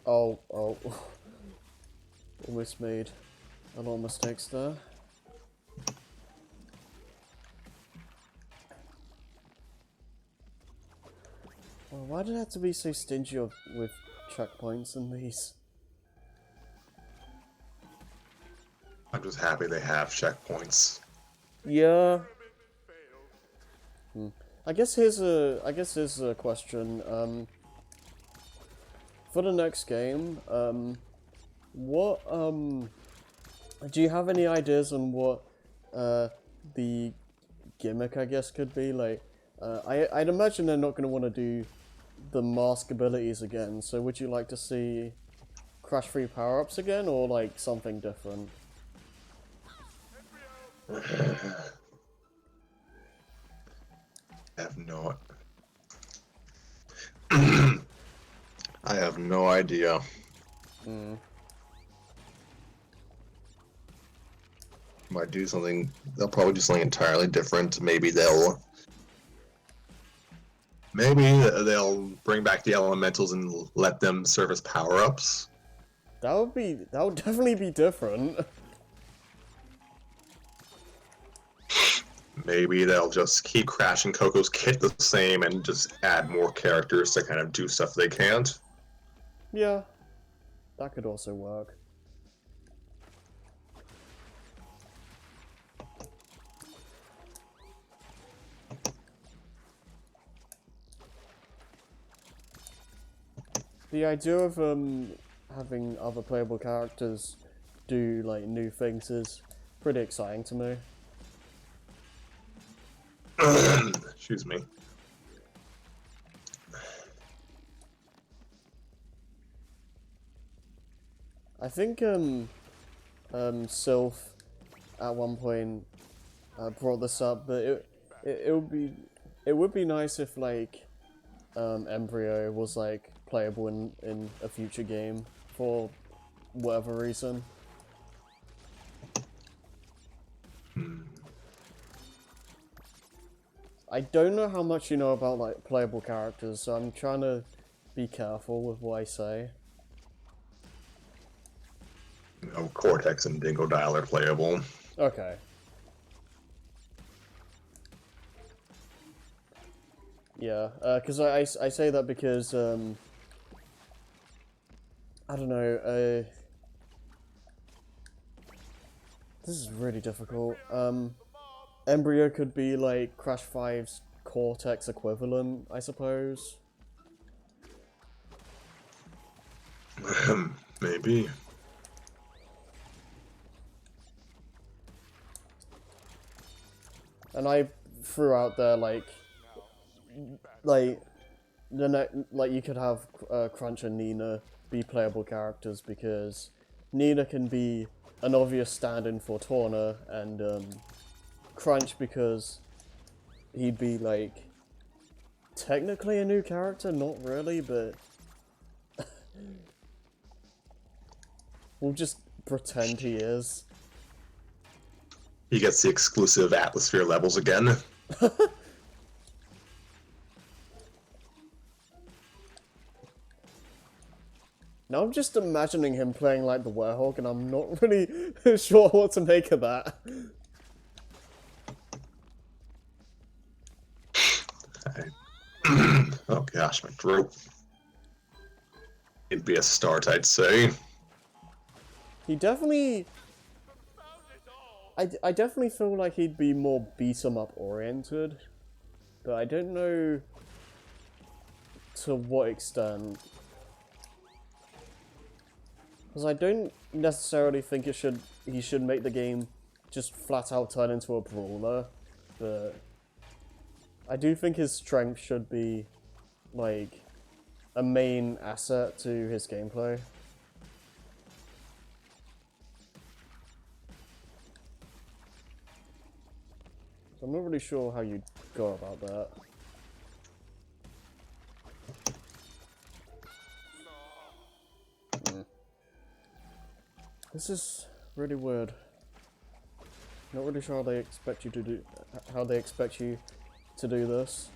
Oh. Almost made a lot of mistakes there. Well, why did I have to be so stingy with checkpoints in these? I'm just happy they have checkpoints. Yeah. I guess here's a question. For the next game, what do you have any ideas on what the gimmick, I guess, could be? Like, I'd imagine they're not going to want to do the mask abilities again. So would you like to see crash free power-ups again, or like something different? I have no idea. might do something. They'll probably do something entirely different. Maybe they'll bring back the elementals and let them serve as power-ups. That would definitely be different. Maybe they'll just keep Crash and Coco's kit the same and just add more characters to kind of do stuff they can't. Yeah, that could also work. The idea of having other playable characters do like new things is pretty exciting to me. Excuse me. I think Sylph at one point brought this up, but it would be nice if like Embryo was like playable in a future game for whatever reason. I don't know how much you know about like playable characters, so I'm trying to be careful with what I say. Cortex and Dingodile are playable. Okay. Yeah, because I say that because, I don't know, this is really difficult. Embryo could be like Crash 5's Cortex equivalent, I suppose. Maybe. And I threw out there like you could have Crunch and Nina be playable characters because Nina can be an obvious stand-in for Torna, and Crunch because he'd be like technically a new character, not really, but we'll just pretend he is. He gets the exclusive atmosphere levels again. Now I'm just imagining him playing like the Werehog, and I'm not really sure what to make of that. Oh gosh, my throat. It'd be a start, I'd say. He definitely... I definitely feel like he'd be more beat-em-up oriented, but I don't know to what extent. Because I don't necessarily think he should make the game just flat out turn into a brawler, but I do think his strength should be like a main asset to his gameplay. So I'm not really sure how you'd go about that. This is really weird. Not really sure how they expect you to do this.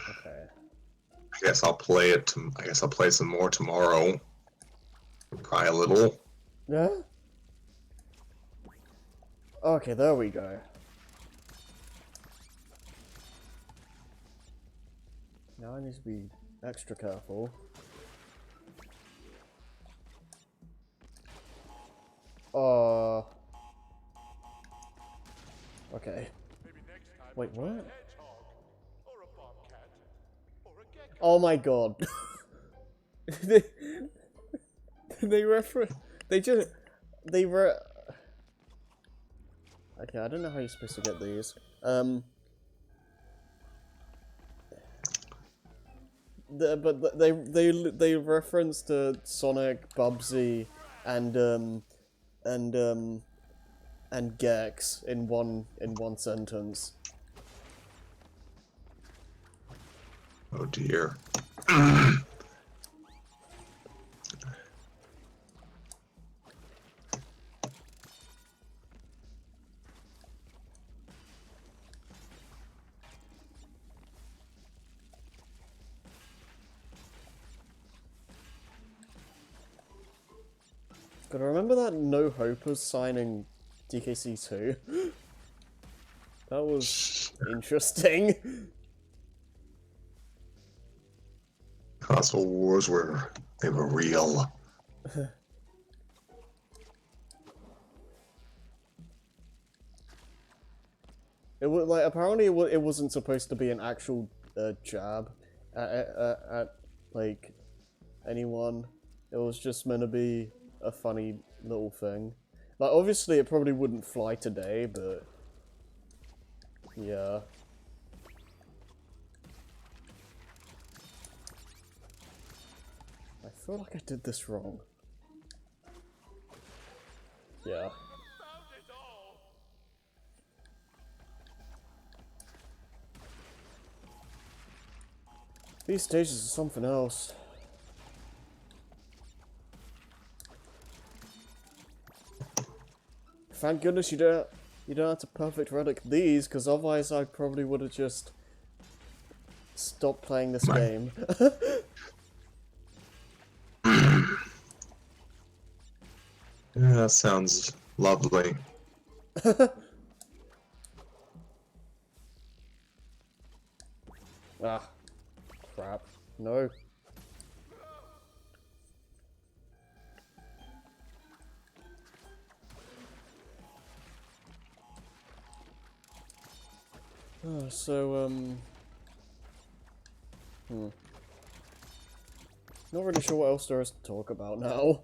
Okay. I guess I'll play it. I guess I'll play some more tomorrow. Cry a little. Yeah? Okay, there we go. Now I need to be extra careful. Okay. Maybe next time Wait, we'll try a what? hedgehog, or a bobcat, or a gecko. Oh my god. they, they refer. They just. They re. Okay, I don't know how you're supposed to get these. But they reference to Sonic, Bubsy, and and Gex in one sentence. Oh dear. But I remember that No Hopers signing DKC2. That was interesting. Console wars they were real. It was like apparently it wasn't supposed to be an actual jab at like anyone. It was just meant to be a funny little thing. Like obviously it probably wouldn't fly today, but yeah. I feel like I did this wrong. Yeah. Found it all. These stages are something else. Thank goodness you don't have to perfect relic these, because otherwise I probably would have just stopped playing this game. Yeah, that sounds lovely. Ah, crap. No. Not really sure what else there is to talk about now.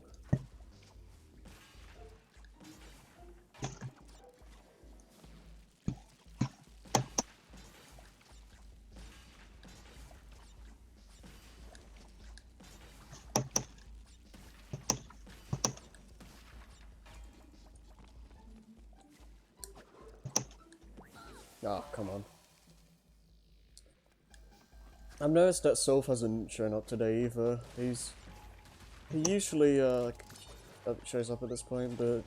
Ah, come on. I've noticed that Soph hasn't shown up today either. He usually shows up at this point, but I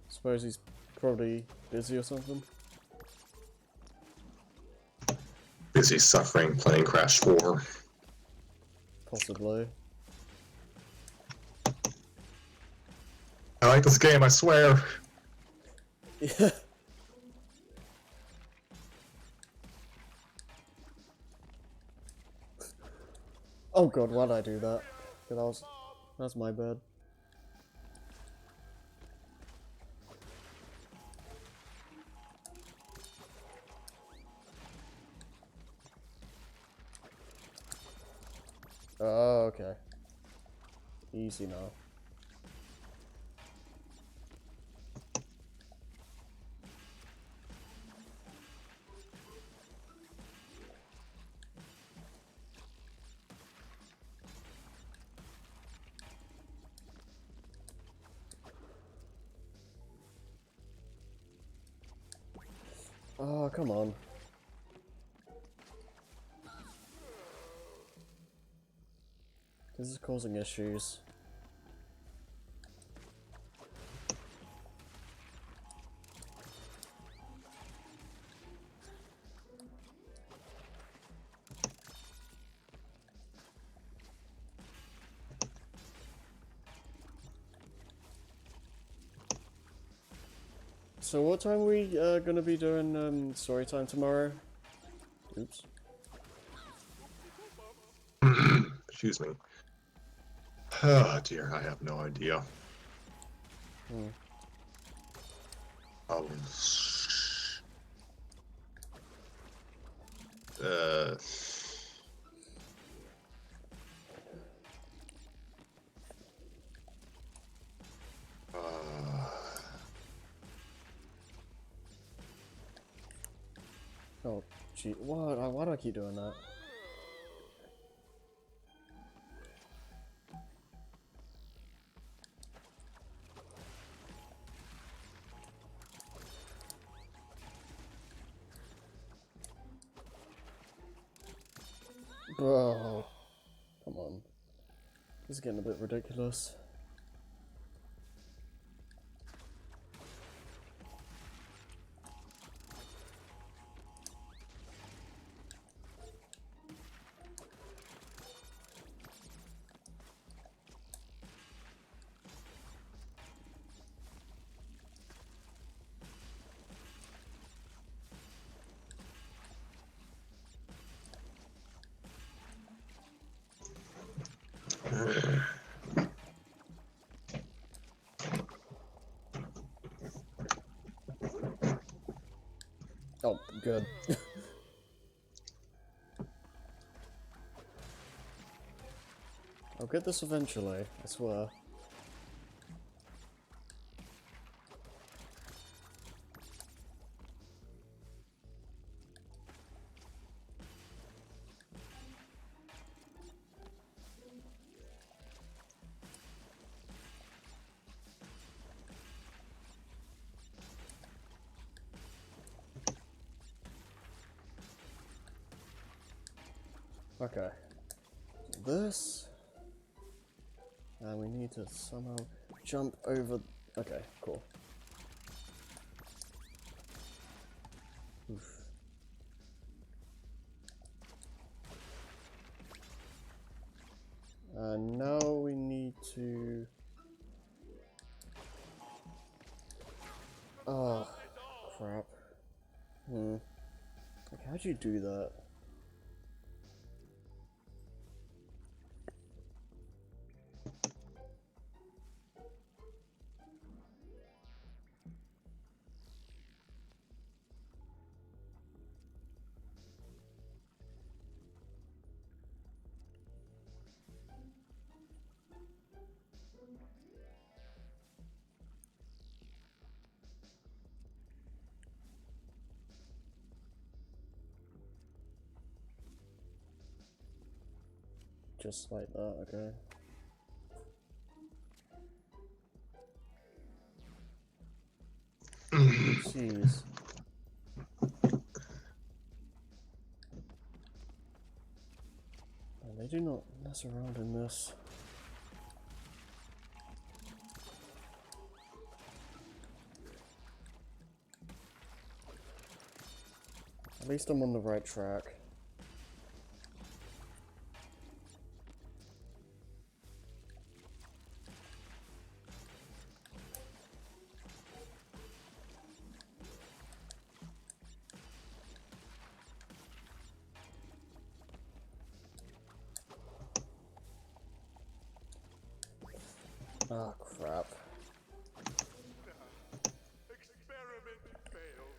suppose he's probably busy or something. Busy suffering playing Crash 4. Possibly. I like this game, I swear. Yeah. Oh god, why'd I do that? Yeah, that's my bad. Oh, okay. Easy now. Oh, come on. This is causing issues. So what time are we gonna be doing story time tomorrow? Oops. Excuse me. Oh dear, I have no idea. Um, uh, uh, Oh, gee, what? Why do I keep doing that? Bro, come on. This is getting a bit ridiculous. Oh, good. I'll get this eventually, I swear. Okay. This. And we need to somehow jump over. Okay, cool. Oof. And now we need to. Oh, crap. Like, how'd you do that? Just like that, okay. Jeez. And they do not mess around in this. At least I'm on the right track. Ah, crap. Experiment failed.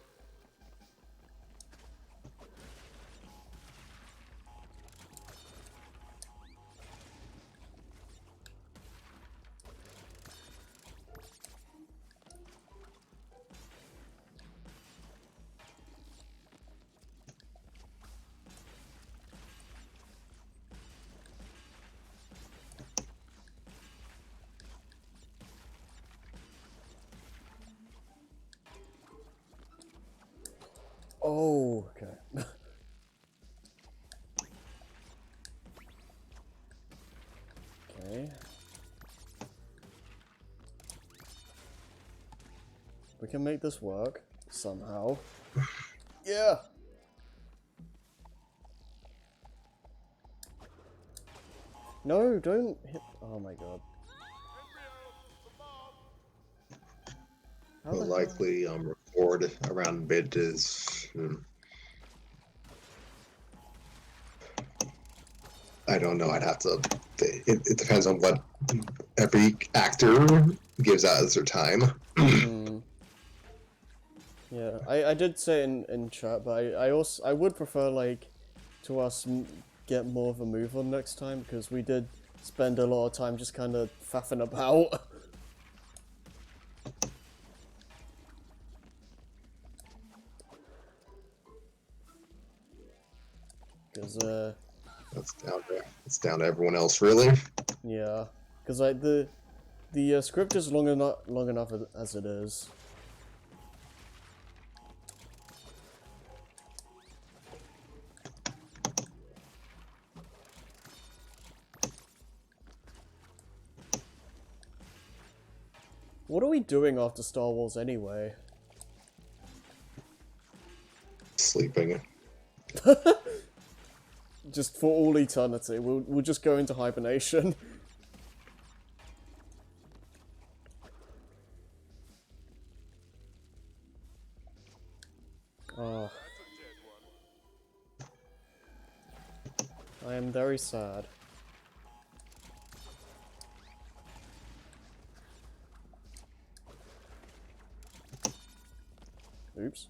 Oh, okay. Okay. We can make this work somehow. Yeah. No, don't hit. Oh my god. How will the hell? likely record around mid is. I don't know. I'd have to. It depends on what every actor gives out as their time. Hmm. Yeah, I did say in chat, but I would prefer like to us get more of a move on next time, because we did spend a lot of time just kind of faffing about. Because It's down to everyone else, really. yeah, because like the script is long enough as it is. What are we doing after Star Wars anyway? Sleeping. Just for all eternity, we'll just go into hibernation. Oh, I am very sad. Oops.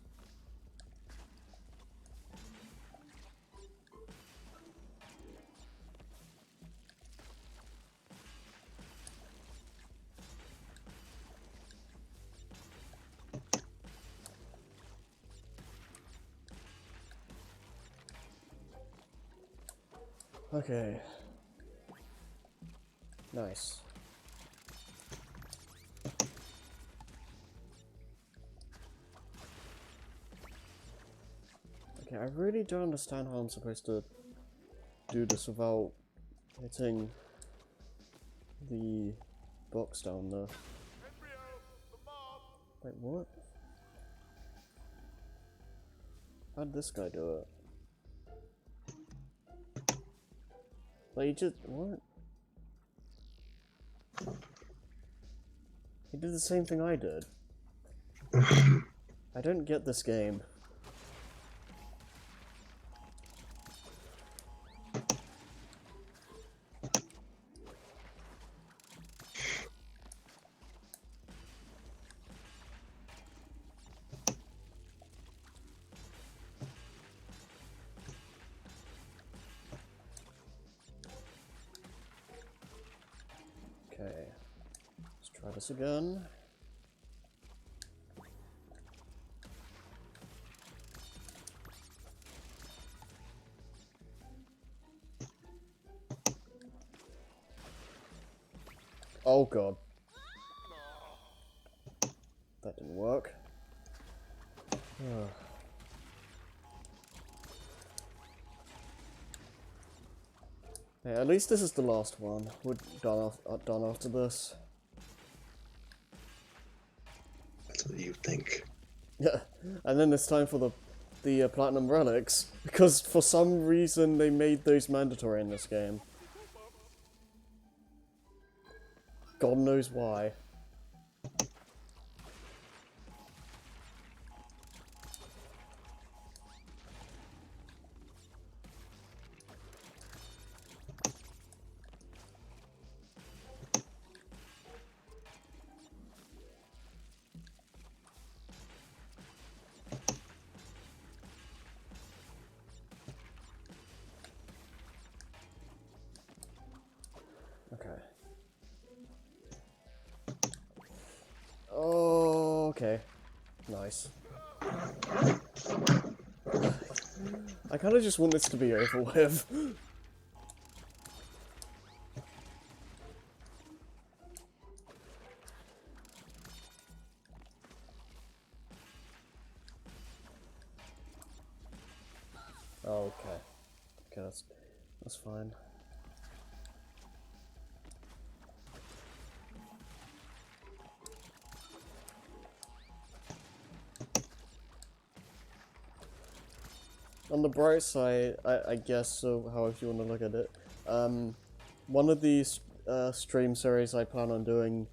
Okay. Nice. Okay, I really don't understand how I'm supposed to do this without hitting the box down there. Wait, what? How'd this guy do it? Like, he just... what? He did the same thing I did. I don't get this game. Okay. Let's try this again. Oh god. That didn't work. Hey, at least this is the last one. We're done after this. That's what you think. Yeah, and then it's time for the platinum relics, because for some reason they made those mandatory in this game. God knows why. Okay. Oh, okay. Nice. I kind of just want this to be over with. Oh, okay. Okay, that's fine. On the bright side, I guess, so however you want to look at it, one of these stream series I plan on doing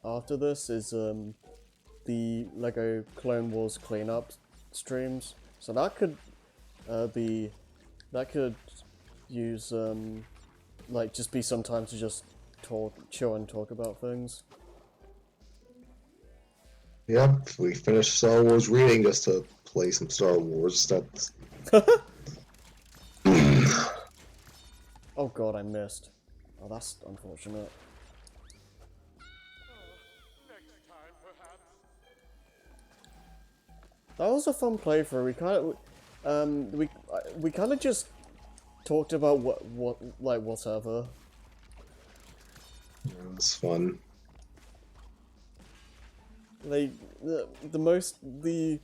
after this is the Lego Clone Wars cleanup streams. So that could that could use like just be some time to just chill and talk about things. Yep, we finished Star Wars reading just to play some Star Wars. That's Oh god, I missed. Oh, that's unfortunate. Next time, perhaps. That was a fun playthrough. We kind of just talked about whatever. yeah, it's fun. Like the most the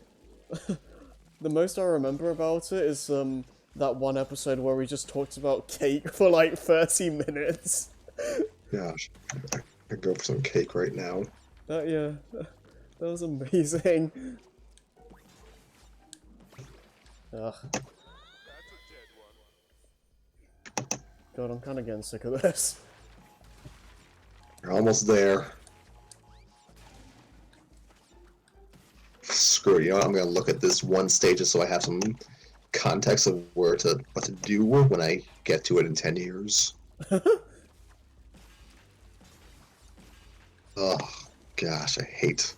most I remember about it is that one episode where we just talked about cake for like 30 minutes. Gosh, I could go for some cake right now. Yeah, that was amazing. Ugh. That's a dead one. God, I'm kind of getting sick of this. You're almost there. Screw it, you know what? I'm gonna look at this one stage just so I have some context of what to do when I get to it in 10 years. Oh gosh, I hate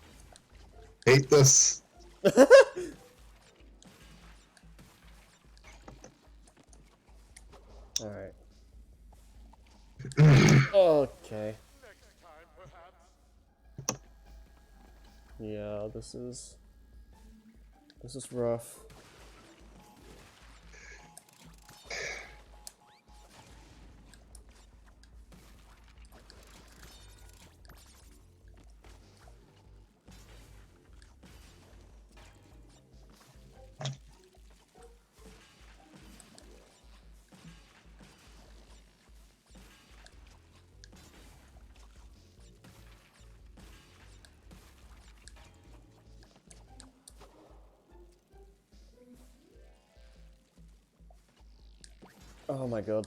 this. Alright. Okay. Next time, perhaps. Yeah, this is rough. Oh my god.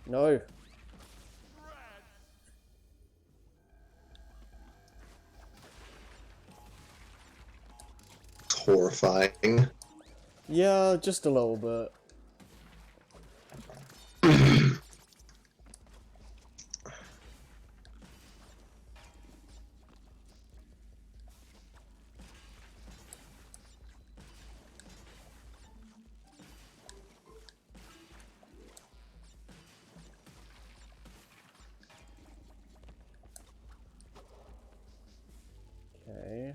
No. It's horrifying. Yeah, just a little bit. Okay.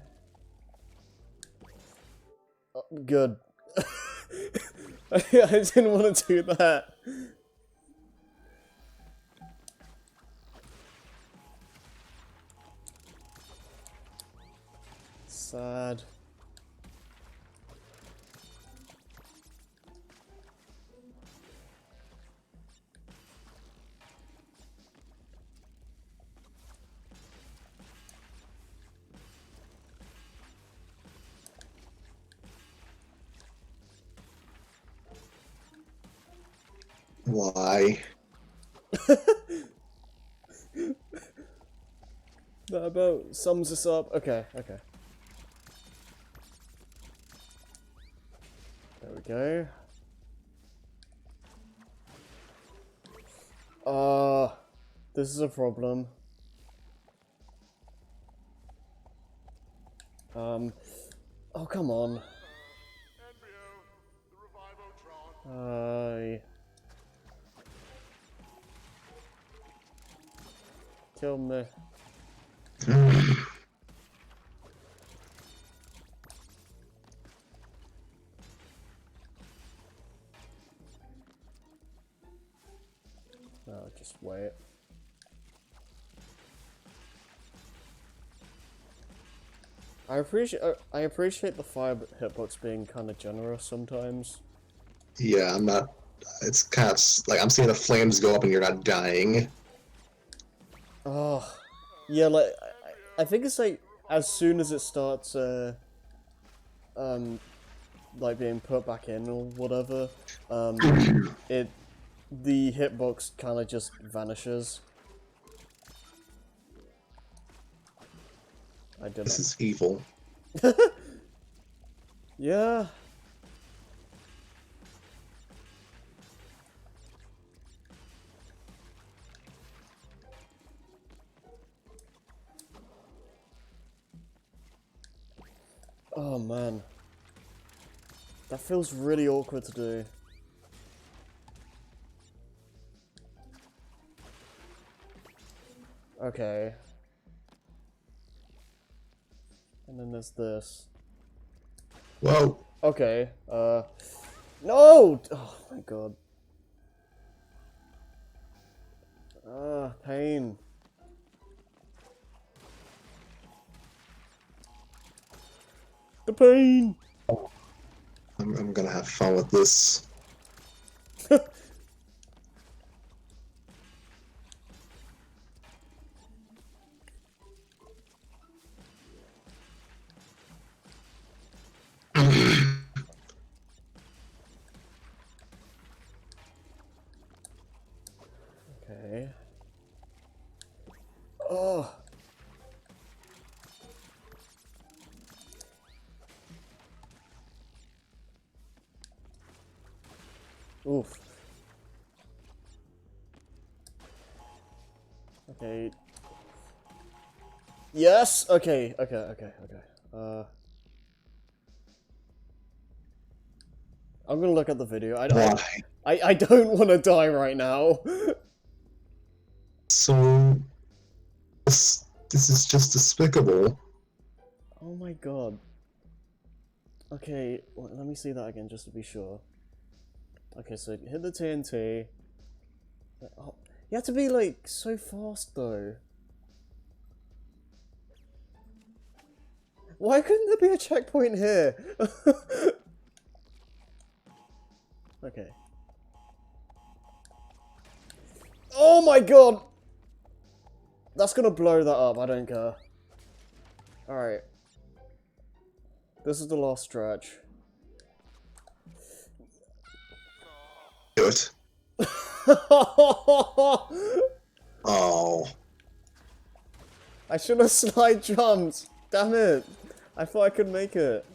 Oh, good. I didn't want to do that. Sad. Why? That about sums us up. Okay, okay. There we go. This is a problem. Oh, come on. Embryo, the Revivotron. Kill me. No, just wait. I appreciate the fire hitbox being kind of generous sometimes. Yeah, I'm not. It's kind of like I'm seeing the flames go up and you're not dying. Oh, yeah, like I think it's like as soon as it starts, like being put back in or whatever, the hitbox kind of just vanishes. I did This not. is evil. Yeah. Oh man. That feels really awkward to do. Okay. And then there's this. Whoa. Okay, no! Oh my god. Ah, pain. The pain! I'm gonna have fun with this. Okay. Oh! Oof. Okay. Yes! Okay, okay. I'm gonna look at the video. Why? I don't want to die right now. So this is just despicable. Oh my god. Okay, well, let me see that again just to be sure. Okay, so hit the TNT. Oh, you have to be like so fast though. Why couldn't there be a checkpoint here? Okay. Oh my god! That's gonna blow that up, I don't care. Alright. This is the last stretch. Do it. Oh. I should have slide jumped. Damn it. I thought I could make it.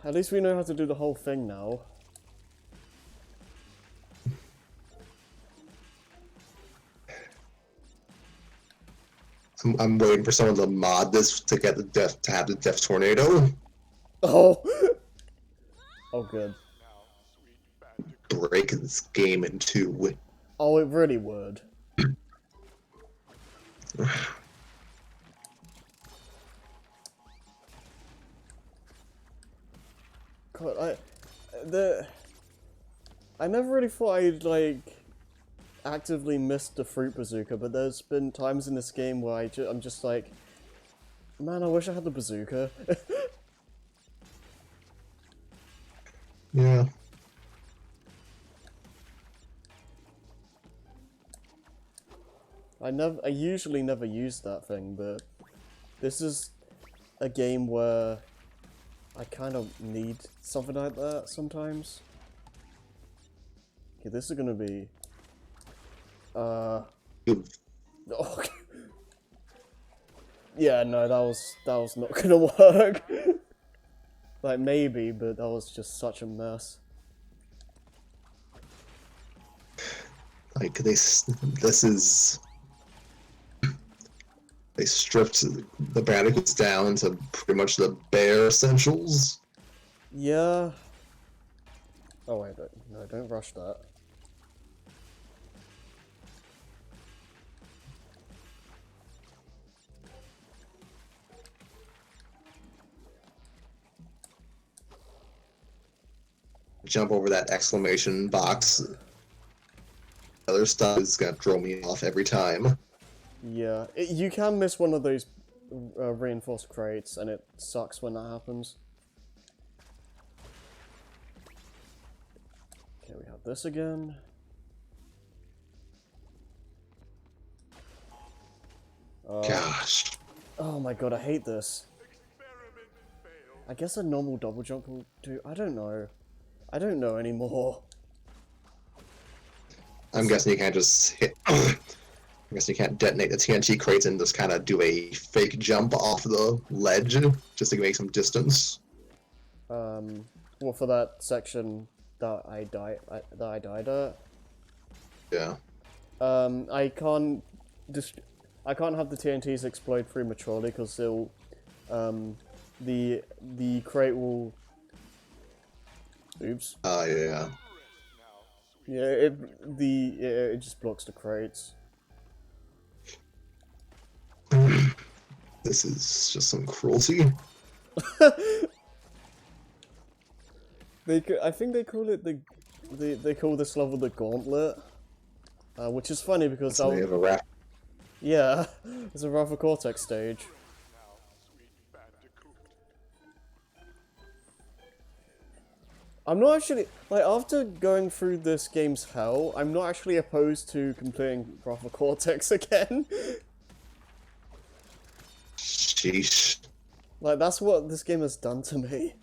At least we know how to do the whole thing now. I'm waiting for someone to mod this to get the have the death tornado. Oh. Oh, good. Break this game in two. Oh, it really would. God, I never really thought I'd like actively missed the fruit bazooka, but there's been times in this game where I'm just like, man, I wish I had the bazooka. Yeah. I usually never use that thing, but this is a game where I kind of need something like that sometimes. Okay, this is gonna be, okay. Yeah, no, that was not gonna work. Like maybe, but that was just such a mess. Like this is they stripped the Bandicoots down to pretty much the bare essentials. Yeah. Oh wait, no, don't rush that. Jump over that exclamation box. Other stuff is gonna throw me off every time. Yeah, you can miss one of those reinforced crates, and it sucks when that happens. Okay, we have this again. Gosh. Oh my god, I hate this. I guess a normal double jump will do. I don't know. I don't know anymore. I'm guessing you can't just hit. I guess you can't detonate the TNT crates and just kind of do a fake jump off the ledge just to make some distance. Well, for that section that I died at. Yeah. I can't I can't have the TNTs explode prematurely because it'll the crate will. Oops. Yeah. Yeah, it just blocks the crates. This is just some cruelty. I think they call it they call this level the Gauntlet, which is funny because So they have a rap. yeah, it's a Rafa Cortex stage. Now, sweet Bandicoot. I'm not actually like after going through this game's hell, I'm not actually opposed to completing Rafa Cortex again. Sheesh. Like that's what this game has done to me.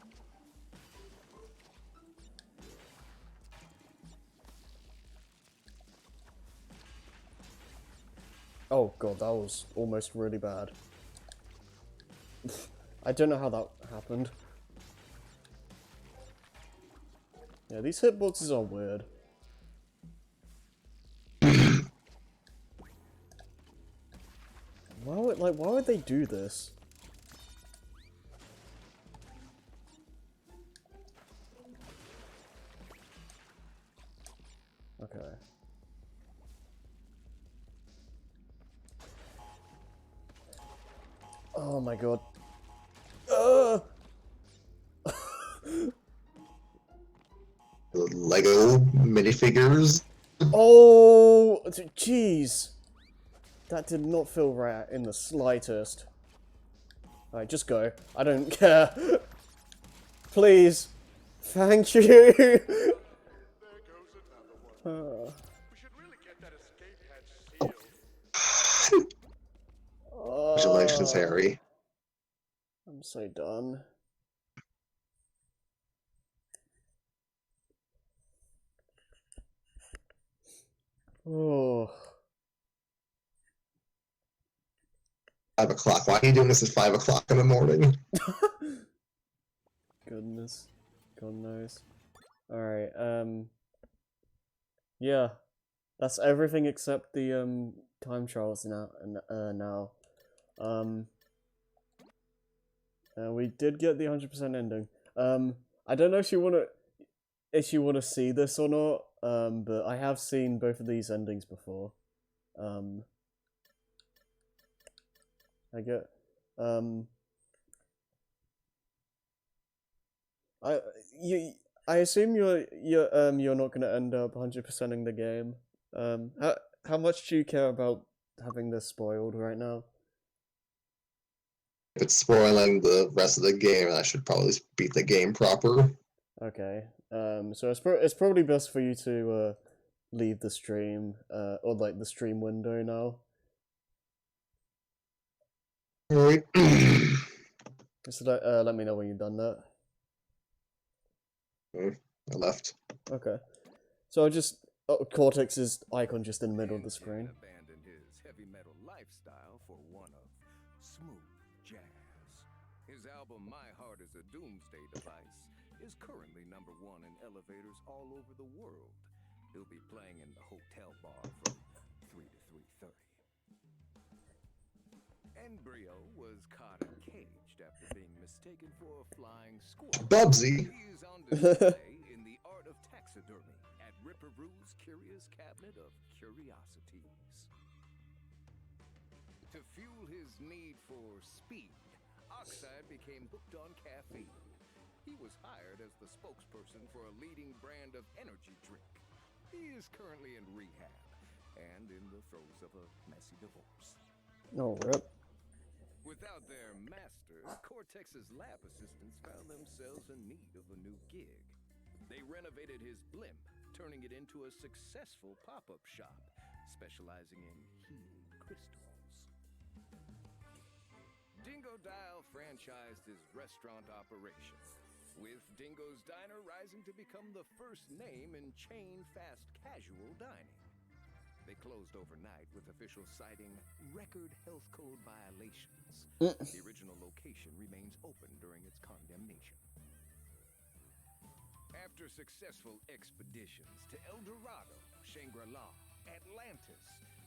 Oh god, that was almost really bad. I don't know how that happened. Yeah, these hitboxes are weird. Why would they do this? Okay. Oh my god. Lego minifigures. Oh, jeez. That did not feel right in the slightest. Alright, just go. I don't care. Please. Thank you. There goes another one. We should really get that escape hatch sealed. Congratulations, Harry. I'm so done. Oh. 5 o'clock. Why are you doing this at 5 o'clock in the morning? Goodness. God knows. Alright, yeah. That's everything except the, time trials now. We did get the 100% ending. I don't know if you wanna see this or not, but I have seen both of these endings before. I get, I assume you're not gonna end up 100%ing the game. How much do you care about having this spoiled right now? If it's spoiling the rest of the game, I should probably beat the game proper. Okay. So it's probably best for you to leave the stream or like the stream window now. Alright. Just let me know when you've done that. I left. Okay. So I'll just Cortex's icon just in the middle of the screen. Abandoned his heavy metal lifestyle for one of smooth jazz. His album My Heart is a Doomsday Device is currently #1 in elevators all over the world. He'll be playing in the hotel bar from 3 to 3:30. Embryo was caught and caged after being mistaken for a flying squirrel. Bubsy. He is on display in the art of taxidermy at Ripperoo's Curious Cabinet of Curiosities. To fuel his need for speed, Oxide became hooked on caffeine. He was hired as the spokesperson for a leading brand of energy drink. He is currently in rehab and in the throes of a messy divorce. Oh, rip. Without their master, Cortex's lab assistants found themselves in need of a new gig. They renovated his blimp, turning it into a successful pop-up shop, specializing in healing crystals. Dingo Dial franchised his restaurant operation, with Dingo's Diner rising to become the first name in chain fast casual dining. They closed overnight with officials citing record health code violations. The original location remains open during its condemnation. After successful expeditions to El Dorado, Shangri-La, Atlantis,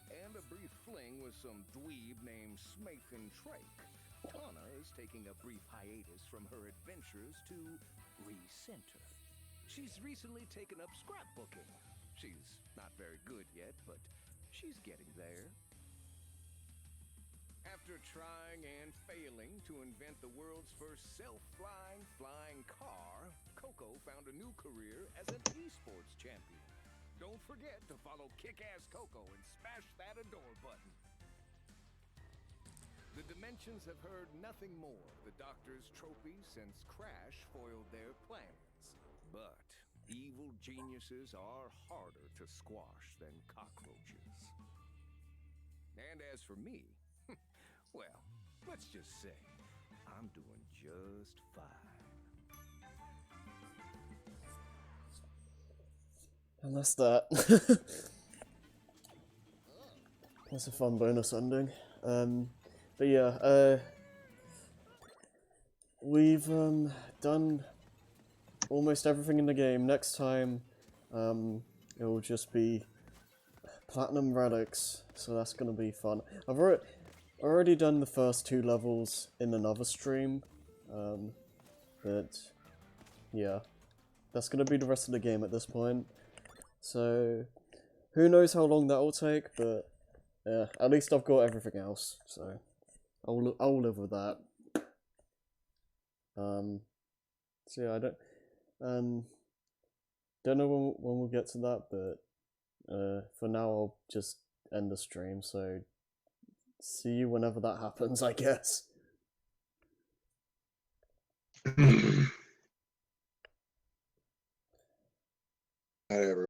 and a brief fling with some dweeb named Smathan Trake, Tana is taking a brief hiatus from her adventures to recenter. She's recently taken up scrapbooking. She's not very good yet, but she's getting there. After trying and failing to invent the world's first self-flying flying car, Coco found a new career as an esports champion. Don't forget to follow Kick-Ass Coco and smash that adore button. The Dimensions have heard nothing more of the Doctor's trophy since Crash foiled their plans. But evil geniuses are harder to squash than cockroaches. And as for me, well, let's just say I'm doing just fine. And that's that. That's a fun bonus ending. But yeah, we've done almost everything in the game. Next time, it will just be Platinum Relics, so that's gonna be fun. I've already done the first 2 levels in another stream, but yeah, that's gonna be the rest of the game at this point. So, who knows how long that will take, but yeah, at least I've got everything else, so I'll live with that. So yeah, I don't know when we'll get to that, but for now I'll just end the stream, so see you whenever that happens, I guess. Whatever.